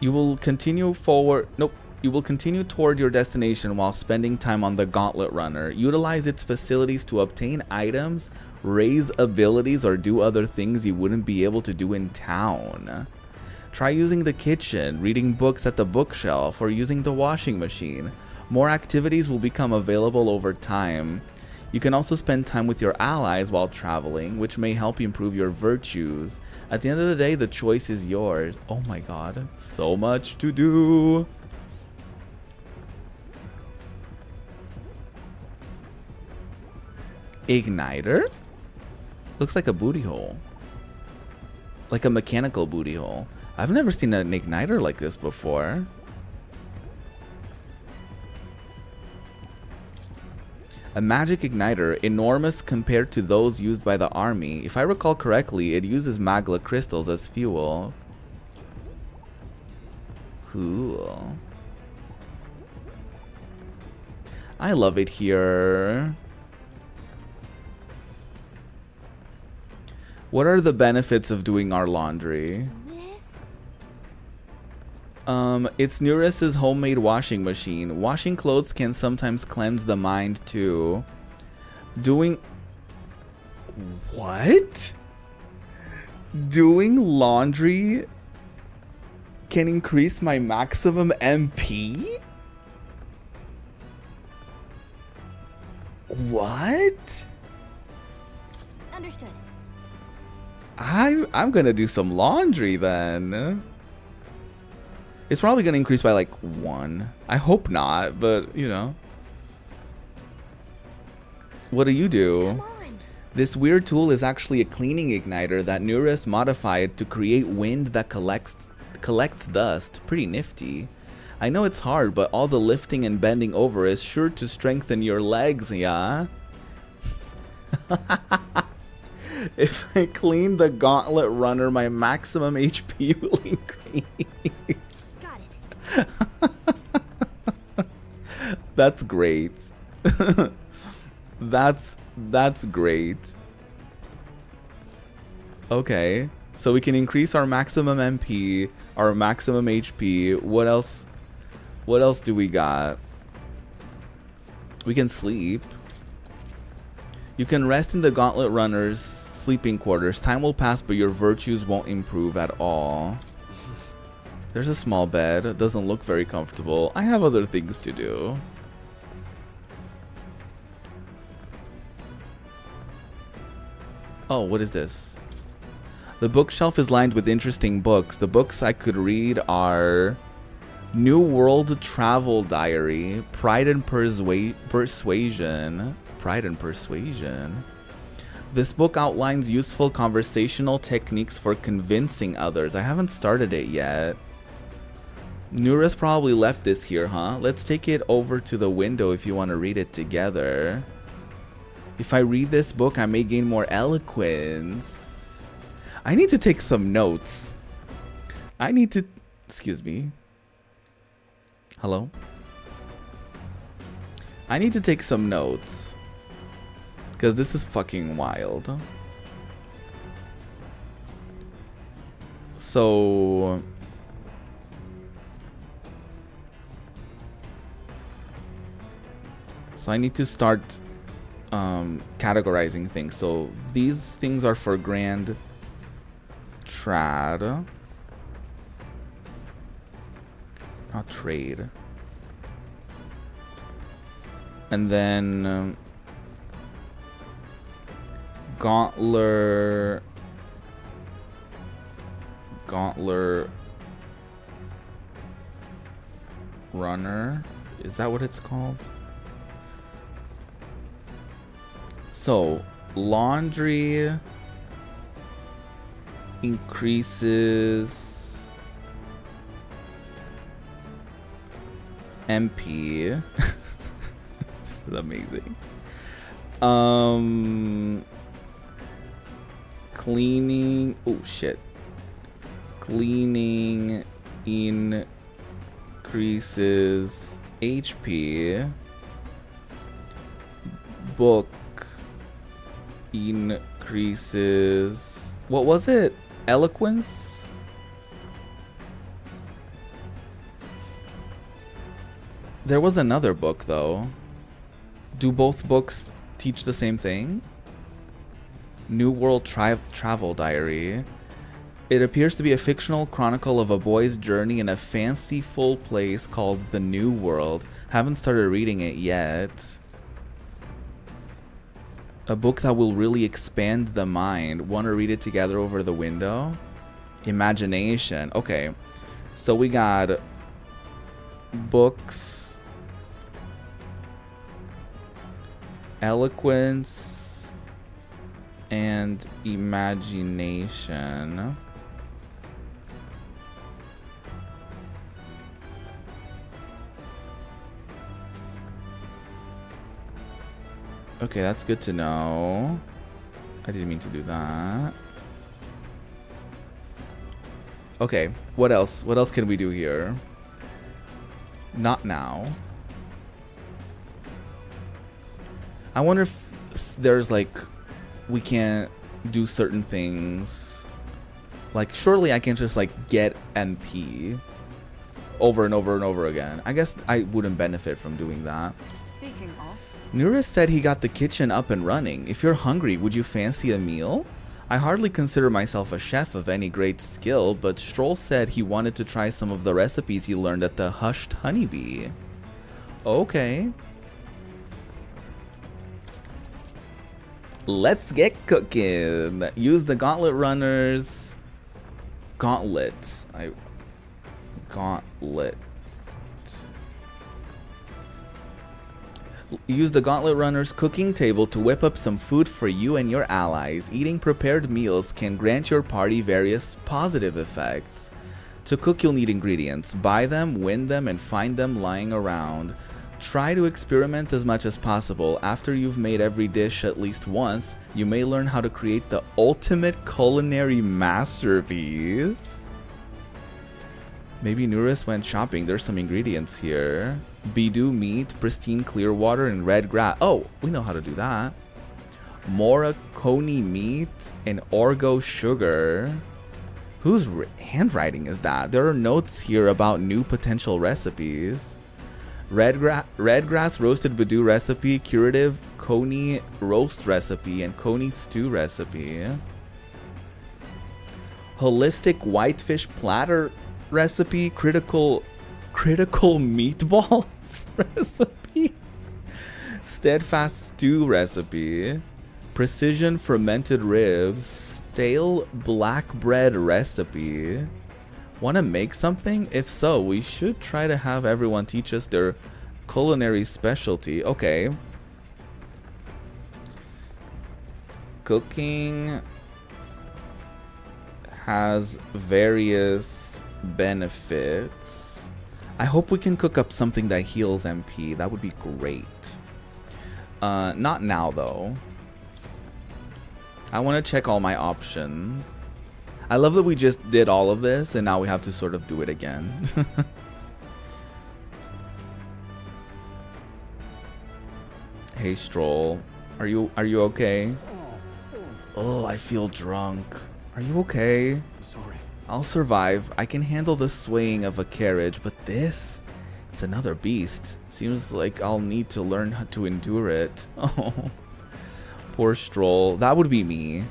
You will continue forward. Nope. You will continue toward your destination while spending time on the Gauntlet Runner. Utilize its facilities to obtain items, raise abilities, or do other things you wouldn't be able to do in town. Try using the kitchen, reading books at the bookshelf, or using the washing machine. More activities will become available over time. You can also spend time with your allies while traveling, which may help you improve your virtues. At the end of the day, the choice is yours. Oh my god, so much to do. Igniter? Looks like a booty hole. Like a mechanical booty hole. I've never seen an igniter like this before. A magic igniter, enormous compared to those used by the army. If I recall correctly, it uses magla crystals as fuel. Cool. I love it here. What are the benefits of doing our laundry? It's Nuris's homemade washing machine. Washing clothes can sometimes cleanse the mind too. What? Doing laundry can increase my maximum MP? What? Understood. I'm gonna do some laundry then. It's probably gonna increase by like 1. I hope not, but you know. What do? This weird tool is actually a cleaning igniter that Nuris modified to create wind that collects dust. Pretty nifty. I know it's hard, but all the lifting and bending over is sure to strengthen your legs, yeah? If I clean the Gauntlet Runner, my maximum HP will increase. Got it. That's great. That's great. Okay, so we can increase our maximum MP, our maximum HP. What else? What else do we got? We can sleep. You can rest in the Gauntlet Runner's sleeping quarters. Time will pass, but your virtues won't improve at all. There's a small bed. It doesn't look very comfortable. I have other things to do. Oh, what is this? The bookshelf is lined with interesting books. The books I could read are New World Travel Diary, Pride and Persuasion. Pride and Persuasion. This book outlines useful conversational techniques for convincing others. I haven't started it yet. Nuris probably left this here, huh? Let's take it over to the window if you want to read it together. If I read this book, I may gain more eloquence. I need to take some notes. I need to... Excuse me. Hello? I need to take some notes. Because this is fucking wild. So I need to start categorizing things. So these things are for Grand Trad, not trade. And then Gauntler Runner, is that what it's called? So laundry increases MP. This is amazing. Cleaning, oh shit. Cleaning increases HP. Book increases, what was it? Eloquence? There was another book though. Do both books teach the same thing? New World Travel Diary. It appears to be a fictional chronicle of a boy's journey in a fanciful place called the New World. Haven't started reading it yet. A book that will really expand the mind. Want to read it together over the window? Imagination. Okay. So we got books, eloquence, and imagination. Okay, that's good to know. I didn't mean to do that. Okay, what else? What else can we do here? Not now. I wonder if there's like, we can't do certain things. Like, surely I can just like get MP over and over and over again. I guess I wouldn't benefit from doing that. Speaking of, Nuris said he got the kitchen up and running. If you're hungry, would you fancy a meal? I hardly consider myself a chef of any great skill, but Stroll said he wanted to try some of the recipes he learned at the Hushed Honeybee. Okay. Let's get cooking. Use the gauntlet runners. Gauntlet. Use the Gauntlet Runner's cooking table to whip up some food for you and your allies. Eating prepared meals can grant your party various positive effects. To cook, you'll need ingredients. Buy them, win them, and find them lying around. Try to experiment as much as possible. After you've made every dish at least once, you may learn how to create the ultimate culinary masterpiece. Maybe Nuris went shopping. There's some ingredients here. Bidou meat, pristine clear water, and red grass. Oh, we know how to do that. Moroconi meat and Orgo sugar. Whose handwriting is that? There are notes here about new potential recipes. Red grass roasted Bidou recipe, curative Coney roast recipe, and Coney stew recipe. Holistic whitefish platter recipe, critical meatballs recipe, steadfast stew recipe, precision fermented ribs, stale black bread recipe. Want to make something? If so, we should try to have everyone teach us their culinary specialty. Okay. Cooking has various benefits. I hope we can cook up something that heals MP. That would be great. Not now, though. I want to check all my options. I love that we just did all of this, and now we have to sort of do it again. Hey, Stroll. Are you okay? Oh, I feel drunk. Are you okay? I'm sorry. I'll survive. I can handle the swaying of a carriage, but this, it's another beast. Seems like I'll need to learn how to endure it. Oh, poor Stroll. That would be me.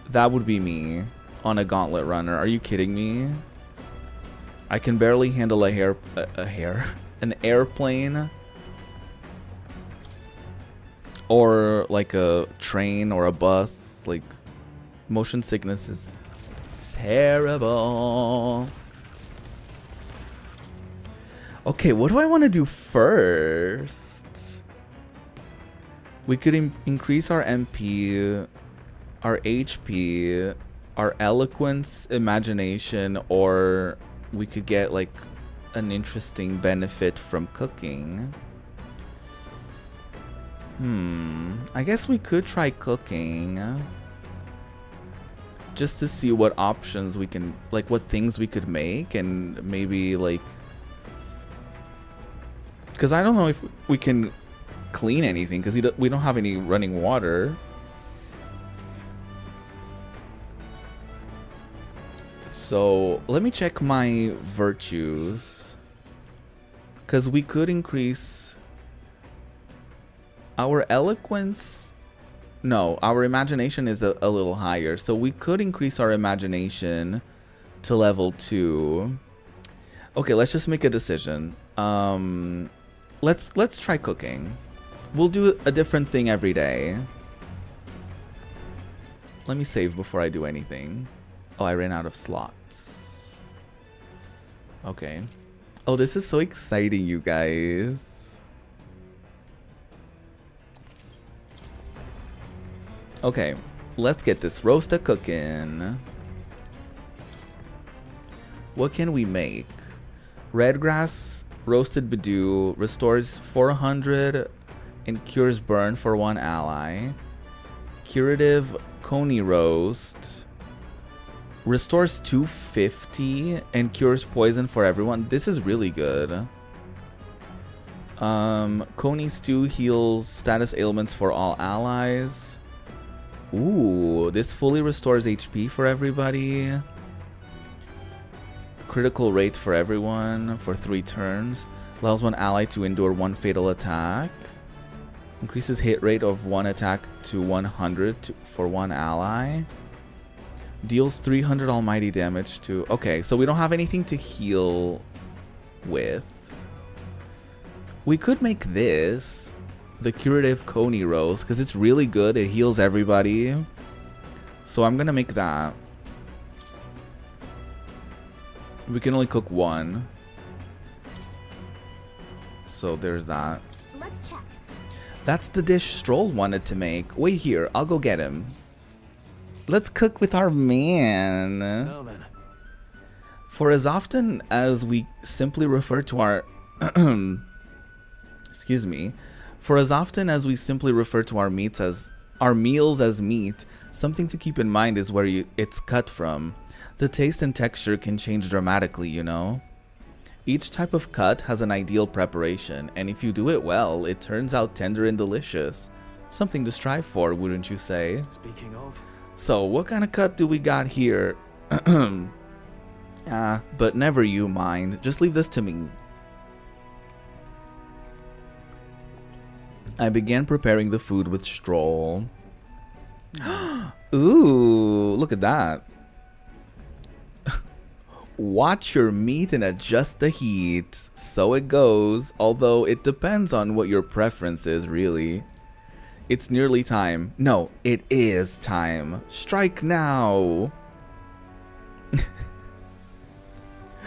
That would be me on a gauntlet runner. Are you kidding me? I can barely handle an airplane. Or like a train or a bus. Like, motion sickness is terrible. Okay, what do I want to do first? We could increase our MP, our HP, our eloquence, imagination, or we could get like an interesting benefit from cooking. I guess we could try cooking. Just to see what options we can, like what things we could make, and maybe like, because I don't know if we can clean anything, because we don't have any running water. So let me check my virtues, because we could increase our eloquence. No, our imagination is a little higher, so we could increase our imagination to level 2. Okay, let's just make a decision. Let's try cooking. We'll do a different thing every day. Let me save before I do anything. Oh, I ran out of slots. Okay. Oh, this is so exciting, you guys. Okay, let's get this roast cooking. What can we make? Redgrass roasted Badoo restores 400 and cures burn for 1 ally. Curative Coney roast restores 250 and cures poison for everyone. This is really good. Coney stew heals status ailments for all allies. Ooh, this fully restores HP for everybody. Critical rate for everyone for 3 turns. Allows 1 ally to endure 1 fatal attack. Increases hit rate of 1 attack to 100 for 1 ally. Deals 300 almighty damage to... Okay, so we don't have anything to heal with. We could make this. The curative Coney roast, because it's really good. It heals everybody. So I'm gonna make that. We can only cook 1. So there's that. Let's check. That's the dish Stroll wanted to make. Wait here, I'll go get him. Let's cook with our man. Now then. For as often as we simply refer to our excuse me. For as often as we simply refer to our meals as meat, something to keep in mind is where it's cut from. The taste and texture can change dramatically, you know? Each type of cut has an ideal preparation, and if you do it well, it turns out tender and delicious. Something to strive for, wouldn't you say? Speaking of. So, what kind of cut do we got here? But never you mind. Just leave this to me. I began preparing the food with Stroll. Ooh, look at that. Watch your meat and adjust the heat. So it goes, although it depends on what your preference is, really. It's nearly time. No, it is time. Strike now.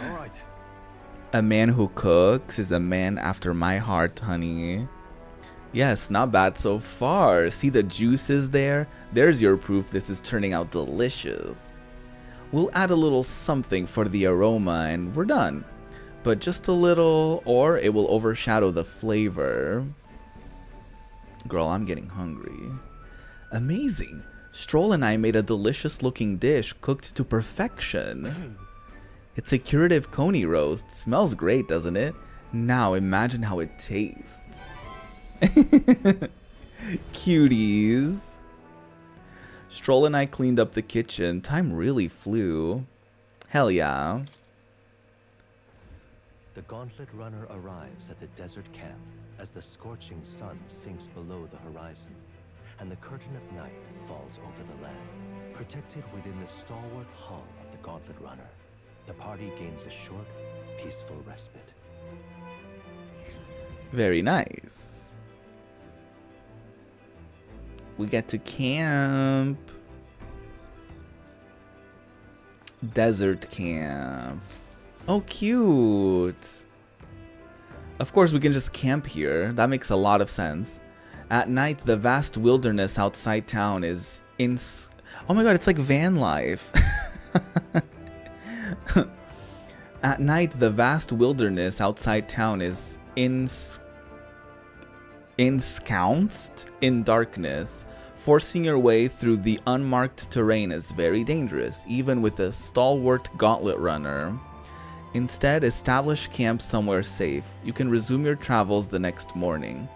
Alright. A man who cooks is a man after my heart, honey. Yes, not bad so far. See the juices there? There's your proof this is turning out delicious. We'll add a little something for the aroma and we're done. But just a little, or it will overshadow the flavor. Girl, I'm getting hungry. Amazing. Stroll and I made a delicious looking dish cooked to perfection. It's a curative Coney roast. Smells great, doesn't it? Now imagine how it tastes. Cuties. Stroll and I cleaned up the kitchen. Time really flew. Hell yeah. The Gauntlet Runner arrives at the desert camp as the scorching sun sinks below the horizon, and the curtain of night falls over the land. Protected within the stalwart hull of the Gauntlet Runner, the party gains a short, peaceful respite. Very nice. We get to camp. Desert camp. Oh, cute. Of course, we can just camp here. That makes a lot of sense. At night, the vast wilderness outside town is oh my god, it's like van life. At night, the vast wilderness outside town is ensconced in darkness. Forcing your way through the unmarked terrain is very dangerous, even with a stalwart gauntlet runner. Instead, establish camp somewhere safe. You can resume your travels the next morning.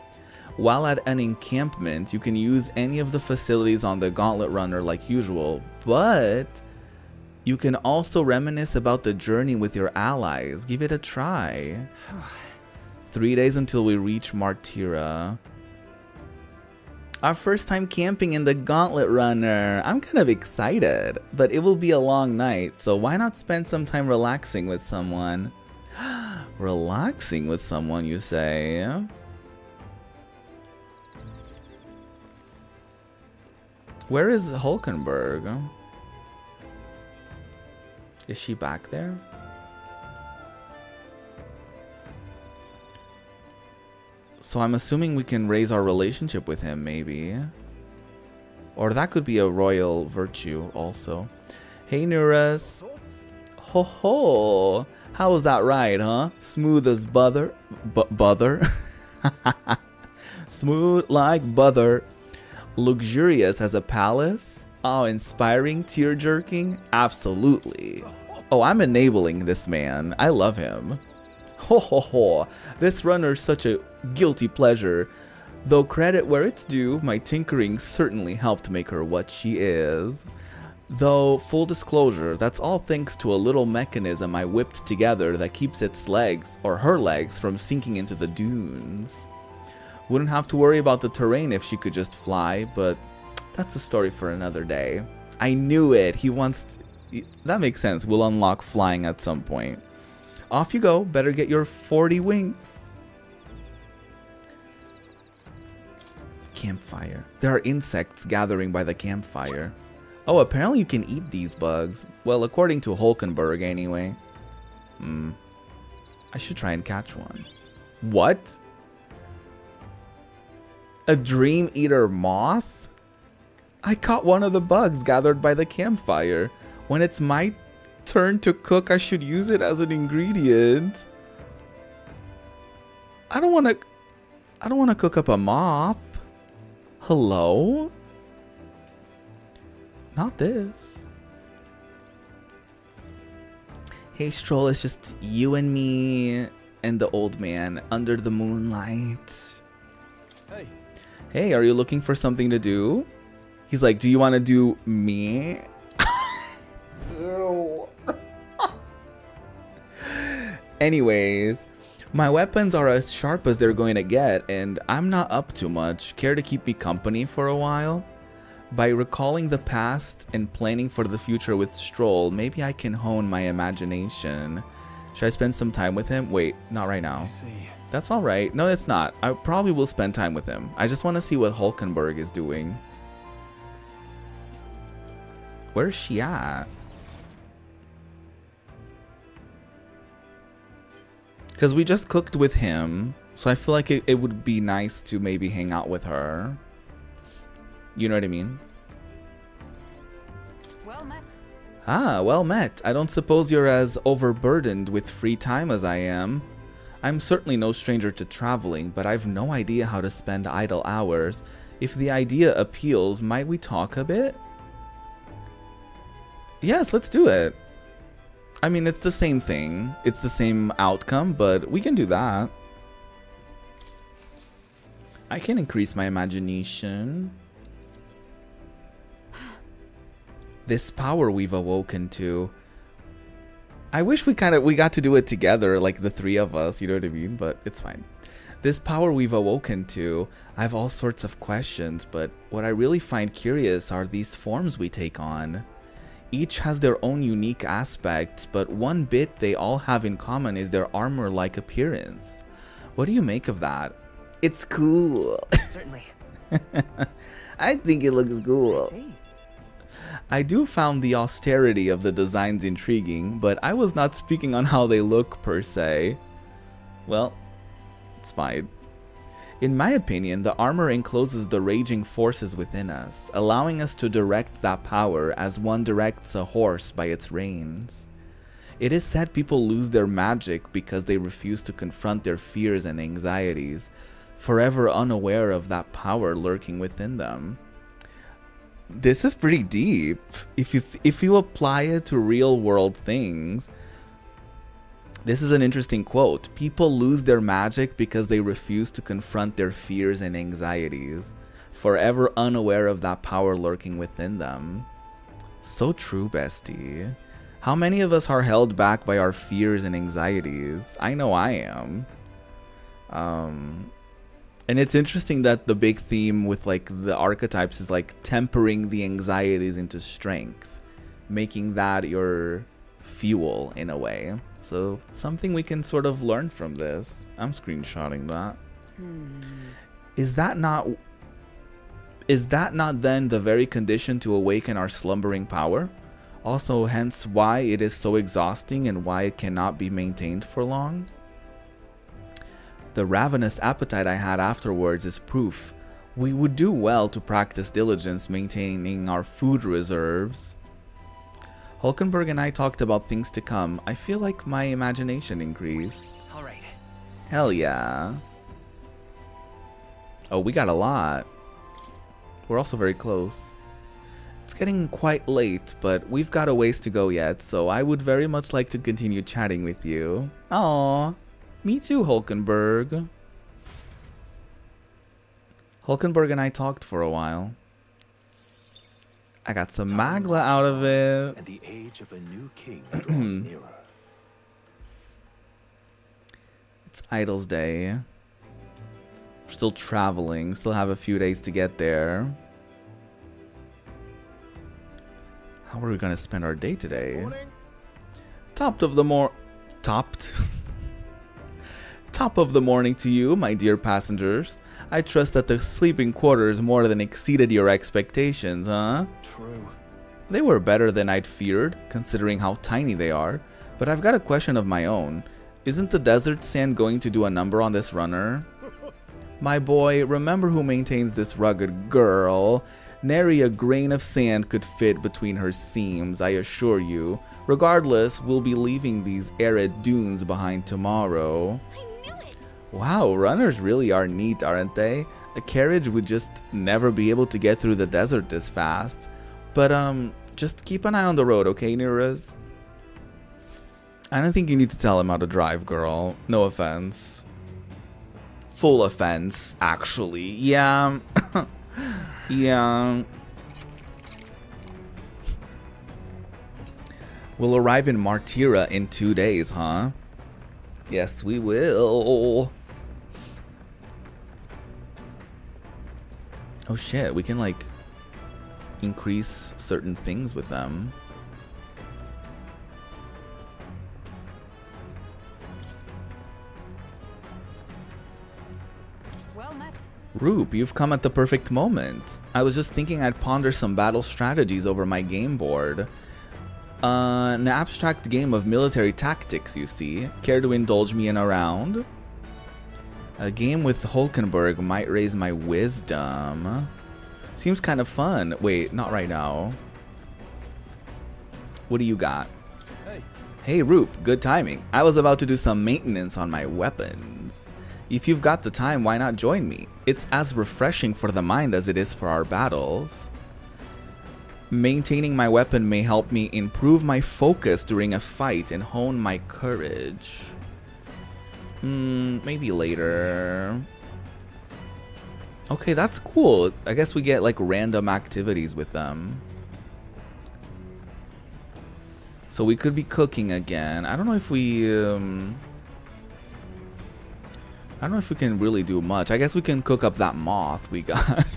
While at an encampment, you can use any of the facilities on the gauntlet runner like usual, but you can also reminisce about the journey with your allies. Give it a try. 3 days until we reach Martira. Our first time camping in the Gauntlet Runner. I'm kind of excited, but it will be a long night, so why not spend some time relaxing with someone? Relaxing with someone, you say? Where is Hulkenberg? Is she back there? So I'm assuming we can raise our relationship with him, maybe. Or that could be a royal virtue also. Hey, Nuras. Ho ho. How was that ride, huh? Smooth as butter. Butter? Smooth like butter. Luxurious as a palace. Oh, inspiring, tear-jerking? Absolutely. Oh, I'm enabling this man. I love him. Ho ho ho. This runner's such a guilty pleasure. Though credit where it's due, my tinkering certainly helped make her what she is. Though, full disclosure, that's all thanks to a little mechanism I whipped together that keeps its legs, or her legs, from sinking into the dunes. Wouldn't have to worry about the terrain if she could just fly, but that's a story for another day. I knew it. He wants to... That makes sense. We'll unlock flying at some point. Off you go. Better get your 40 wings. Campfire. There are insects gathering by the campfire. Oh, apparently you can eat these bugs. Well, according to Hulkenberg, anyway. I should try and catch one. What? A dream eater moth? I caught one of the bugs gathered by the campfire. When it's my turn to cook, I should use it as an ingredient. I don't want to cook up a moth. Hello? Not this. Hey Stroll, it's just you and me and the old man under the moonlight. Hey. Hey, are you looking for something to do? He's like, do you want to do me? Ew. Anyways, my weapons are as sharp as they're going to get, and I'm not up to much. Care to keep me company for a while? By recalling the past and planning for the future with Stroll, maybe I can hone my imagination. Should I spend some time with him? Wait, not right now. That's alright. No, it's not. I probably will spend time with him. I just want to see what Hulkenberg is doing. Where's she at? Because we just cooked with him, so I feel like it would be nice to maybe hang out with her. You know what I mean? Well met. Ah, well met. I don't suppose you're as overburdened with free time as I am. I'm certainly no stranger to traveling, but I've no idea how to spend idle hours. If the idea appeals, might we talk a bit? Yes, let's do it. I mean, it's the same thing. It's the same outcome, but we can do that. I can increase my imagination. This power we've awoken to. I wish we got to do it together, like the three of us, you know what I mean? But it's fine. This power we've awoken to, I have all sorts of questions, but what I really find curious are these forms we take on. Each has their own unique aspects, but one bit they all have in common is their armor-like appearance. What do you make of that? It's cool. Certainly. I think it looks cool. I do found the austerity of the designs intriguing, but I was not speaking on how they look per se. Well, it's fine. In my opinion, the armor encloses the raging forces within us, allowing us to direct that power as one directs a horse by its reins. It is said people lose their magic because they refuse to confront their fears and anxieties, forever unaware of that power lurking within them. This is pretty deep. If you apply it to real world things, this is an interesting quote. People lose their magic because they refuse to confront their fears and anxieties, forever unaware of that power lurking within them. So true, bestie. How many of us are held back by our fears and anxieties? I know I am. And it's interesting that the big theme with like the archetypes is like tempering the anxieties into strength, making that your fuel in a way. So something we can sort of learn from this. I'm screenshotting that. Is that not then the very condition to awaken our slumbering power? Also, hence why it is so exhausting and why it cannot be maintained for long? The ravenous appetite I had afterwards is proof. We would do well to practice diligence maintaining our food reserves. Hulkenberg and I talked about things to come. I feel like my imagination increased. Alright. Hell yeah. Oh, we got a lot. We're also very close. It's getting quite late, but we've got a ways to go yet, so I would very much like to continue chatting with you. Aww. Me too, Hulkenberg. Hulkenberg and I talked for a while. I got some Magla out of it. And the age of a new king draws nearer. It's Idol's Day. We're still traveling, still have a few days to get there. How are we gonna spend our day today? Top of the morning to you, my dear passengers. I trust that the sleeping quarters more than exceeded your expectations, huh? True. They were better than I'd feared, considering how tiny they are. But I've got a question of my own. Isn't the desert sand going to do a number on this runner? My boy, remember who maintains this rugged girl. Nary a grain of sand could fit between her seams, I assure you. Regardless, we'll be leaving these arid dunes behind tomorrow. I knew it! Wow, runners really are neat, aren't they? A carriage would just never be able to get through the desert this fast. But, just keep an eye on the road, okay, Nirez? I don't think you need to tell him how to drive, girl. No offense. Full offense, actually. Yeah. Yeah. We'll arrive in Martira in 2 days, huh? Yes, we will. Oh shit, we can like increase certain things with them. Well met. Roop, you've come at the perfect moment. I was just thinking I'd ponder some battle strategies over my game board. An abstract game of military tactics, you see. Care to indulge me in a round? A game with Hulkenberg might raise my wisdom. Seems kind of fun. Wait, not right now. What do you got? Hey, Roop, good timing. I was about to do some maintenance on my weapons. If you've got the time, why not join me? It's as refreshing for the mind as it is for our battles. Maintaining my weapon may help me improve my focus during a fight and hone my courage. Maybe later. Okay, that's cool. I guess we get like random activities with them. So we could be cooking again. I don't know if we I don't know if we can really do much. I guess we can cook up that moth we got.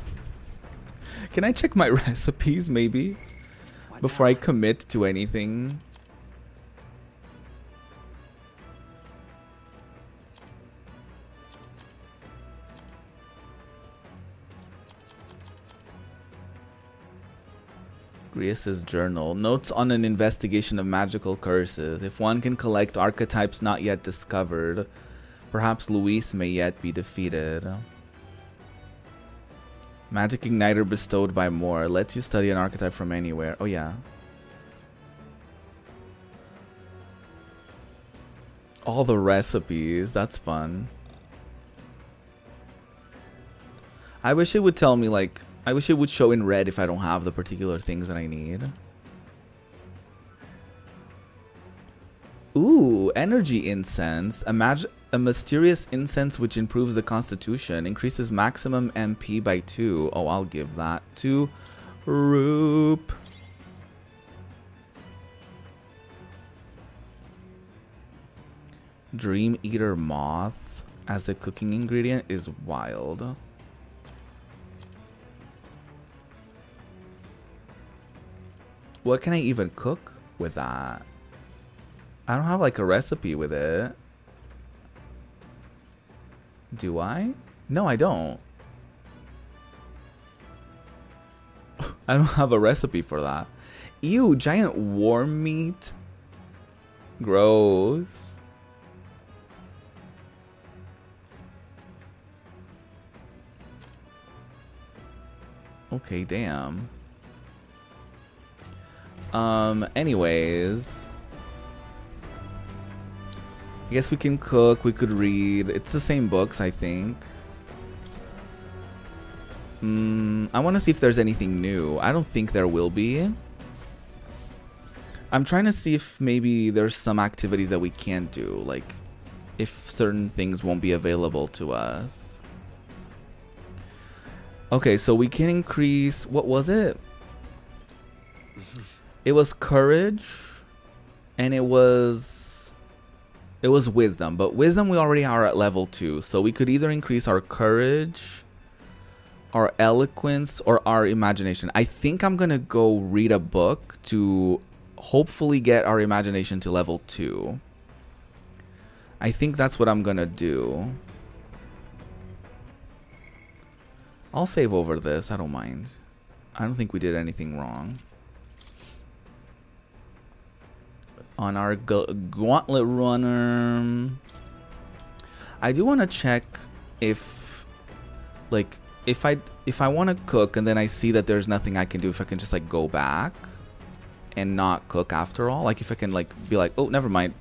Can I check my recipes maybe before I commit to anything? Grius's journal. Notes on an investigation of magical curses. If one can collect archetypes not yet discovered, perhaps Luis may yet be defeated. Magic Igniter bestowed by Moore. Lets you study an archetype from anywhere. Oh yeah. All the recipes. That's fun. I wish it would tell me like... I wish it would show in red if I don't have the particular things that I need. Ooh, energy incense. A mysterious incense which improves the constitution. Increases maximum MP by 2. Oh, I'll give that to Roop. Dream Eater Moth as a cooking ingredient is wild. What can I even cook with that? I don't have like a recipe with it. Do I? No, I don't. I don't have a recipe for that. Ew, giant worm meat. Gross. Okay, damn. Anyways. I guess we can cook, we could read. It's the same books, I think. I want to see if there's anything new. I don't think there will be. I'm trying to see if maybe there's some activities that we can't do. Like, if certain things won't be available to us. Okay, so we can increase... What was it? It was courage, and it was wisdom. But wisdom we already are at level 2, so we could either increase our courage, our eloquence, or our imagination. I think I'm gonna go read a book to hopefully get our imagination to level 2. I think that's what I'm gonna do. I'll save over this, I don't mind. I don't think we did anything wrong. On our gauntlet runner, I do want to check if, like, if I want to cook and then I see that there's nothing I can do, if I can just like go back and not cook after all. Like if I can like be like, oh, never mind.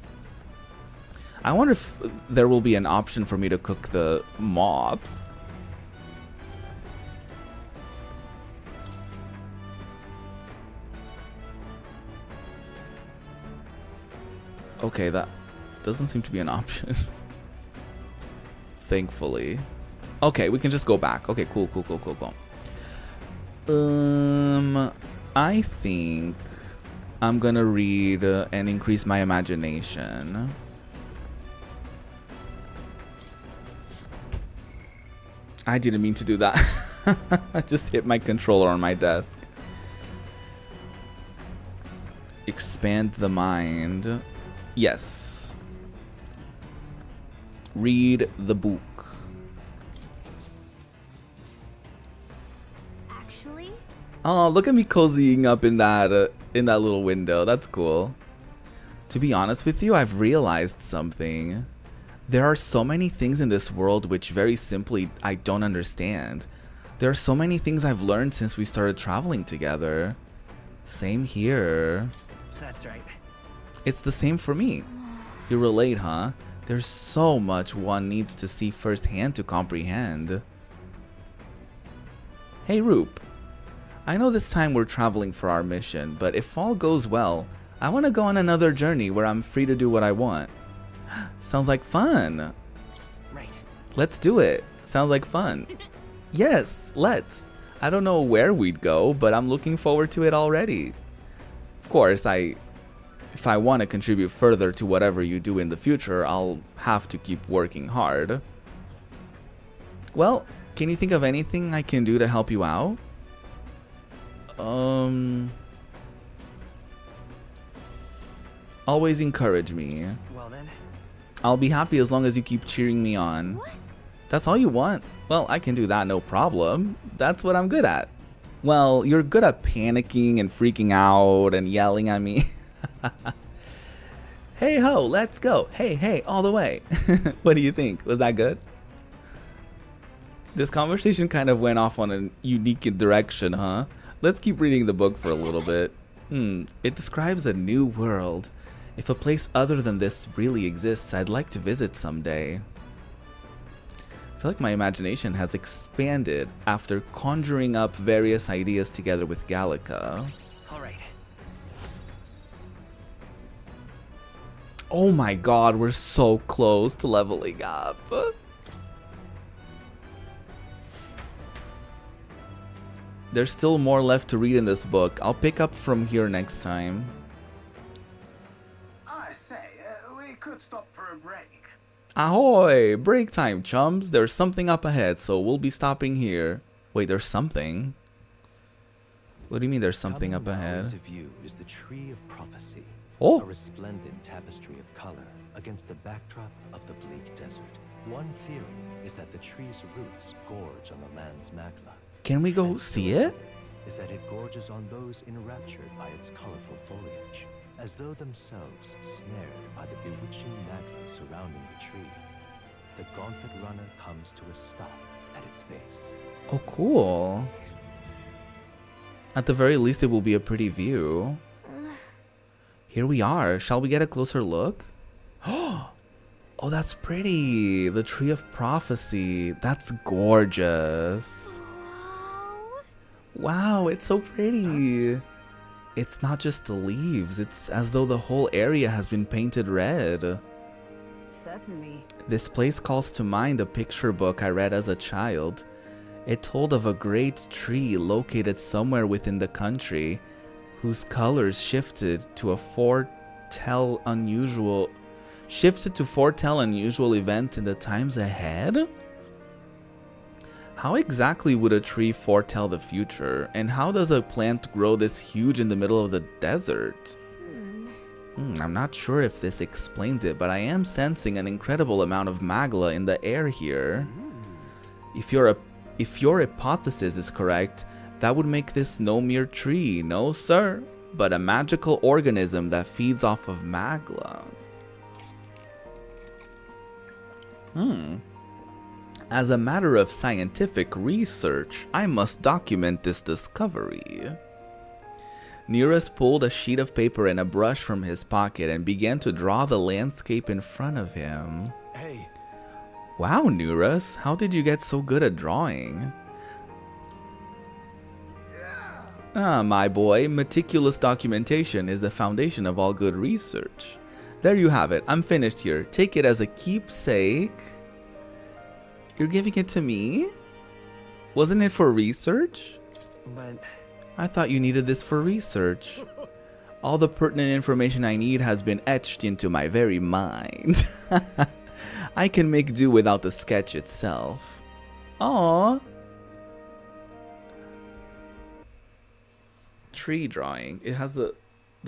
I wonder if there will be an option for me to cook the moth. Okay, that doesn't seem to be an option. Thankfully. Okay, we can just go back. Okay, cool. I think I'm gonna read and increase my imagination. I didn't mean to do that. I just hit my controller on my desk. Expand the mind. Yes. Read the book. Actually? Oh, look at me cozying up in that little window. That's cool. To be honest with you, I've realized something. There are so many things in this world which very simply I don't understand. There are so many things I've learned since we started traveling together. Same here. That's right. It's the same for me. You relate, huh? There's so much one needs to see firsthand to comprehend. Hey, Roop. I know this time we're traveling for our mission, but if all goes well, I want to go on another journey where I'm free to do what I want. Sounds like fun. Right. Let's do it. Sounds like fun. Yes, let's. I don't know where we'd go, but I'm looking forward to it already. Of course, if I want to contribute further to whatever you do in the future, I'll have to keep working hard. Well, can you think of anything I can do to help you out? Always encourage me. Well then. I'll be happy as long as you keep cheering me on. What? That's all you want? Well, I can do that, no problem. That's what I'm good at. Well, you're good at panicking and freaking out and yelling at me. Hey ho, let's go. Hey, all the way. What do you think? Was that good? This conversation kind of went off on a unique direction, huh? Let's keep reading the book for a little bit. It describes a new world. If a place other than this really exists, I'd like to visit someday. I feel like my imagination has expanded after conjuring up various ideas together with Gallica. Alright. Oh my god, we're so close to leveling up. There's still more left to read in this book. I'll pick up from here next time. I say, we could stop for a break. Ahoy! Break time, chums. There's something up ahead, so we'll be stopping here. Wait, there's something? What do you mean there's something up ahead? To view is the Tree of Prophecy. Oh! A resplendent tapestry of color against the backdrop of the bleak desert. One theory is that the tree's roots gorge on the land's magma. Can we go see it? Is that it gorges on those enraptured by its colorful foliage, as though themselves snared by the bewitching magma surrounding the tree. The gauntlet runner comes to a stop at its base. Oh, cool. At the very least, it will be a pretty view. Here we are. Shall we get a closer look? Oh, that's pretty. The Tree of Prophecy. That's gorgeous. Wow, it's so pretty. It's not just the leaves. It's as though the whole area has been painted red. Certainly. This place calls to mind a picture book I read as a child. It told of a great tree located somewhere within the country, whose colors shifted to foretell unusual events in the times ahead? How exactly would a tree foretell the future, and how does a plant grow this huge in the middle of the desert? I'm not sure if this explains it, but I am sensing an incredible amount of magla in the air here. If your hypothesis is correct, that would make this no mere tree, no sir, but a magical organism that feeds off of magla. As a matter of scientific research, I must document this discovery. Nearus pulled a sheet of paper and a brush from his pocket and began to draw the landscape in front of him. Hey. Wow, Nearus, how did you get so good at drawing? Ah, my boy, meticulous documentation is the foundation of all good research. There you have it, I'm finished here. Take it as a keepsake. You're giving it to me? Wasn't it for research? But I thought you needed this for research. All the pertinent information I need has been etched into my very mind. I can make do without the sketch itself. Aww. Tree drawing. It has the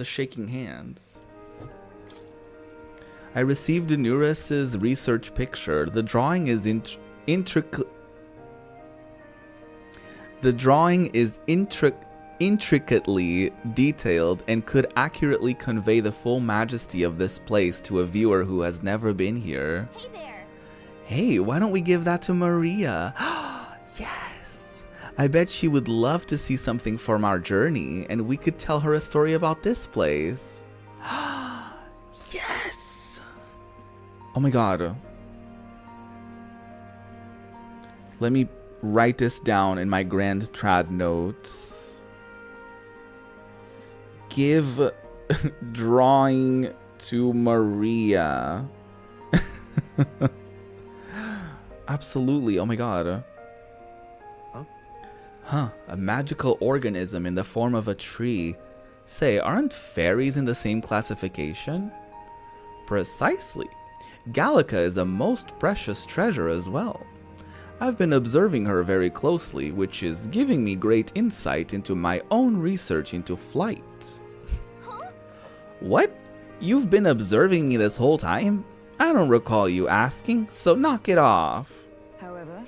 shaking hands. I received Neurus's research picture. The drawing is intricately detailed and could accurately convey the full majesty of this place to a viewer who has never been here. Hey there. Hey, why don't we give that to Maria? Yes! I bet she would love to see something from our journey, and we could tell her a story about this place. Yes! Oh my god. Let me write this down in my grand trad notes. Give drawing to Maria. Absolutely. Oh my god. Huh, a magical organism in the form of a tree. Say, aren't fairies in the same classification? Precisely. Gallica is a most precious treasure as well. I've been observing her very closely, which is giving me great insight into my own research into flight. Huh? What? You've been observing me this whole time? I don't recall you asking, so knock it off. However,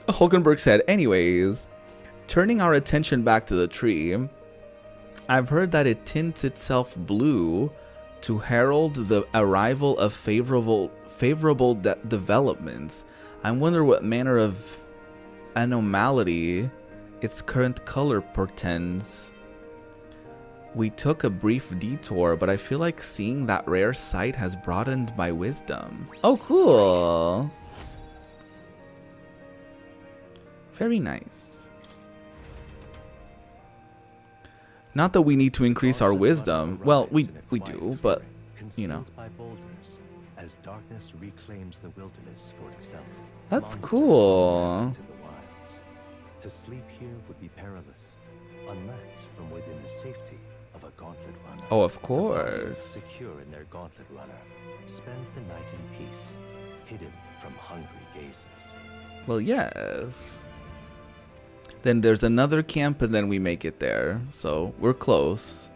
Hulkenberg said, anyways, turning our attention back to the tree, I've heard that it tints itself blue to herald the arrival of favorable developments. I wonder what manner of anomaly its current color portends. We took a brief detour, but I feel like seeing that rare sight has broadened my wisdom. Oh, cool. Very nice. Not that we need to increase our wisdom. Well, we do, but, you know. By boulders, as darkness reclaims the wilderness for itself. That's cool. To the wilds. To sleep here would be perilous, unless from within the safety of a gauntlet runner. Oh, of course. Secure in their gauntlet runner, spends the night in peace, hidden from hungry gazes. Well, yes. Then there's another camp and then we make it there. So we're close.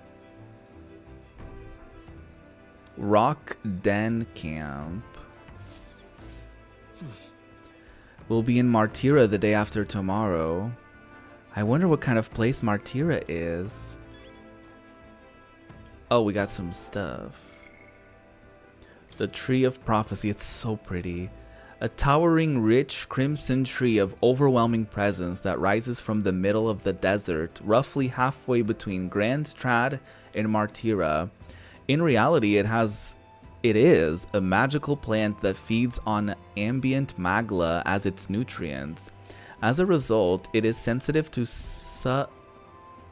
Rock Den Camp. We'll be in Martira the day after tomorrow. I wonder what kind of place Martira is. Oh, we got some stuff. The Tree of Prophecy. It's so pretty. A towering, rich, crimson tree of overwhelming presence that rises from the middle of the desert, roughly halfway between Grand Trad and Martira. In reality, it is a magical plant that feeds on ambient magla as its nutrients. As a result, it is sensitive to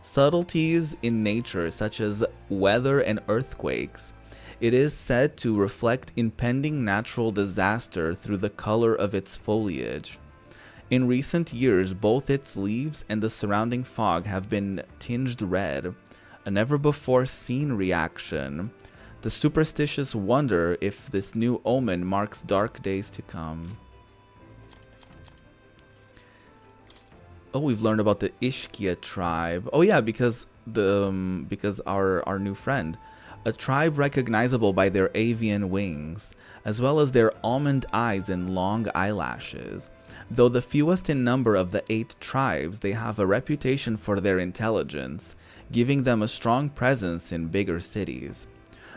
subtleties in nature, such as weather and earthquakes. It is said to reflect impending natural disaster through the color of its foliage. In recent years, both its leaves and the surrounding fog have been tinged red, a never-before-seen reaction. The superstitious wonder if this new omen marks dark days to come. Oh, we've learned about the Ishkia tribe. Oh yeah, because our new friend. A tribe recognizable by their avian wings, as well as their almond eyes and long eyelashes. Though the fewest in number of the 8 tribes, they have a reputation for their intelligence, giving them a strong presence in bigger cities.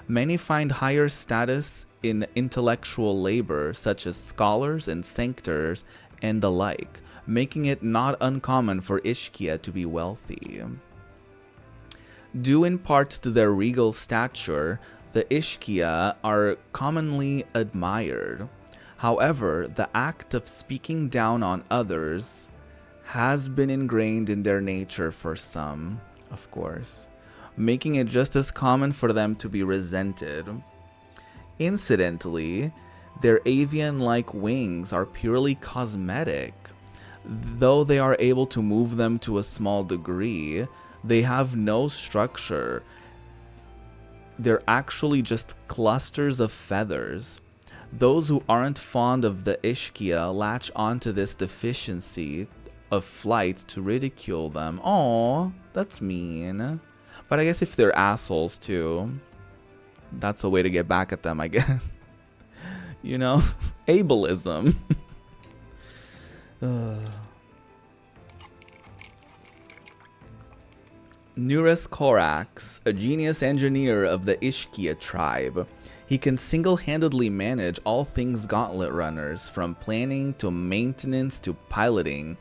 Many find higher status in intellectual labor, such as scholars and sanctors and the like, making it not uncommon for Ishkia to be wealthy. Due in part to their regal stature, the Ishkia are commonly admired. However, the act of speaking down on others has been ingrained in their nature for some, of course, making it just as common for them to be resented. Incidentally, their avian-like wings are purely cosmetic. Though they are able to move them to a small degree, they have no structure. They're actually just clusters of feathers. Those who aren't fond of the Ishkia latch onto this deficiency of flight to ridicule them. Aww, that's mean. But I guess if they're assholes too, that's a way to get back at them, I guess. You know? Ableism. Nurus Korax, a genius engineer of the Ishkia tribe. He can single-handedly manage all things gauntlet runners, from planning to maintenance to piloting,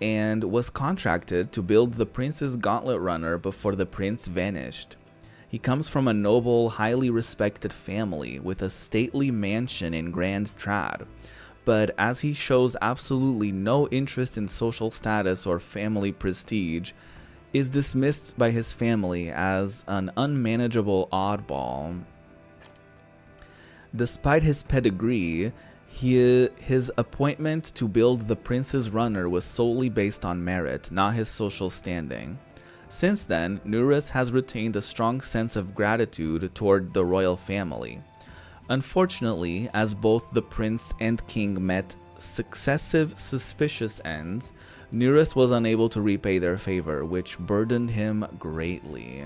and was contracted to build the prince's gauntlet runner before the prince vanished. He comes from a noble, highly respected family with a stately mansion in Grand Trad, but as he shows absolutely no interest in social status or family prestige, is dismissed by his family as an unmanageable oddball. Despite his pedigree, His appointment to build the prince's runner was solely based on merit, not his social standing. Since then, Nurus has retained a strong sense of gratitude toward the royal family. Unfortunately, as both the prince and king met successive suspicious ends, Nurus was unable to repay their favor, which burdened him greatly.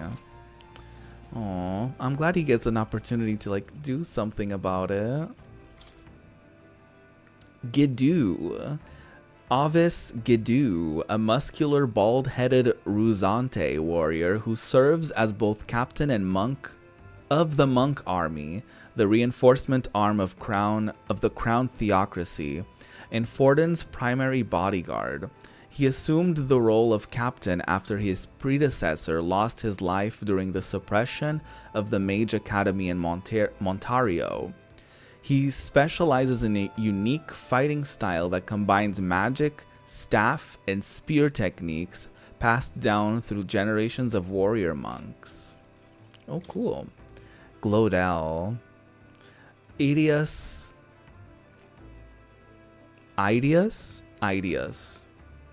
Aww, I'm glad he gets an opportunity to like do something about it. Gidu. Avis Gidu, a muscular, bald-headed Ruzante warrior who serves as both captain and monk of the Monk Army, the reinforcement arm of the Crown Theocracy, and Forden's primary bodyguard. He assumed the role of captain after his predecessor lost his life during the suppression of the Mage Academy in Montario. He specializes in a unique fighting style that combines magic, staff, and spear techniques passed down through generations of warrior monks. Oh, cool. Glodell. Ideus.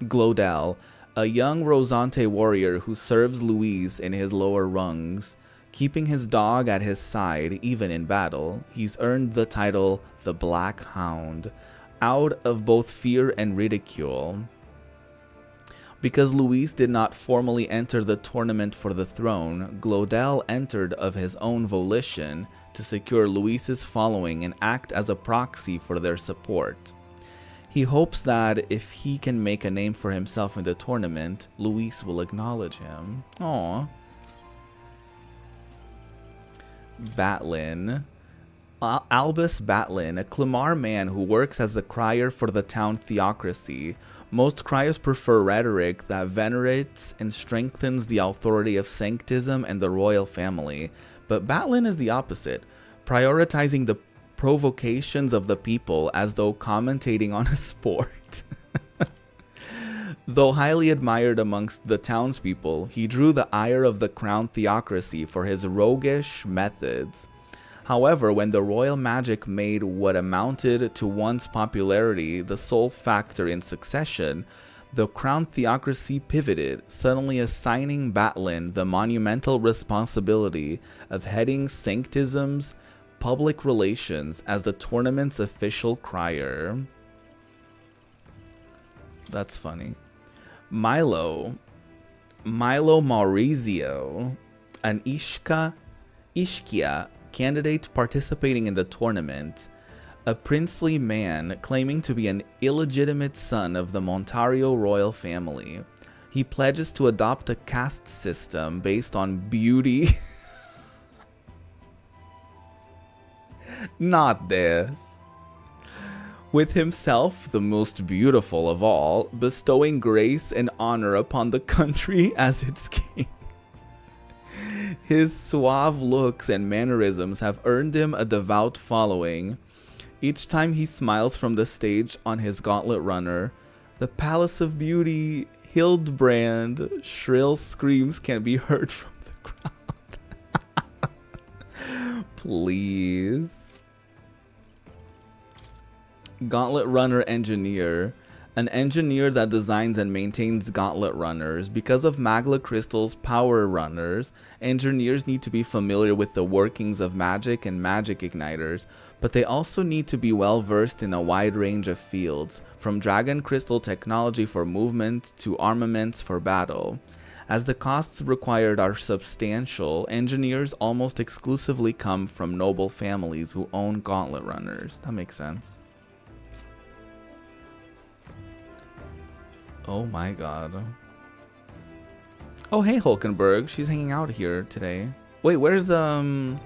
Glodell, a young Rosante warrior who serves Louise in his lower rungs. Keeping his dog at his side, even in battle, he's earned the title the Black Hound, out of both fear and ridicule. Because Louise did not formally enter the tournament for the throne, Glodell entered of his own volition to secure Louise's following and act as a proxy for their support. He hopes that if he can make a name for himself in the tournament, Louise will acknowledge him. Aww. Batlin. Albus Batlin, a Clemar man who works as the crier for the town theocracy. Most criers prefer rhetoric that venerates and strengthens the authority of sanctism and the royal family, but Batlin is the opposite, prioritizing the provocations of the people as though commentating on a sport. Though highly admired amongst the townspeople, he drew the ire of the crown theocracy for his roguish methods. However, when the royal magic made what amounted to one's popularity the sole factor in succession, the crown theocracy pivoted, suddenly assigning Batlin the monumental responsibility of heading Sanctism's public relations as the tournament's official crier. That's funny. Milo Maurizio, an Ischia candidate participating in the tournament, a princely man claiming to be an illegitimate son of the Montario royal family. He pledges to adopt a caste system based on beauty. Not this. With himself, the most beautiful of all, bestowing grace and honor upon the country as its king. His suave looks and mannerisms have earned him a devout following. Each time he smiles from the stage on his gauntlet runner, the Palace of Beauty, Hildebrand, shrill screams can be heard from the crowd. Please. Gauntlet Runner Engineer, an engineer that designs and maintains gauntlet runners. Because of Magla Crystal's power runners, engineers need to be familiar with the workings of magic and magic igniters, but they also need to be well versed in a wide range of fields, from dragon crystal technology for movement to armaments for battle. As the costs required are substantial, engineers almost exclusively come from noble families who own gauntlet runners. That makes sense. Oh my god. Oh, hey, Hulkenberg. She's hanging out here today. Wait, where's the,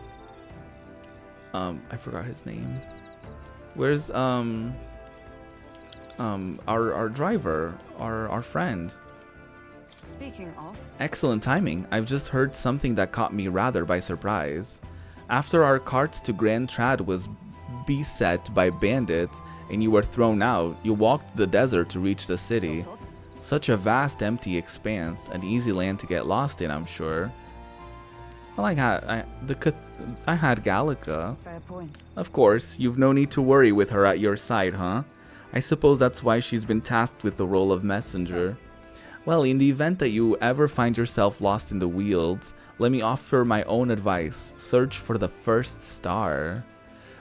I forgot his name. Where's, our driver, our friend? Speaking of... Excellent timing. I've just heard something that caught me rather by surprise. After our cart to Grand Trad was beset by bandits, and you were thrown out, you walked the desert to reach the city. Such a vast, empty expanse, an easy land to get lost in, I'm sure. Well, I had Gallica. Fair point. Of course, you've no need to worry with her at your side, huh? I suppose that's why she's been tasked with the role of messenger. Well, in the event that you ever find yourself lost in the Wields, let me offer my own advice. Search for the first star.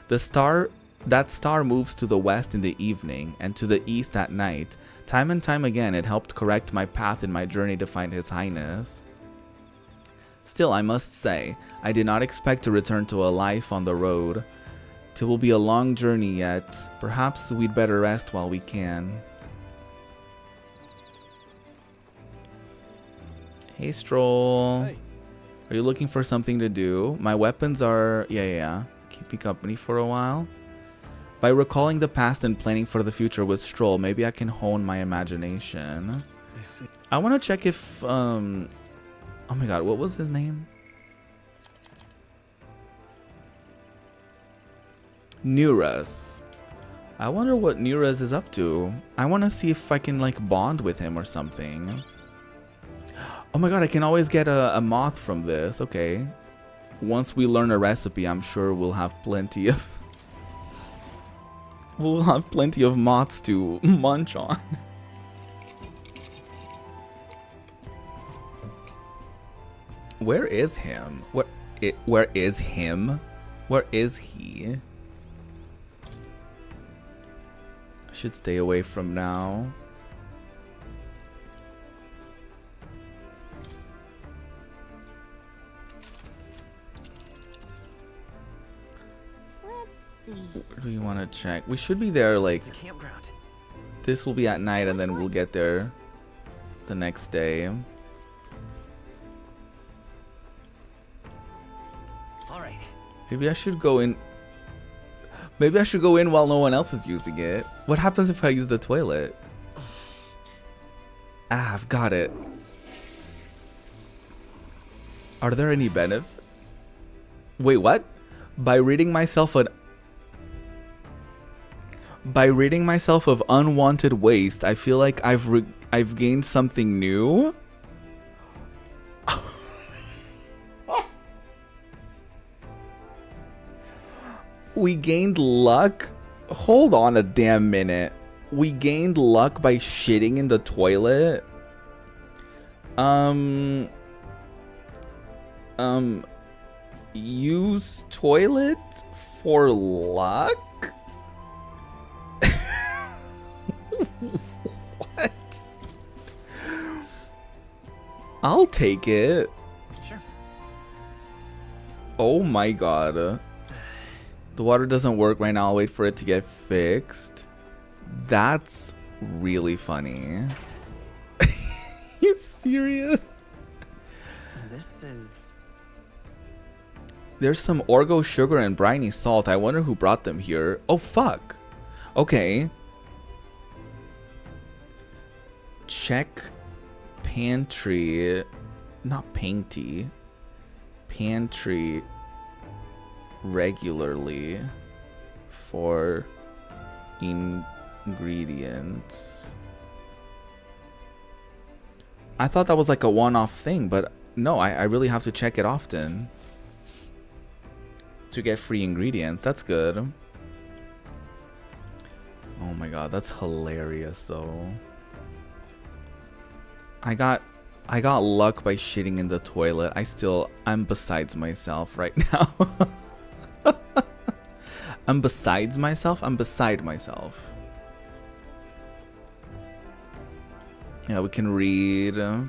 That star moves to the west in the evening and to the east at night. Time and time again, it helped correct my path in my journey to find His Highness. Still, I must say, I did not expect to return to a life on the road. It will be a long journey yet. Perhaps we'd better rest while we can. Hey, Stroll. Hey. Are you looking for something to do? My weapons are... Yeah. Keep me company for a while. By recalling the past and planning for the future with Stroll, maybe I can hone my imagination. I want to check if... Oh my god, what was his name? Nuras. I wonder what Nuras is up to. I want to see if I can like bond with him or something. Oh my god, I can always get a moth from this. Okay. Once we learn a recipe, I'm sure we'll have plenty of... We'll have plenty of moths to munch on. Where is him? Where is him? Where is he? I should stay away from now. Let's see. Where do you want to check? We should be there like... It's a campground. This will be at night and then we'll get there the next day. Maybe I should go in. Maybe I should go in while no one else is using it. What happens if I use the toilet? Ah, I've got it. Are there any benefits? Wait, what? By ridding myself of unwanted waste, I feel like I've gained something new. We gained luck? Hold on a damn minute. We gained luck by shitting in the toilet? Use toilet for luck? What? I'll take it. Sure. Oh my god. The water doesn't work right now. I'll wait for it to get fixed. That's really funny. You serious? This is... There's some Orgo sugar and briny salt. I wonder who brought them here. Oh, fuck. Okay. Check pantry. Not painty. Pantry regularly for ingredients. I thought that was like a one-off thing, but no, I really have to check it often to get free ingredients. That's good. Oh my god, that's hilarious though. I got luck by shitting in the toilet. I'm besides myself right now. I'm beside myself. Yeah, we can read. I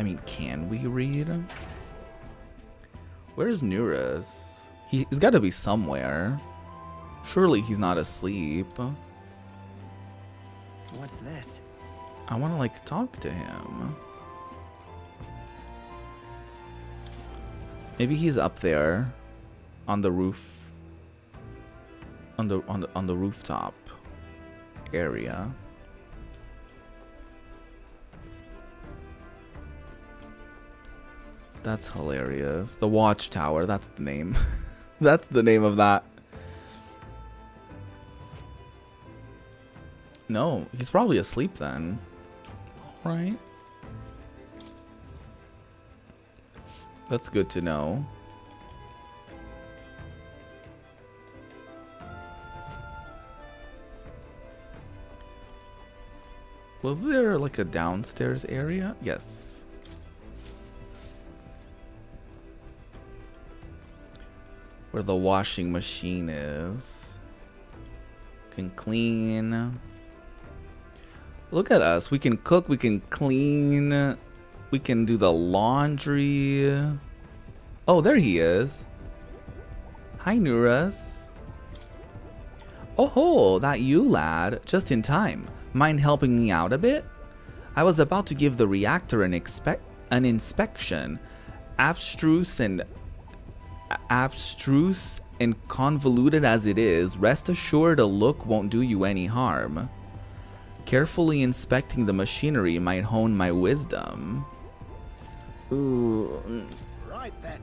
mean, can we read? Where's Nuras? He's got to be somewhere. Surely he's not asleep. What's this? I want to like talk to him. Maybe he's up there on the roof, on the rooftop area. That's hilarious. The watchtower, that's the name. That's the name of that. No, he's probably asleep then. All right. That's good to know. Was there like a downstairs area? Yes. Where the washing machine is. Can clean. Look at us. We can cook, we can clean, we can do the laundry. Oh, there he is. Hi, Nuras. Oh ho, that you, lad. Just in time. Mind helping me out a bit? I was about to give the reactor an inspection. Abstruse and convoluted as it is, rest assured a look won't do you any harm. Carefully inspecting the machinery might hone my wisdom. Ooh. Right then.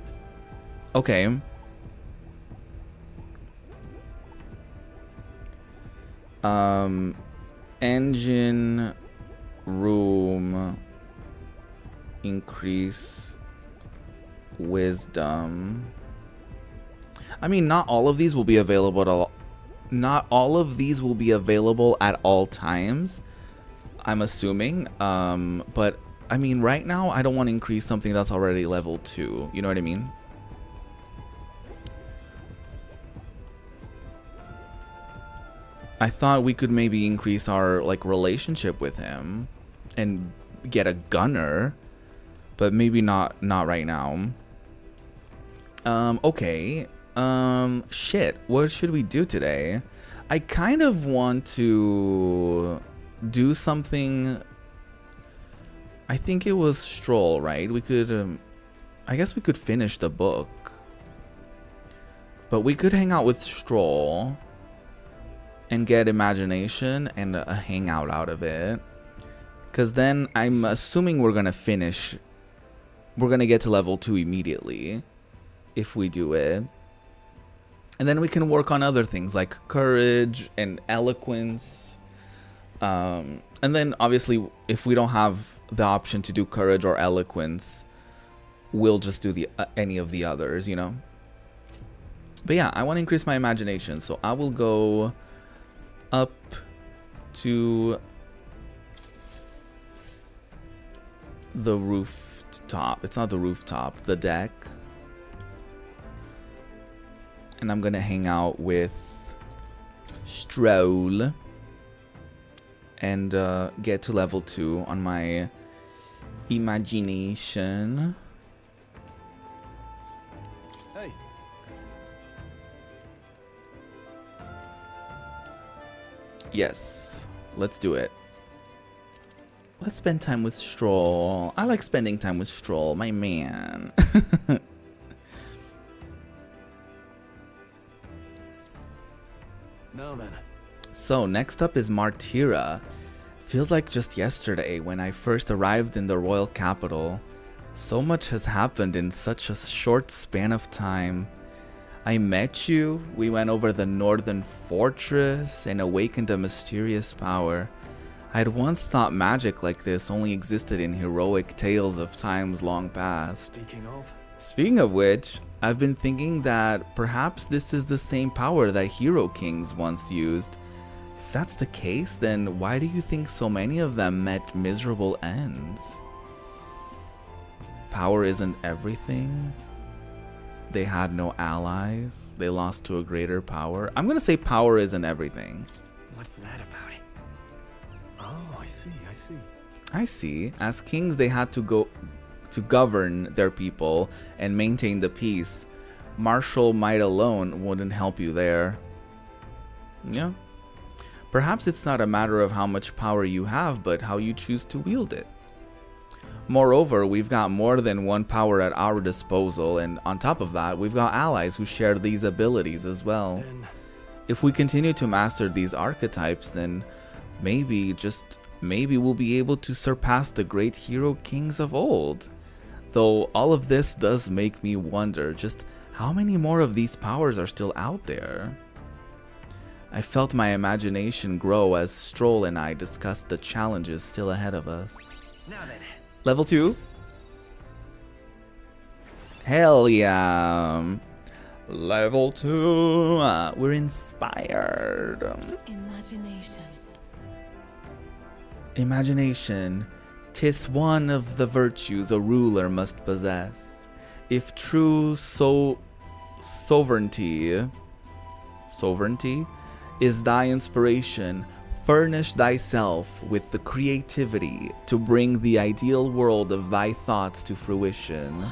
Okay. Engine room, increase wisdom. I mean, not all of these will be available at all times, I'm assuming. But I mean, right now I don't want to increase something that's already level 2. You know what I mean? I thought we could maybe increase our like relationship with him and get a gunner, but maybe not right now. Okay. Shit, what should we do today? I kind of want to do something. I think it was Stroll, right? We could I guess we could finish the book, but we could hang out with Stroll and get imagination and a hangout out of it. Because then I'm assuming we're going to finish. We're going to get to level 2 immediately if we do it. And then we can work on other things like courage and eloquence. And then obviously if we don't have the option to do courage or eloquence, we'll just do the any of the others, you know. But yeah, I want to increase my imagination. So I will go up to the rooftop. It's not the rooftop, the deck. And I'm gonna hang out with Stroll and get to level 2 on my imagination. Hey. Yes, let's do it. Let's spend time with Stroll. I like spending time with Stroll, my man. Now then. So next up is Martira. Feels like just yesterday when I first arrived in the royal capital. So much has happened in such a short span of time. I met you, we went over the northern fortress and awakened a mysterious power. I had once thought magic like this only existed in heroic tales of times long past. Speaking of which, I've been thinking that perhaps this is the same power that hero kings once used. If that's the case, then why do you think so many of them met miserable ends? Power isn't everything. They had no allies. They lost to a greater power. I'm gonna say power isn't everything. What's that about it? Oh, I see. I see. As kings, they had to go to govern their people and maintain the peace. Martial might alone wouldn't help you there. Yeah. Perhaps it's not a matter of how much power you have, but how you choose to wield it. Moreover, we've got more than one power at our disposal, and on top of that, we've got allies who share these abilities as well. If we continue to master these archetypes, then maybe, just maybe, we'll be able to surpass the great hero kings of old. Though all of this does make me wonder just how many more of these powers are still out there. I felt my imagination grow as Stroll and I discussed the challenges still ahead of us. Now then. Level 2. Hell yeah. Level 2. We're inspired. Imagination. Imagination. 'Tis one of the virtues a ruler must possess. If true sovereignty is thy inspiration, furnish thyself with the creativity to bring the ideal world of thy thoughts to fruition.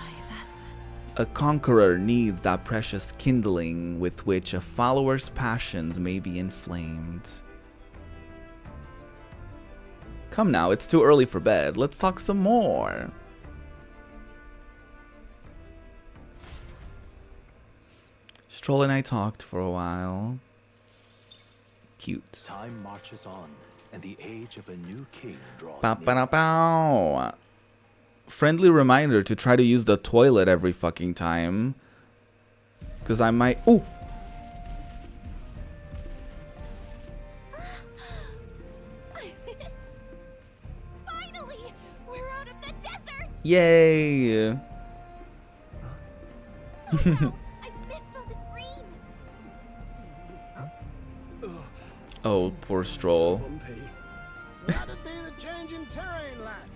A conqueror needs that precious kindling with which a follower's passions may be inflamed. Come now, it's too early for bed. Let's talk some more. Stroll and I talked for a while. Cute. Time marches on, and the age of a new king draws Bow, near. bow, bow. Friendly reminder to try to use the toilet every fucking time. Because I might... Ooh! Finally! We're out of the desert! Yay! I missed all this green! Oh, poor Stroll. That'd be the change in terrain, lad.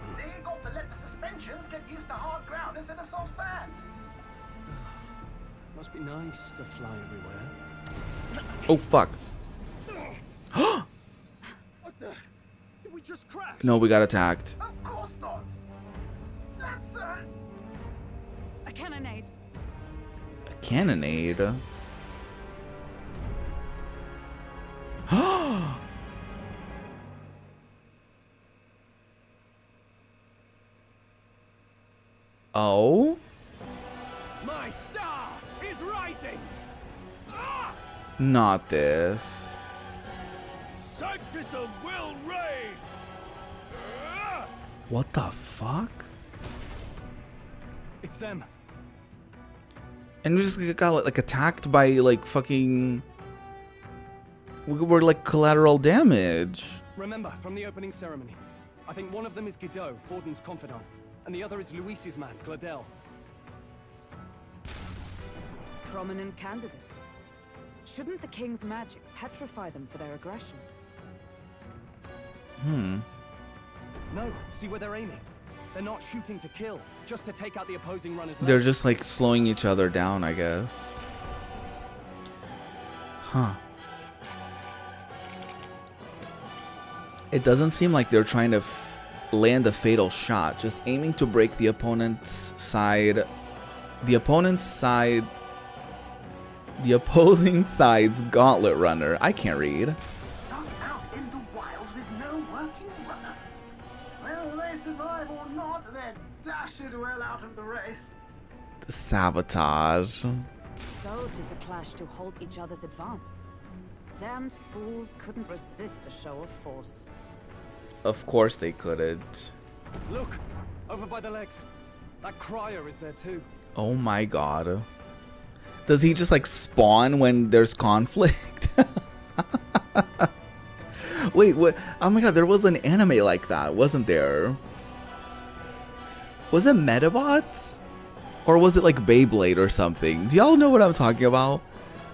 See, got to let the suspensions get used to hard ground instead of soft sand. Must be nice to fly everywhere. Oh, fuck. What the? Did we just crash? No, we got attacked. Of course not. That's a cannonade. A cannonade? Oh? My star is rising! Not this. Sanctism will reign! What the fuck? It's them. And we just got like attacked by like fucking... We're like collateral damage. Remember, from the opening ceremony, I think one of them is Guido, Forden's confidant, and the other is Luis's man, Gladel. Prominent candidates. Shouldn't the king's magic petrify them for their aggression? No, see where they're aiming. They're not shooting to kill, just to take out the opposing runners. They're just like slowing each other down, I guess. Huh. It doesn't seem like they're trying to land a fatal shot, just aiming to break the opponent's side. The opposing side's gauntlet runner. I can't read. stuck out in the wilds with no working runner. Will they survive or not? They're dashed well out of the race. The sabotage. So 'tis a clash to halt each other's advance. Damned fools couldn't resist a show of force. Of course they couldn't. Look, over by the legs. That crier is there too. Oh my god. Does he just like spawn when there's conflict? Wait, what? Oh my god, there was an anime like that, wasn't there? Was it Metabots? Or was it like Beyblade or something? Do y'all know what I'm talking about?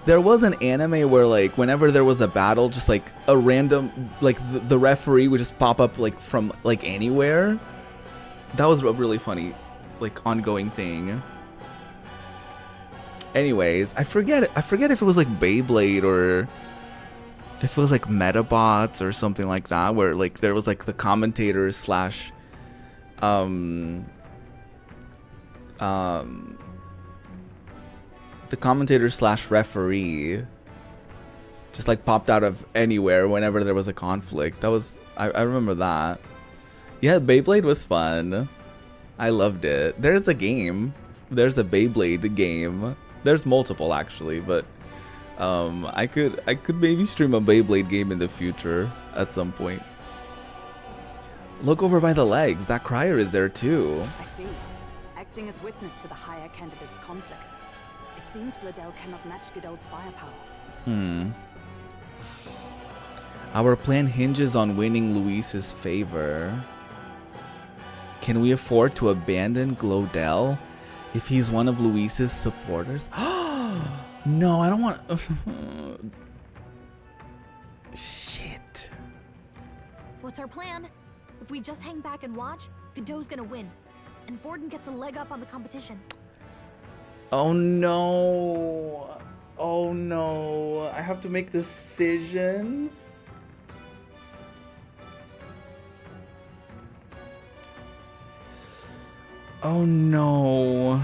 There was an anime where like whenever there was a battle, just like a random, like the referee would just pop up like from like anywhere. That was a really funny, like ongoing thing. Anyways, I forget if it was like Beyblade or if it was like Metabots or something like that, where like there was like the commentators slash the commentator slash referee just like popped out of anywhere whenever there was a conflict. That was I remember that. Yeah, Beyblade was fun. I loved it. There's a game. There's a Beyblade game. There's multiple actually, but I could maybe stream a Beyblade game in the future at some point. Look over by the legs. That crier is there too. I see. Acting as witness to the higher candidate's conflict. It seems Gladel cannot match Guido's firepower. Our plan hinges on winning Luis's favor. Can we afford to abandon Glodell? If he's one of Luis's supporters? No, I don't want... Shit. What's our plan? If we just hang back and watch, Godot's gonna win. And Vorden gets a leg up on the competition. Oh no. Oh no. I have to make decisions. Oh no.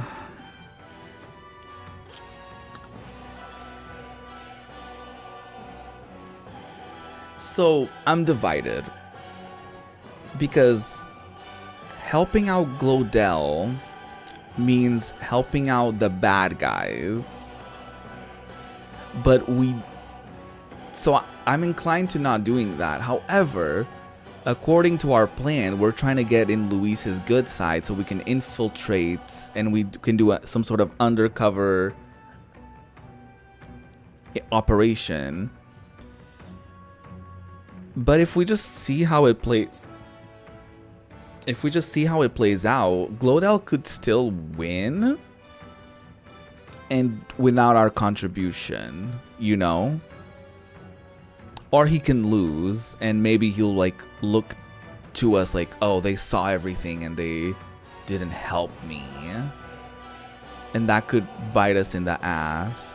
So I'm divided because helping out Glodell means helping out the bad guys, but I'm inclined to not doing that. However, according to our plan, we're trying to get in Luis's good side so we can infiltrate and we can do some sort of undercover operation. But if we just see how it plays, out, Glodell could still win, and without our contribution, you know? Or he can lose, and maybe he'll like look to us like, oh, they saw everything and they didn't help me. And that could bite us in the ass.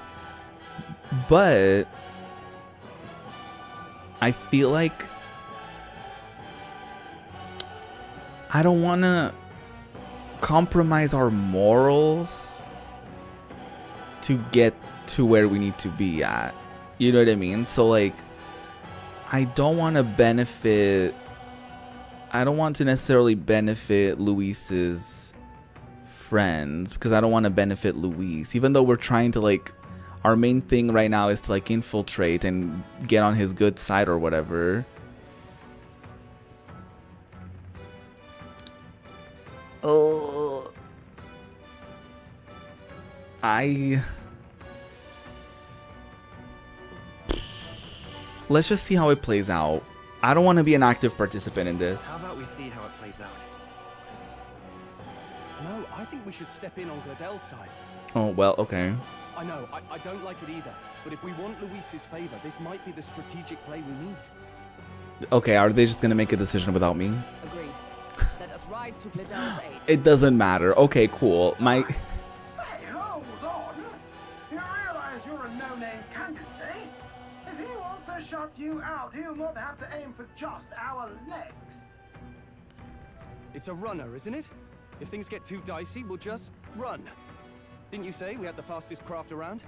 But I feel like I don't want to compromise our morals to get to where we need to be at. You know what I mean? So like, I don't want to necessarily benefit Luis's friends, because I don't want to benefit Luis, even though we're trying to like, our main thing right now is to like infiltrate and get on his good side or whatever. Oh, let's just see how it plays out. I don't want to be an active participant in this. How about we see how it plays out? No, I think we should step in on Glodell's side. Oh, well, okay. I know, I don't like it either, but if we want Luis's favor, this might be the strategic play we need. Okay, are they just gonna make a decision without me? Agreed. Let us ride to Glodell's aid. It doesn't matter. Okay, cool. Say, hold on. You realize you're a no-name candidate, eh? If he wants to shut you out, he'll not have to aim for just our legs. It's a runner, isn't it? If things get too dicey, we'll just run. Didn't you say we had the fastest craft around?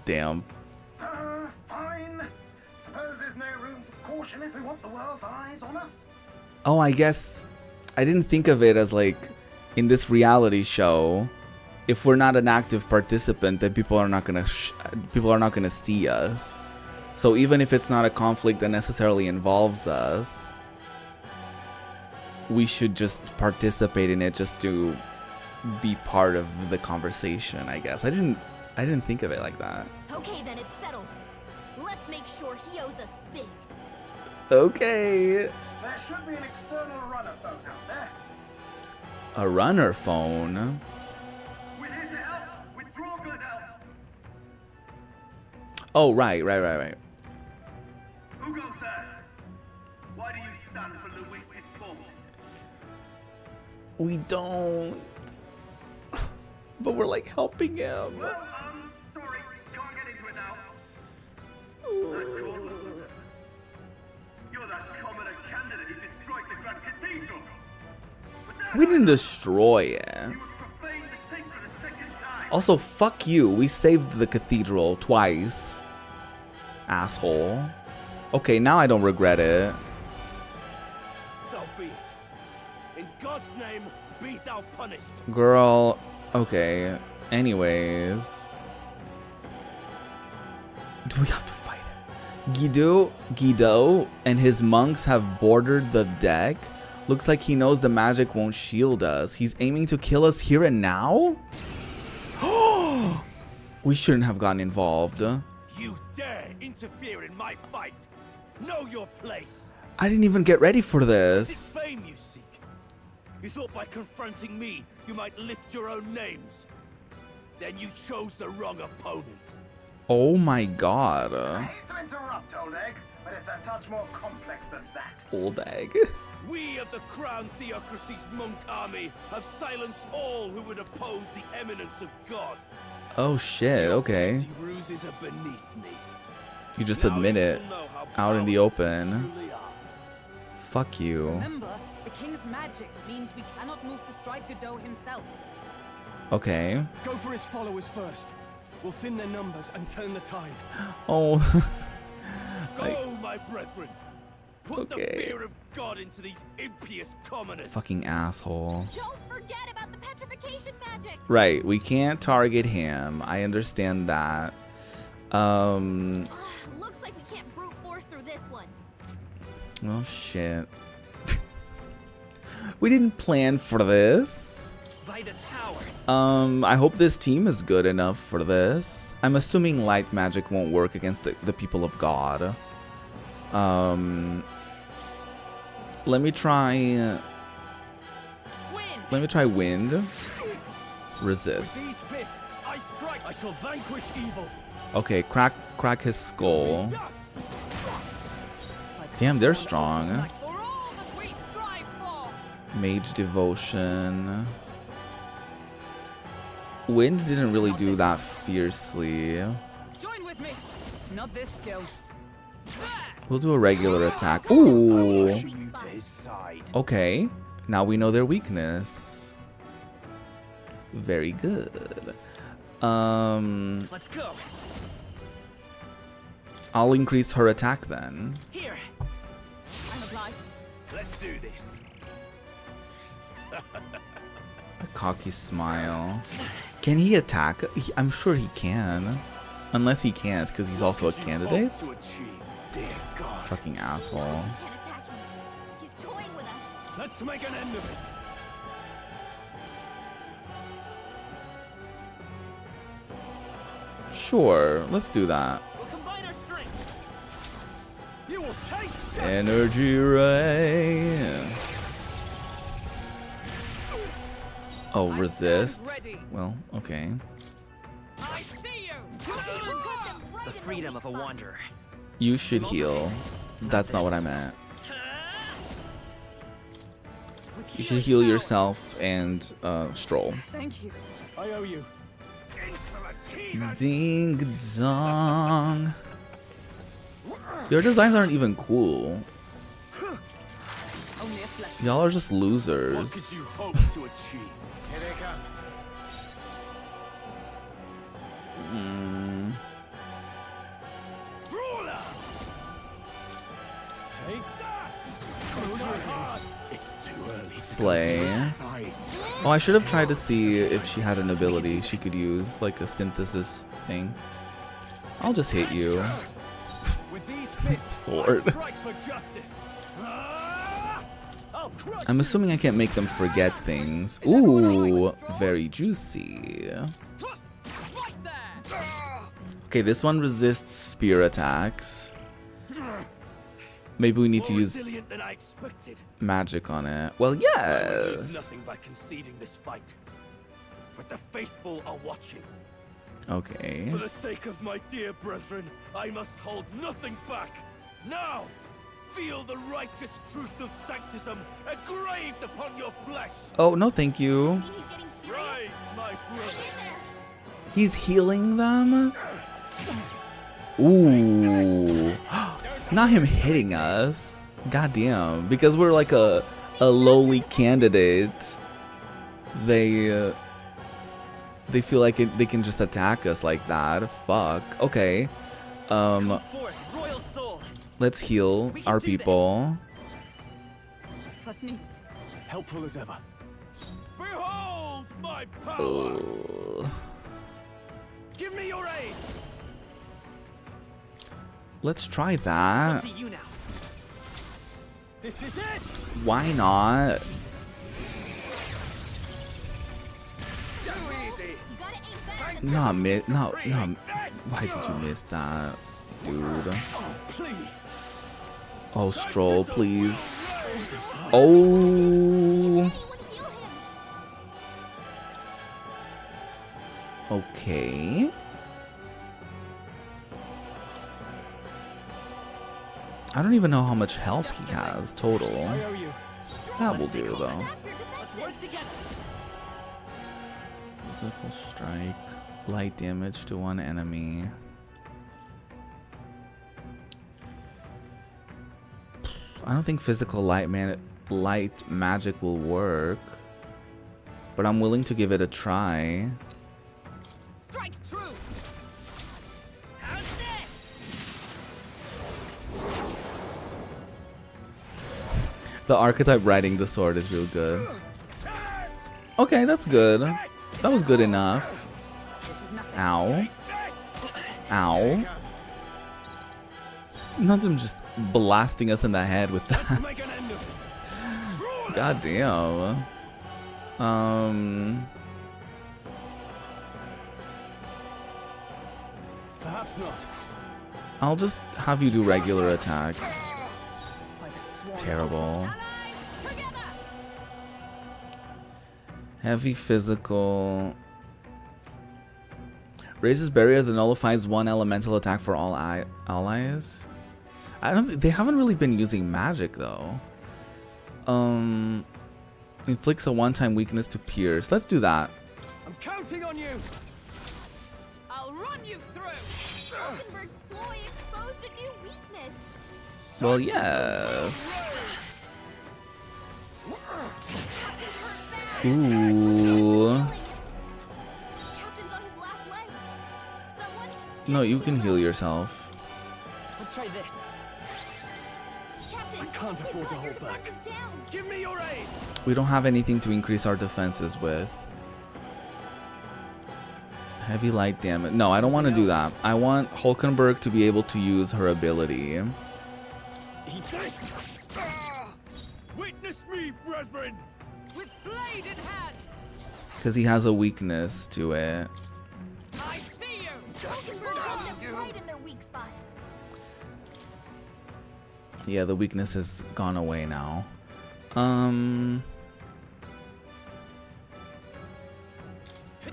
Damn. Fine. Suppose there's no room for caution if we want the world's eyes on us. Oh, I guess I didn't think of it as like in this reality show, if we're not an active participant, then people are not gonna see us. So even if it's not a conflict that necessarily involves us, we should just participate in it just to be part of the conversation, I guess. I didn't think of it like that. Okay, then it's settled. Let's make sure he owes us big. Okay. There should be an external runner phone out there. A runner phone? We're here to help. Withdraw, Glodell. Oh, right. Who goes there? Why do you stand for Luis's forces? We don't. But we're like helping him. Well, sorry, can't get into it now. You're that commoner candidate who destroyed the Grand Cathedral. We didn't destroy it. Also, fuck you. We saved the cathedral twice. Asshole. Okay, now I don't regret it. So be it. In God's name, be thou punished. Girl, okay. Anyways. Do we have to fight it? Guido and his monks have bordered the deck. Looks like he knows the magic won't shield us. He's aiming to kill us here and now? We shouldn't have gotten involved. You dare interfere in my fight. Know your place. I didn't even get ready for Is it this. fame you seek? You thought by confronting me, you might lift your own names. Then you chose the wrong opponent. Oh my god. I hate to interrupt, Old Egg, but it's a touch more complex than that. Old Egg. We of the Crown Theocracy's monk army have silenced all who would oppose the eminence of God. Oh shit, okay. Petty ruses are beneath me. You just Now admit you it shall know how out in the powerless you open. truly are. Fuck you. Remember, the king's magic means we cannot move to strike Godot himself. Okay. Go for his followers first. We'll thin their numbers and turn the tide. Oh. Go, my brethren. Put Okay. the fear of God into these impious commoners. Fucking asshole. Don't forget about the petrification magic. Right, we can't target him. I understand that. Looks like we can't brute force through this one. Oh shit. We didn't plan for this. Vitus power. I hope this team is good enough for this. I'm assuming light magic won't work against the people of God. Let me try. Let me try wind. Resist. With these fists, I strike. I shall vanquish evil. Okay, crack his skull. Damn, they're strong. Mage devotion. Wind didn't really do that fiercely. Join with me. Not this skill. We'll do a regular attack. Ooh. Okay. Now we know their weakness. Very good. Let's go. I'll increase her attack then. Here. I'm obliged. Let's do this. A cocky smile. Can he attack? I'm sure he can. Unless he can't, because he's also a candidate. Fucking asshole. Can't attack him. He's toying with us. Let's make an end of it. Sure, let's do that. We'll combine our strength. You will taste justice. Energy ray. Oh, resist. Well, okay. I see you. The freedom of a wanderer. You should heal. That's not what I meant. You should heal yourself and stroll. Thank you. I owe you. Ding dong. Your designs aren't even cool. Only a flesh. Y'all are just What losers. could you hope to achieve? Here they come. Brawler! Take that. It's too early. Slay. Oh, I should have tried to see if she had an ability she could use, like a synthesis thing. I'll just hit you. With these fists, Sword. I strike for justice. I'll crush I'm assuming I can't make them forget things. Ooh, very juicy. Okay, this one resists spear attacks. Maybe we need to More use resilient than I expected. magic on it. Well, I would lose yes. nothing by conceding this fight. But the faithful are watching. Okay. For the sake of my dear brethren, I must hold nothing back. Now, feel the righteous truth of sanctism engraved upon your flesh. Oh, no, thank you. Rise, my brothers. He's healing them? Ooh. Not him hitting us. Goddamn. Because we're like a lowly candidate. They feel like they can just attack us like that. Fuck. Okay. Let's heal our people. helpful as ever. Behold my power. Give me your aid. Let's try that. To you now. This is it. Why not? Too easy. No. Why did you miss that, dude? Oh, please. Oh, stroll, please. Oh. Okay. I don't even know how much health he has total. That will do though. Physical strike, light damage to one enemy. I don't think physical light magic will work, but I'm willing to give it a try. Strike true. The archetype riding the sword is real good. Okay, that's good. That was good enough. Ow. Ow. Not him just blasting us in the head with that. God damn. Perhaps not. I'll just have you do regular attacks. Terrible. Heavy physical. Raises barrier that nullifies one elemental attack for all allies. I don't think they haven't really been using magic though. Inflicts a one-time weakness to pierce. Let's do that. I'm counting on you. I'll run you through. Falkenberg's ploy exposed a new weakness. Well, yes. Ooh. No, you can heal yourself. Let's try this. I can't afford to hold back. Give me your aid. We don't have anything to increase our defenses with. Heavy light damage. No, I don't want to do that. I want Hulkenberg to be able to use her ability. Witness me, brethren. With blade in hand. Because he has a weakness to it. I see you. Right in their weak spot. Yeah, the weakness has gone away now. I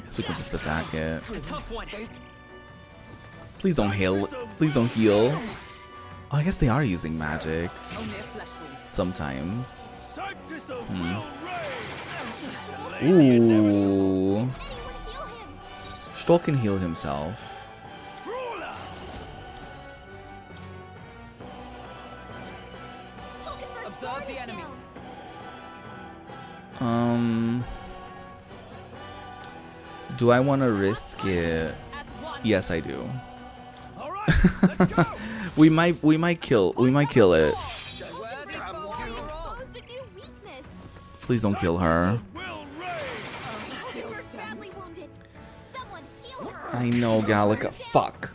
guess we can just attack it. Please don't heal. Please don't heal. Oh, I guess they are using magic. Sometimes. Ooh. Stoll can heal himself. Observe the enemy. Do I want to risk it? Yes, I do. we might kill it. Please don't kill her. I know, Gallica. Fuck.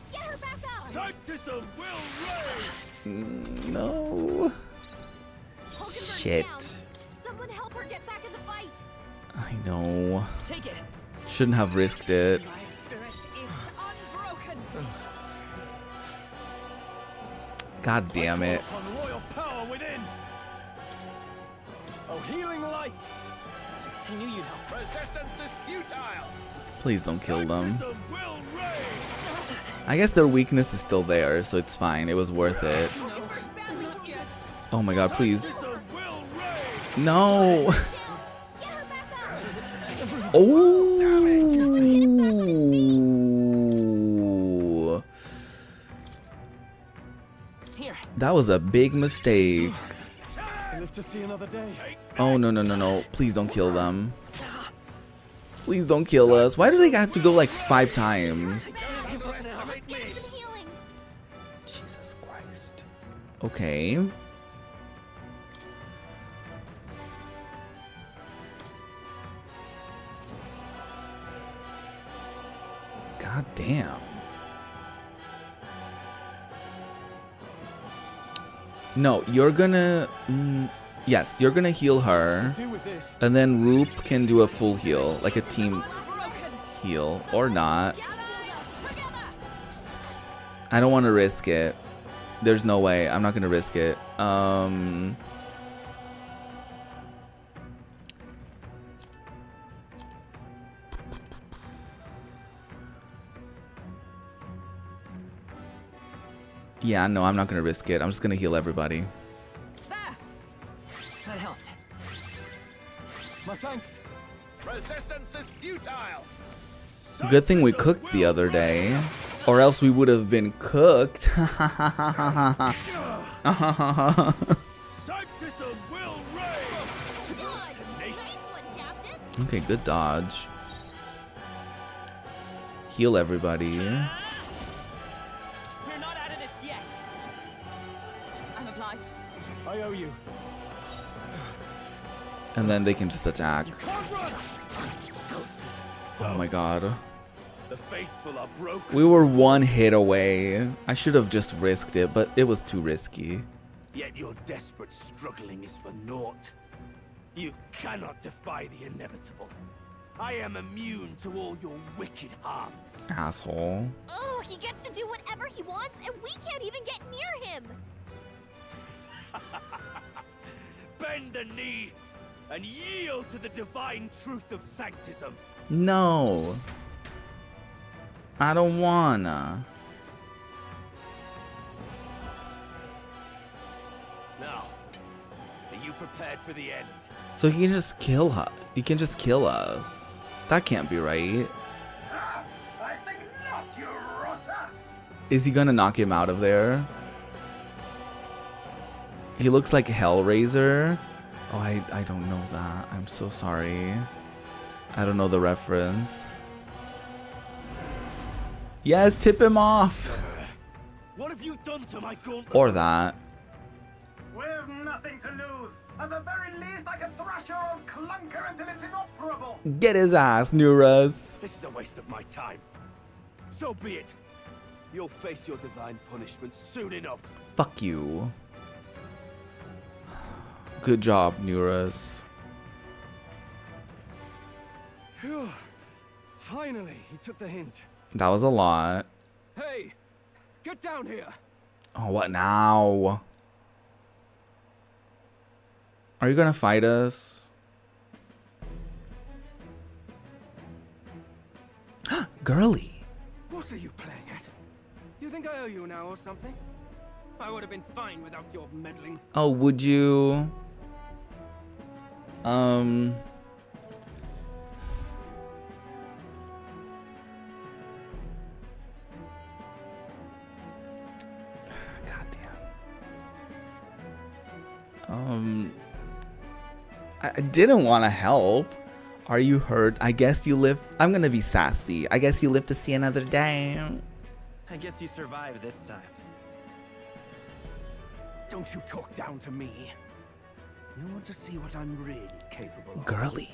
No. Shit. Someone help her get back in the fight. I know. Take it. Shouldn't have risked it. My spirit is unbroken. God damn it. Upon royal power within. Oh, healing light. I knew you'd help. Resistance is futile. Please don't kill them. I guess their weakness is still there, so it's fine. It was worth it. Oh my god, please. No! Oh! That was a big mistake. Live to see another day. Oh, no, no, no, no. Please don't kill them. Please don't kill us. Why do they have to go like 5 times? Jesus Christ. Okay. God damn. No, you're gonna... yes, you're gonna heal her. And then Roop can do a full heal. Like a team heal. Or not. I don't want to risk it. There's no way. I'm not gonna risk it. Yeah, no, I'm not gonna risk it. I'm just gonna heal everybody. There! That helped. My thanks. Resistance is futile. Good thing we cooked the other day, or else we would have been cooked. Sanctism will reign. Okay, good dodge. Heal everybody. You're not out of this yet. I'm obliged. I owe you. And then they can just attack. Oh my god. The faithful are broken. We were one hit away. I should have just risked it, but it was too risky. Yet your desperate struggling is for naught. You cannot defy the inevitable. I am immune to all your wicked harms. Asshole. Oh, he gets to do whatever he wants, and we can't even get near him. Bend the knee and yield to the divine truth of sanctism. No. I don't wanna. Now, are you prepared for the end? So he can just kill her. He can just kill us. That can't be right. I think not, you rotter. Is he gonna knock him out of there? He looks like Hellraiser. Oh, I don't know that. I'm so sorry. I don't know the reference. Yes, tip him off. What have you done to my gauntlet? Or that. We've nothing to lose. At the very least, I can thrash your old clunker until it's inoperable. Get his ass, Nuras. This is a waste of my time. So be it. You'll face your divine punishment soon enough. Fuck you. Good job, Nuras. Phew. Finally, he took the hint. That was a lot. Hey, get down here. Oh, what now? Are you gonna fight us? Girly. What are you playing at? You think I owe you now or something? I would have been fine without your meddling. Oh, would you? I didn't want to help. Are you hurt? I guess you live. I'm gonna be sassy. I guess you live to see another day. I guess you survived this time. Don't you talk down to me. You want to see what I'm really capable of. Girly.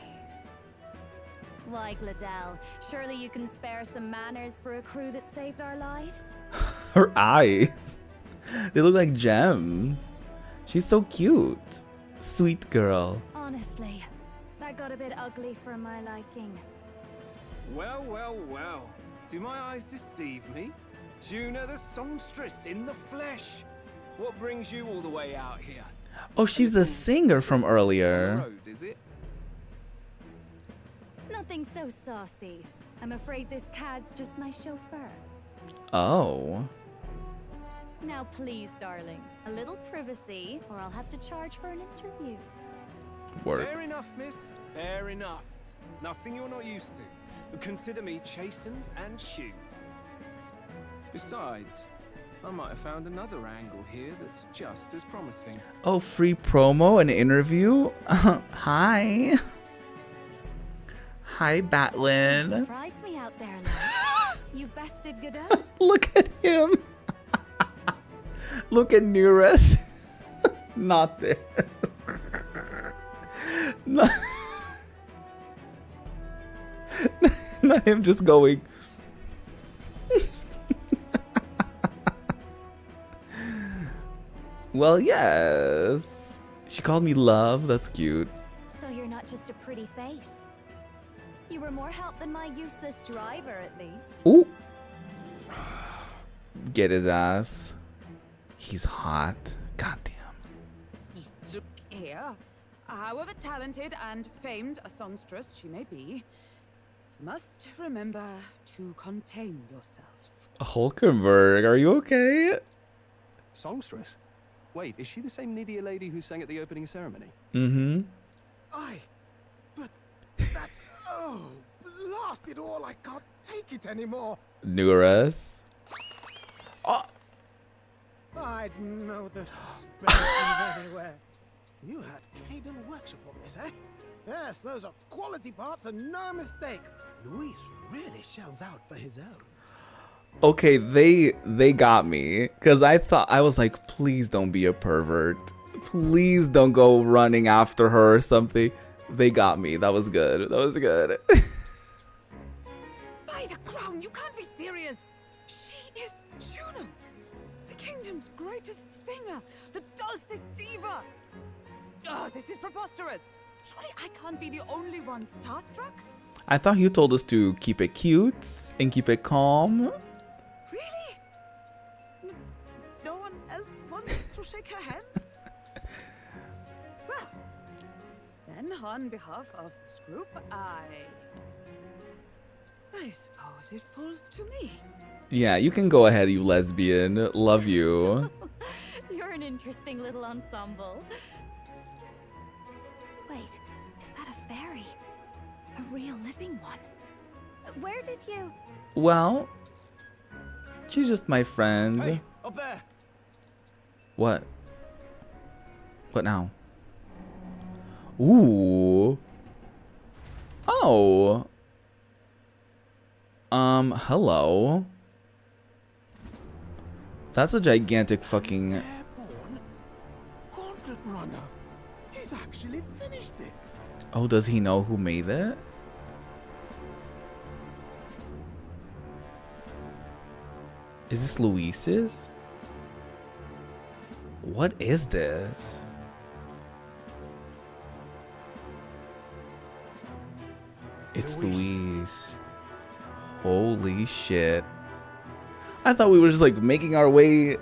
Why, Gladell, surely you can spare some manners for a crew that saved our lives? Her eyes. They look like gems. She's so cute. Sweet girl. Honestly, that got a bit ugly for my liking. Well, well, well. Do my eyes deceive me? Juna the songstress in the flesh. What brings you all the way out here? Oh, she's the singer from earlier. Road, is it? Nothing so saucy. I'm afraid this cad's just my chauffeur. Oh. Now please, darling, a little privacy, or I'll have to charge for an interview. Word. Fair enough, miss. Fair enough. Nothing you're not used to. But consider me chastened and shooed. Besides, I might have found another angle here that's just as promising. Oh, free promo, an interview? Hi. Hi, Batlin. Surprised me out there, love. You bested Godot. Look at him. Look at Nuras. Not this. Not, not him just going. Well, yes. She called me love. That's cute. So you're not just a pretty face. You were more help than my useless driver, at least. Ooh. Get his ass. He's hot. Goddamn. Look here. However talented and famed a songstress she may be, you must remember to contain yourselves. Hulkenberg, are you okay? Songstress? Wait, is she the same Nidia lady who sang at the opening ceremony? Mm-hmm. But that's... Oh, blast it all, I can't take it anymore. Nuras. Oh. I'd know the suspensions anywhere. You had Caden workshop on this, eh? Yes, those are quality parts and no mistake. Luis really shells out for his own. Okay, they got me, because I was like, please don't be a pervert. Please don't go running after her or something. They got me. That was good. That was good. By the crown, you can't be serious. She is Juno, the kingdom's greatest singer, the dulcet diva. Oh, this is preposterous. Surely I can't be the only one starstruck? I thought you told us to keep it cute and keep it calm. Really? No one else wants to shake her hand? Well, then on behalf of Scroop, I suppose it falls to me. Yeah, you can go ahead, you lesbian. Love you. You're an interesting little ensemble. Wait, is that a fairy? A real living one? Where did you... Well, she's just my friend. Hey, up there. What? What now? Ooh. Oh. Hello. That's a gigantic fucking... Airborne Gauntlet Runner. He's actually finished it. Oh, does he know who made it? Is this Luis's? What is this? It's Luis. Holy shit. I thought we were just like making our way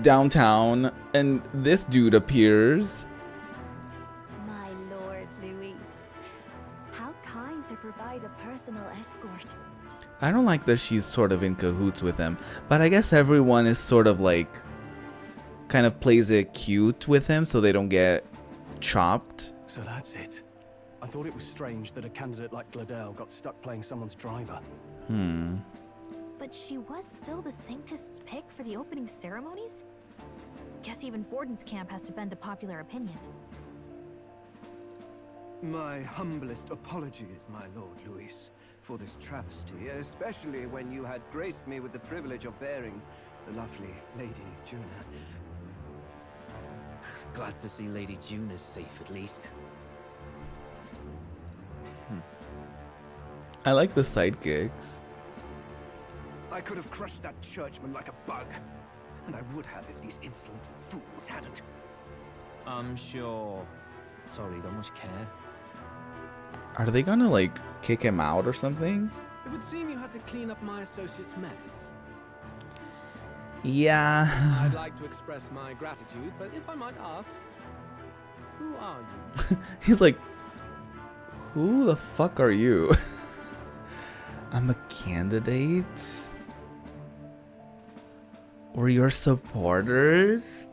downtown and this dude appears. My lord, Luis. How kind to provide a personal escort. I don't like that she's sort of in cahoots with him, but I guess everyone is sort of like kind of plays it cute with him so they don't get chopped. So that's it. I thought it was strange that a candidate like Gladel got stuck playing someone's driver. But she was still the Sanctist's pick for the opening ceremonies? Guess even Forden's camp has to bend to popular opinion. My humblest apologies, my lord Luis, for this travesty, especially when you had graced me with the privilege of bearing the lovely Lady Juna. Glad to see Lady Juna's safe at least. I like the sidekicks. I could have crushed that churchman like a bug, and I would have if these insolent fools hadn't. I'm sure. Sorry, don't much care. Are they gonna like kick him out or something? It would seem you had to clean up my associate's mess. Yeah. I'd like to express my gratitude, but if I might ask, who are you? He's like, who the fuck are you? I'm a candidate? Or your supporters?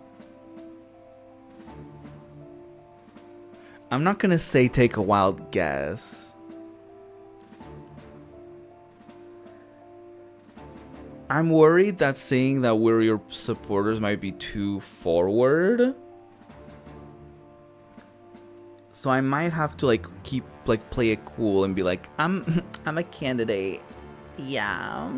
I'm not gonna say take a wild guess. I'm worried that saying that we're your supporters might be too forward. So I might have to like keep like play it cool and be like, I'm a candidate. Yeah.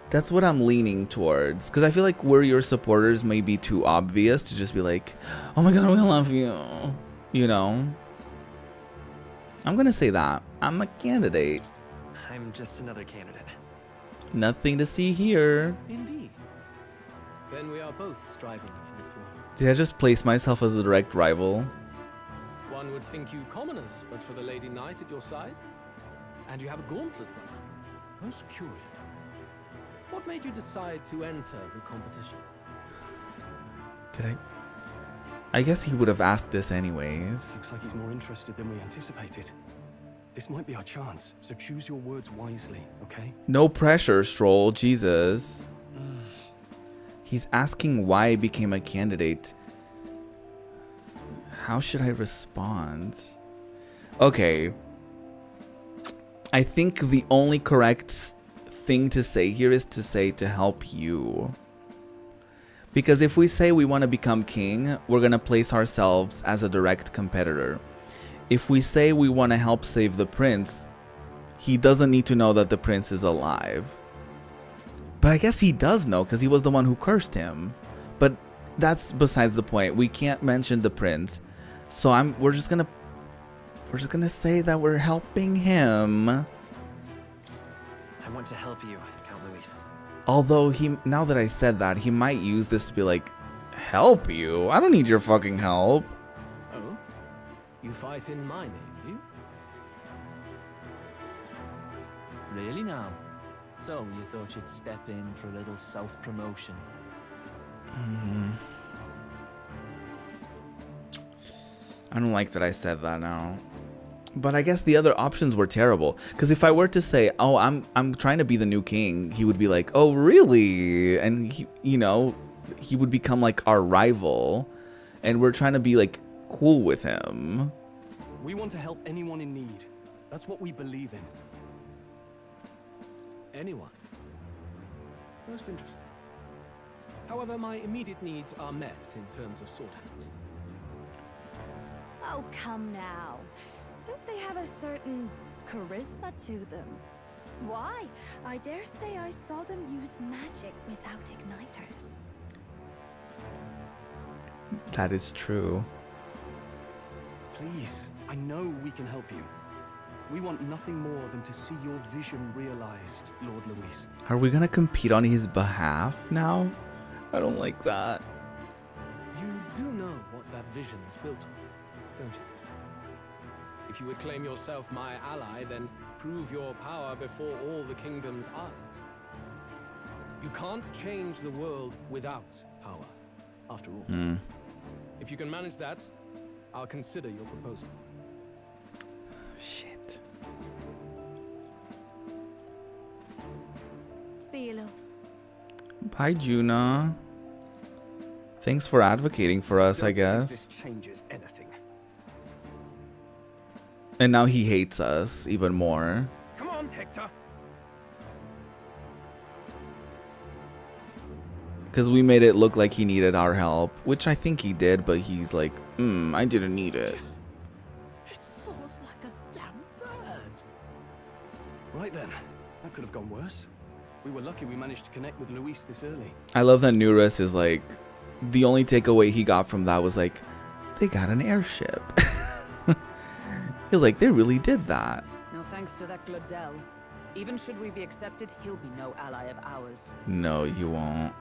That's what I'm leaning towards, because I feel like we're your supporters may be too obvious to just be like, oh my god, we love you, you know. I'm gonna say that I'm a candidate. I'm just another candidate. Nothing to see here. Indeed. Then we are both striving for the throne. Did I just place myself as a direct rival? One would think you commoners, but for the Lady Knight at your side. And you have a gauntlet runner. Most curious. What made you decide to enter the competition? Did I guess he would have asked this anyways. Looks like he's more interested than we anticipated. This might be our chance, so choose your words wisely, okay? No pressure, Stroll. Jesus. He's asking why I became a candidate. How should I respond? Okay. I think the only correct thing to say here is to say to help you. Because if we say we want to become king, we're going to place ourselves as a direct competitor. If we say we want to help save the prince, he doesn't need to know that the prince is alive. But I guess he does know because he was the one who cursed him. But that's besides the point. We can't mention the prince. So we're just gonna say that we're helping him. I want to help you, Count Luis. Although now that I said that, he might use this to be like, help you? I don't need your fucking help. Oh? You fight in my name, do you? Really now? So you thought you'd step in for a little self-promotion? I don't like that I said that now. But I guess the other options were terrible. Because if I were to say, oh, I'm trying to be the new king, he would be like, oh, really? And, he would become like our rival. And we're trying to be like cool with him. We want to help anyone in need. That's what we believe in. Anyone? Most interesting. However, my immediate needs are met in terms of sword hands. Oh, come now. Don't they have a certain charisma to them? Why? I dare say I saw them use magic without igniters. That is true. Please, I know we can help you. We want nothing more than to see your vision realized, Lord Luis. Are we gonna compete on his behalf now? I don't like that. You do know what that vision is built on, don't you? If you would claim yourself my ally, then prove your power before all the kingdom's eyes. You can't change the world without power, after all. If you can manage that, I'll consider your proposal. Shit. See you, loves. Bye, Juna. Thanks for advocating for us, I guess. This changes anything. And now he hates us even more. Come on, Hector. Because we made it look like he needed our help, which I think he did, but he's like, I didn't need it. It soars like a damn bird. Right then, that could have gone worse. We were lucky we managed to connect with Luis this early. I love that Nurus is like, the only takeaway he got from that was like, they got an airship. He was like, they really did that. No thanks to that Glodell. Even should we be accepted, he'll be no ally of ours. No, you won't.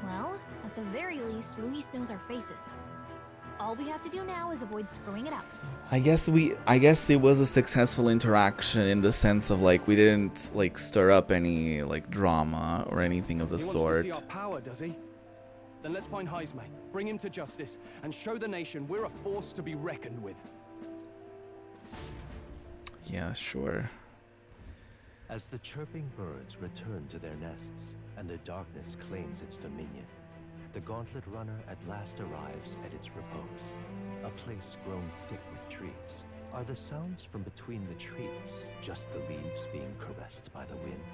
Well, at the very least, Luis knows our faces. All we have to do now is avoid screwing it up. I guess it was a successful interaction in the sense of like we didn't like stir up any like drama or anything of the sort. He wants to see our power, does he? Then let's find Heisme, bring him to justice, and show the nation we're a force to be reckoned with. Yeah, sure. As the chirping birds return to their nests and the darkness claims its dominion, the Gauntlet Runner at last arrives at its repose, a place grown thick with trees. Are the sounds from between the trees just the leaves being caressed by the wind?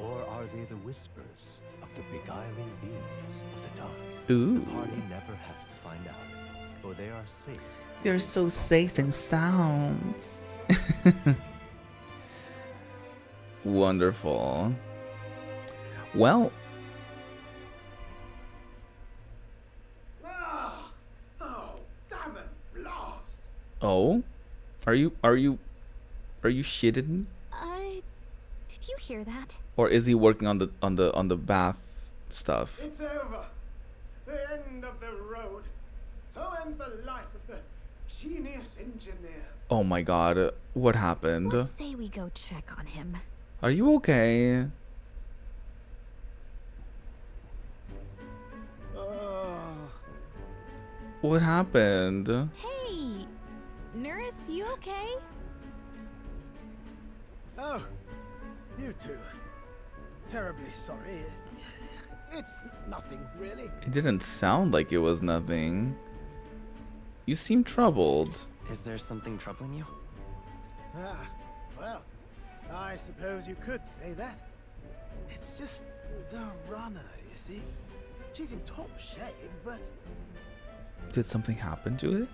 Or are they the whispers of the beguiling beams of the dark? Ooh. The party never has to find out, for they are safe. They're so safe and sound. Wonderful. Well. Oh, damn it, blast! Oh, are you shitting? Did you hear that? Or is he working on the bath stuff? It's over. The end of the road. So ends the life of the genius engineer. Oh my god, what happened? Let's say we go check on him. Are you okay? What happened? Hey, Nurse, you okay? Oh, you two. Terribly sorry. It's nothing, really. It didn't sound like it was nothing. You seem troubled. Is there something troubling you? Ah, well, I suppose you could say that. It's just the runner, you see. She's in top shape, but Did something happen to it?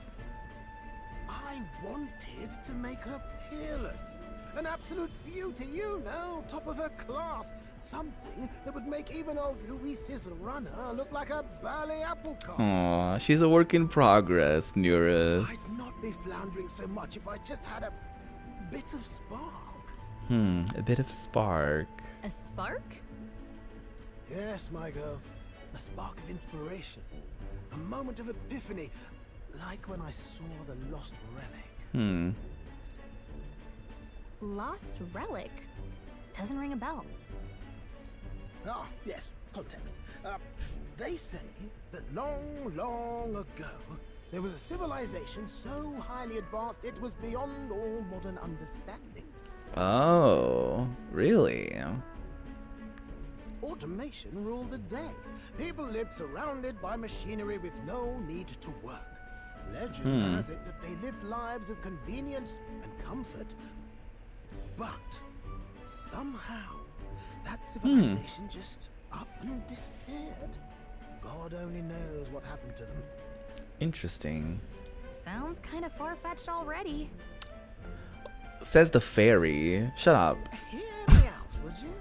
I wanted to make her peerless. An absolute beauty, you know, top of her class. Something that would make even old Luis's runner look like a bally apple cart. Aw, she's a work in progress, Neurus. I'd not be floundering so much if I just had a bit of spark. A bit of spark. A spark? Yes, my girl. A spark of inspiration. A moment of epiphany. Like when I saw the lost relic. Lost relic? Doesn't ring a bell. Ah, yes, context. They say that long, long ago, there was a civilization so highly advanced it was beyond all modern understanding. Oh, really? Automation ruled the day. People lived surrounded by machinery with no need to work. Legend has it that they lived lives of convenience and comfort. But somehow, that civilization just up and disappeared. God only knows what happened to them. Interesting. Sounds kind of far-fetched already. Says the fairy. Shut up. Hear me out, would you?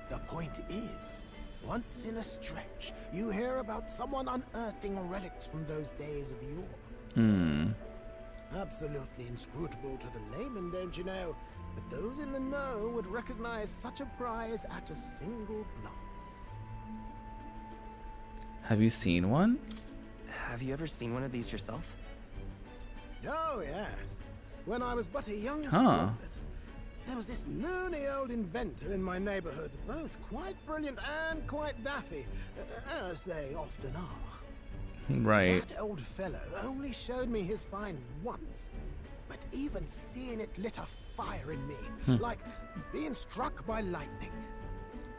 The point is, once in a stretch, you hear about someone unearthing relics from those days of yore. Absolutely inscrutable to the layman, don't you know? But those in the know would recognize such a prize at a single glance. Have you seen one? Have you ever seen one of these yourself? Oh, yes. When I was but a young Huh. student, there was this loony old inventor in my neighborhood, both quite brilliant and quite daffy, as they often are. Right. That old fellow only showed me his find once, but even seeing it lit a fire in me, like being struck by lightning.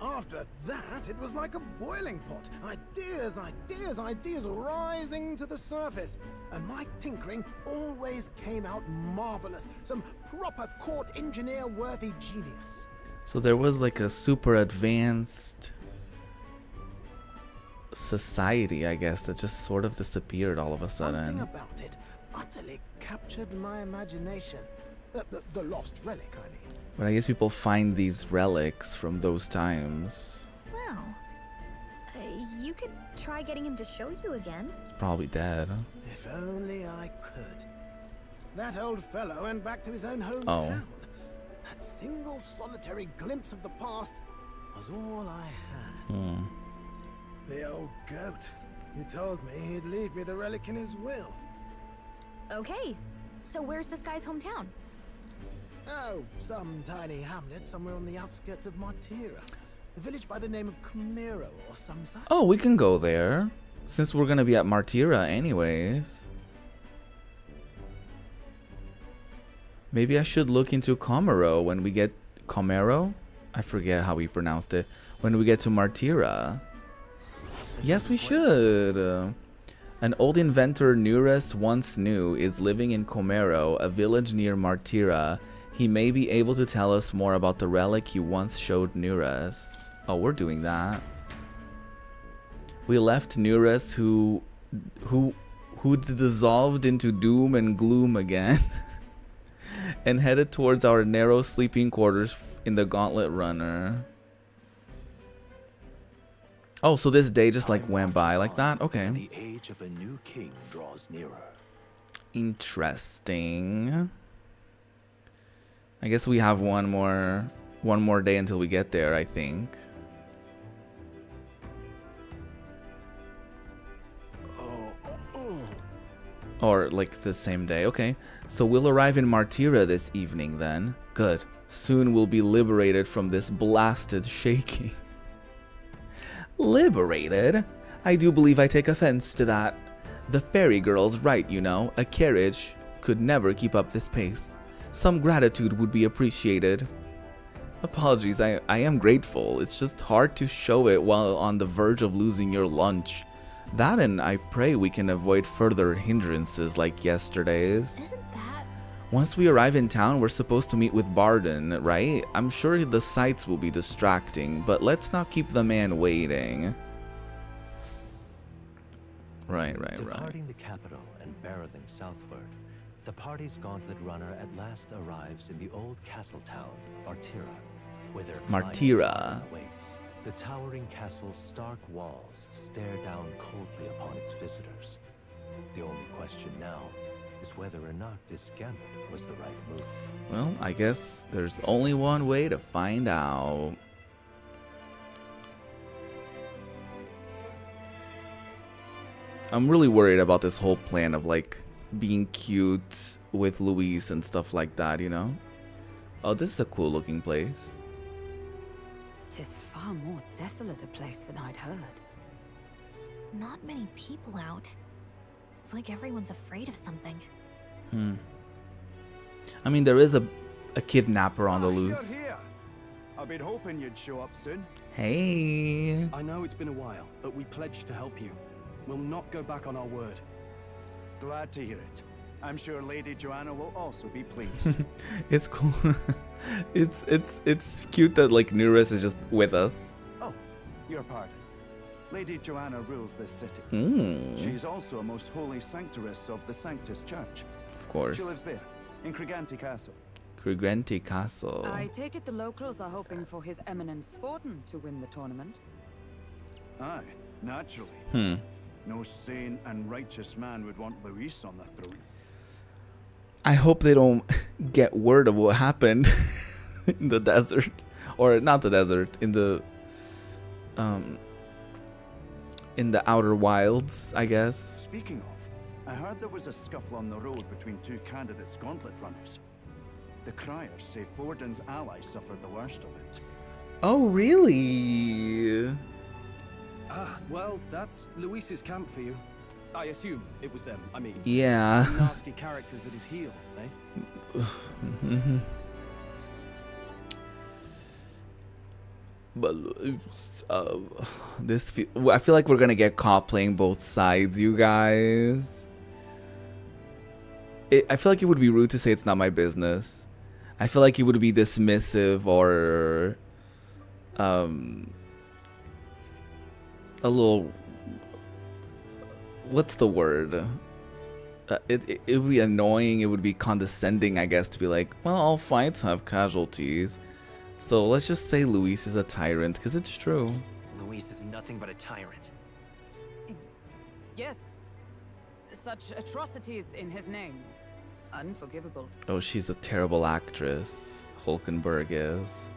After that, it was like a boiling pot. Ideas, ideas, ideas rising to the surface. And my tinkering always came out marvelous. Some proper court engineer-worthy genius. So there was like a super advanced society, I guess, that just sort of disappeared all of a sudden. Something about it utterly captured my imagination. The lost relic, I mean. But I guess people find these relics from those times. Wow. You could try getting him to show you again. He's probably dead. If only I could. That old fellow went back to his own hometown. Oh. That single solitary glimpse of the past was all I had. The old goat. He told me he'd leave me the relic in his will. Okay. So where's this guy's hometown? Oh, some tiny hamlet somewhere on the outskirts of Martira. A village by the name of Camiro or some such. Oh, we can go there. Since we're gonna be at Martira anyways. Maybe I should look into Camiro when we get... Camero? I forget how we pronounced it. When we get to Martira. Yes, we should. An old inventor Neurus once knew is living in Camero, a village near Martira. He may be able to tell us more about the relic he once showed Neurus. Oh, we're doing that. We left Neurus who dissolved into doom and gloom again and headed towards our narrow sleeping quarters in the Gauntlet Runner. Oh, so this day just like went by like that? Okay. The age of a new king draws nearer. Interesting. I guess we have one more day until we get there, I think. Or like the same day. Okay. So we'll arrive in Martira this evening then. Good. Soon we'll be liberated from this blasted shaking. Liberated? I do believe I take offense to that. The fairy girl's right, you know. A carriage could never keep up this pace. Some gratitude would be appreciated. Apologies, I am grateful. It's just hard to show it while on the verge of losing your lunch. That, and I pray we can avoid further hindrances like yesterday's. Isn't that... Once we arrive in town, we're supposed to meet with Barden, right? I'm sure the sights will be distracting, but let's not keep the man waiting. Right. Departing the capital and barreling southward, the party's gauntlet runner at last arrives in the old castle town, Martira, where their Martira awaits. The towering castle's stark walls stare down coldly upon its visitors. The only question now is whether or not this gambit was the right move. Well, I guess there's only one way to find out. I'm really worried about this whole plan of like being cute with Luis and stuff like that, you know? Oh, this is a cool looking place. 'Tis far more desolate a place than I'd heard. Not many people out. It's like everyone's afraid of something. I mean, there is a kidnapper on the loose. You're here. I've been hoping you'd show up soon. Hey. I know it's been a while, but we pledged to help you. We'll not go back on our word. Glad to hear it. I'm sure Lady Joanna will also be pleased. It's cool. it's cute that like Nuris is just with us. Oh, your pardon. Lady Joanna rules this city. She's also a most holy sanctuaress of the Sanctus Church. Of course. She lives there, in Criganti Castle. Criganti Castle. I take it the locals are hoping for His Eminence Forden to win the tournament. Aye, naturally. No sane and righteous man would want Luis on the throne. I hope they don't get word of what happened in the desert, or not the desert, in the outer wilds, I guess. Speaking of, I heard there was a scuffle on the road between two candidates gauntlet runners. The criers say Forden's allies suffered the worst of it. Oh, really? Well, that's Luis's camp for you. I assume it was them. I mean, yeah. Some nasty characters at his heel, eh? But I feel like we're gonna get caught playing both sides, you guys. I feel like it would be rude to say it's not my business. I feel like it would be dismissive or a little, what's the word? It would be annoying, it would be condescending, I guess, to be like, well, all fights have casualties. So let's just say Luis is a tyrant, because it's true. Luis is nothing but a tyrant. Yes. Such atrocities in his name. Unforgivable. Oh, she's a terrible actress. Hulkenberg is.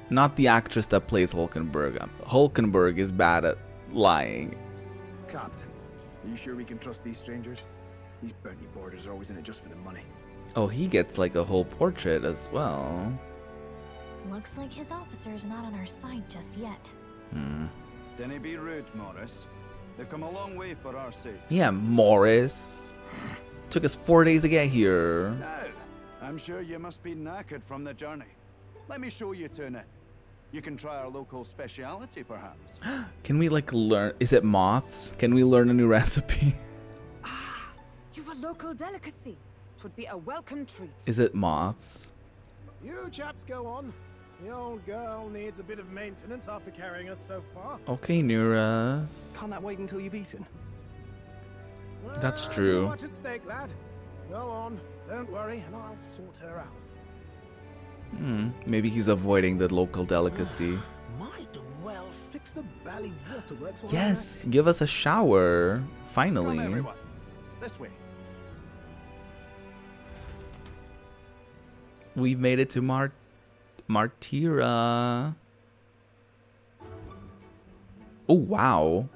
Not the actress that plays Hulkenberg. Hulkenberg is bad at lying. Captain, are you sure we can trust these strangers? These bounty boarders are always in it just for the money. Oh, he gets like a whole portrait as well. Looks like his officer's not on our side just yet. Dinna be rude, Morris. They've come a long way for our sake. Yeah, Morris. Took us 4 days to get here. Now, I'm sure you must be knackered from the journey. Let me show you to an inn. You can try our local speciality, perhaps. Can we like learn? Is it moths? Can we learn a new recipe? You've a local delicacy. It would be a welcome treat. Is it moths? You chaps go on. The old girl needs a bit of maintenance after carrying us so far. Okay, Nuras. Can't that wait until you've eaten? That's Too true. much at stake, lad. Go on, don't worry, and I'll sort her out. Maybe he's avoiding the local delicacy. Might well fix the bally waterworks. while Yes, give us a shower. Finally. Come, everyone. This way. We made it to Martira. Oh, wow.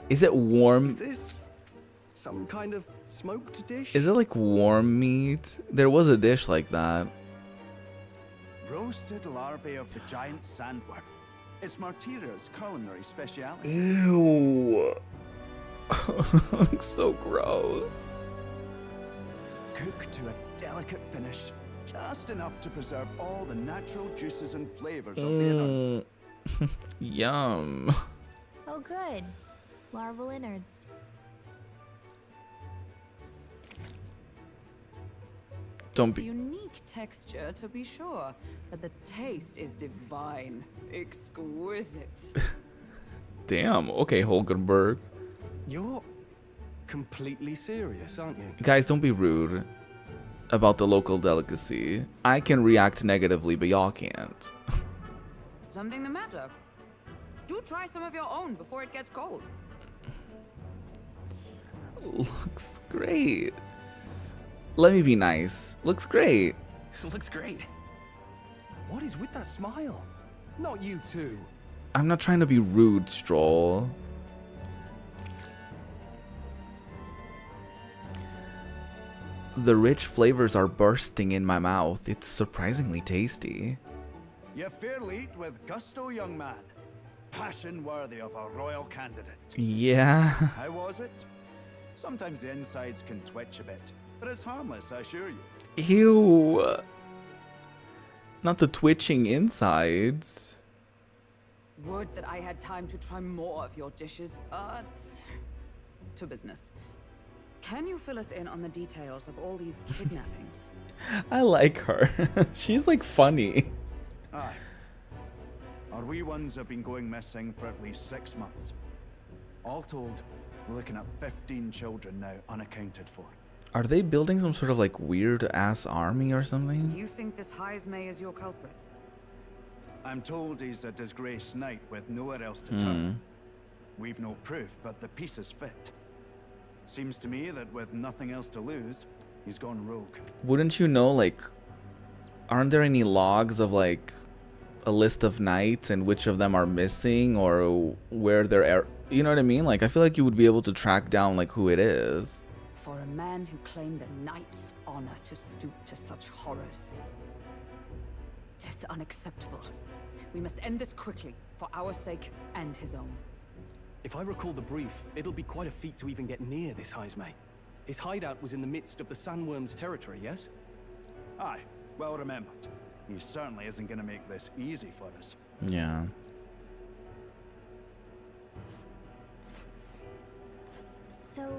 Is it warm? Is this some kind of smoked dish? Is it like warm meat? There was a dish like that. Roasted larvae of the giant sandworm. It's Martira's culinary speciality. Ew. So gross. Cooked to a delicate finish, Just enough to preserve all the natural juices and flavors of the innards. Yum. Oh, good. Larval innards. Don't It's a be. unique texture, to be sure, but the taste is divine, exquisite. Damn. Okay, Holgenberg. You're completely serious, aren't you? Guys, don't be rude about the local delicacy. I can react negatively, but y'all can't. Something the matter? Do try some of your own before it gets cold. Looks great. Let me be nice. Looks great. Looks great. What is with that smile? Not you too. I'm not trying to be rude, Stroll. The rich flavors are bursting in my mouth. It's surprisingly tasty. You fairly eat with gusto, young man. Passion worthy of a royal candidate. Yeah. How was it? Sometimes the insides can twitch a bit, but it's harmless, I assure you. Ew. Not the twitching insides. Would that I had time to try more of your dishes, but... to business. Can you fill us in on the details of all these kidnappings? I like her. She's like funny. Aye. Our wee ones have been going missing for at least 6 months. All told, we're looking at 15 children now unaccounted for. Are they building some sort of like weird ass army or Do something? you think this Heismay is your culprit? I'm told he's a disgraced knight with nowhere else to turn. We've no proof, but the pieces fit. Seems to me that with nothing else to lose, he's gone rogue. Wouldn't you know, like, aren't there any logs of like a list of knights and which of them are missing or where they're, you know what I mean? Like, I feel like you would be able to track down like who it is. For a man who claimed a knight's honor to stoop to such horrors. 'Tis unacceptable. We must end this quickly, for our sake and his own. If I recall the brief, it'll be quite a feat to even get near this Heismay. His hideout was in the midst of the Sandworm's territory, yes? Aye, well remembered. He certainly isn't going to make this easy for us. Yeah. So,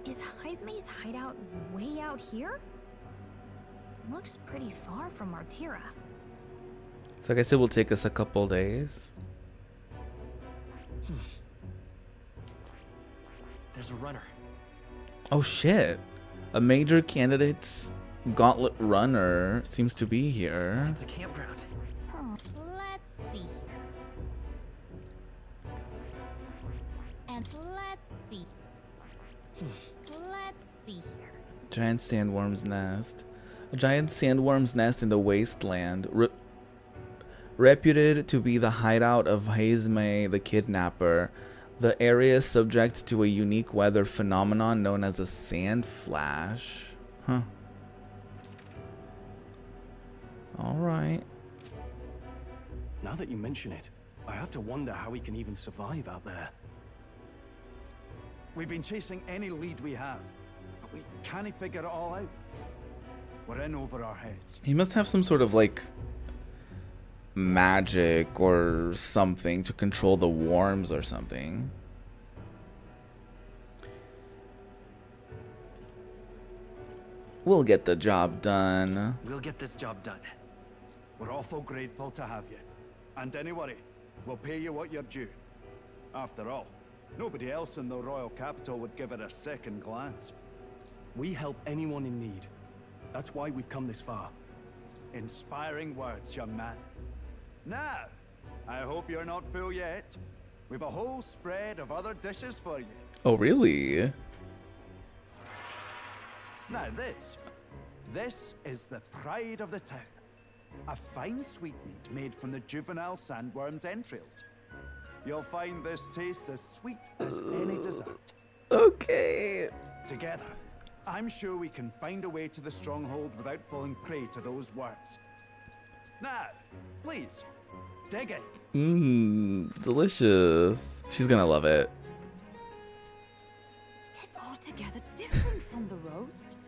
is Heismay's hideout way out here? Looks pretty far from Martira. So I guess it will take us a couple days. There's a runner. Oh shit. A major candidate's gauntlet runner seems to be here. It's a campground. Let's see here. And let's see. Let's see here. Giant sandworm's nest. A giant sandworm's nest in the wasteland. Reputed to be the hideout of Heismay the kidnapper. The area is subject to a unique weather phenomenon known as a sand flash. Huh. Alright. Now that you mention it, I have to wonder how we can even survive out there. We've been chasing any lead we have, but we can't figure it all out. We're in over our heads. He must have some sort of like magic or something to control the worms or something. We'll get the job done. We'll get this job done. We're awful grateful to have you. And don't worry, we'll pay you what you're due. After all, nobody else in the royal capital would give it a second glance. We help anyone in need. That's why we've come this far. Inspiring words, young man. Now, I hope you're not full yet. We've a whole spread of other dishes for you. Oh, really? Now this is the pride of the town. A fine sweetmeat made from the juvenile sandworm's entrails. You'll find this tastes as sweet as any dessert. Okay. Together, I'm sure we can find a way to the stronghold without falling prey to those worms. Now, please, dig in. Mmm, delicious. She's gonna love it. 'Tis altogether different from the roast.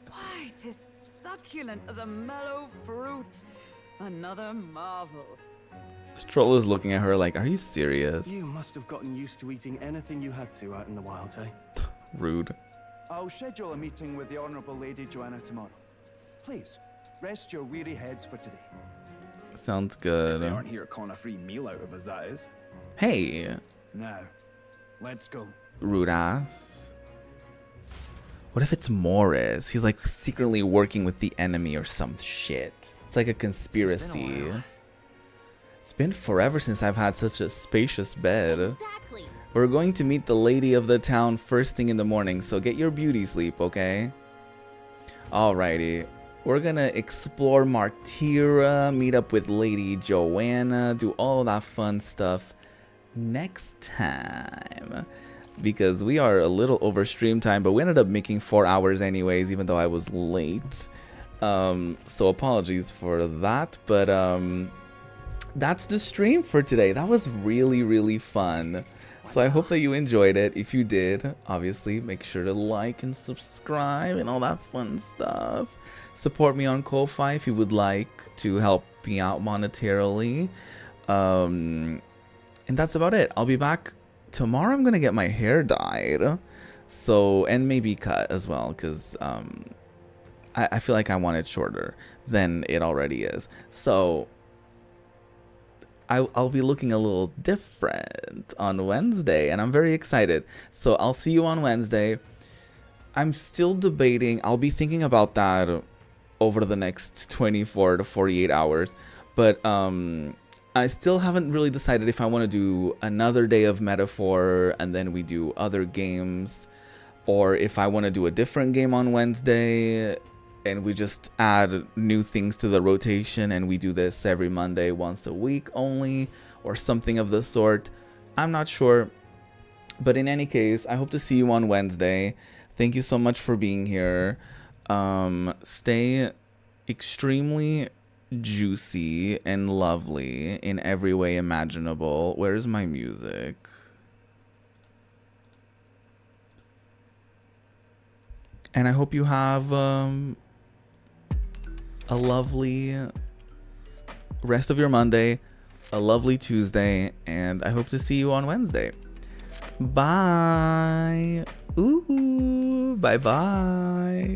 Why, 'tis succulent as a mellow fruit. Another marvel. Stroll is looking at her like, are you serious? You must have gotten used to eating anything you had to out in the wilds, eh? Rude. I'll schedule a meeting with the Honourable Lady Joanna tomorrow. Please, rest your weary heads for today. Sounds If good. they aren't here calling a free meal out of us, that is. Hey, Now, let's go. rude ass. What if it's Morris? He's like secretly working with the enemy or some shit. It's like a conspiracy. It's been forever since I've had such a spacious bed. Exactly. We're going to meet the lady of the town first thing in the morning, so get your beauty sleep, okay? Alrighty. We're gonna explore Martira, meet up with Lady Joanna, do all that fun stuff next time. Because we are a little over stream time, but we ended up making 4 hours anyways, even though I was late. So apologies for that, but that's the stream for today. That was really, really fun. So I hope that you enjoyed it. If you did, obviously make sure to like and subscribe and all that fun stuff. Support me on Ko-Fi if you would like to help me out monetarily. And that's about it. I'll be back tomorrow. I'm gonna get my hair dyed, so, and maybe cut as well, because I feel like I want it shorter than it already is. So I'll be looking a little different on Wednesday, and I'm very excited. So I'll see you on Wednesday. I'm still debating. I'll be thinking about that over the next 24 to 48 hours. But I still haven't really decided if I want to do another day of Metaphor and then we do other games, or if I want to do a different game on Wednesday and we just add new things to the rotation and we do this every Monday once a week only, or something of the sort. I'm not sure. But in any case, I hope to see you on Wednesday. Thank you so much for being here. Stay extremely juicy and lovely in every way imaginable. Where's my music? And I hope you have a lovely rest of your Monday, a lovely Tuesday, and I hope to see you on Wednesday. Bye. Ooh, bye bye.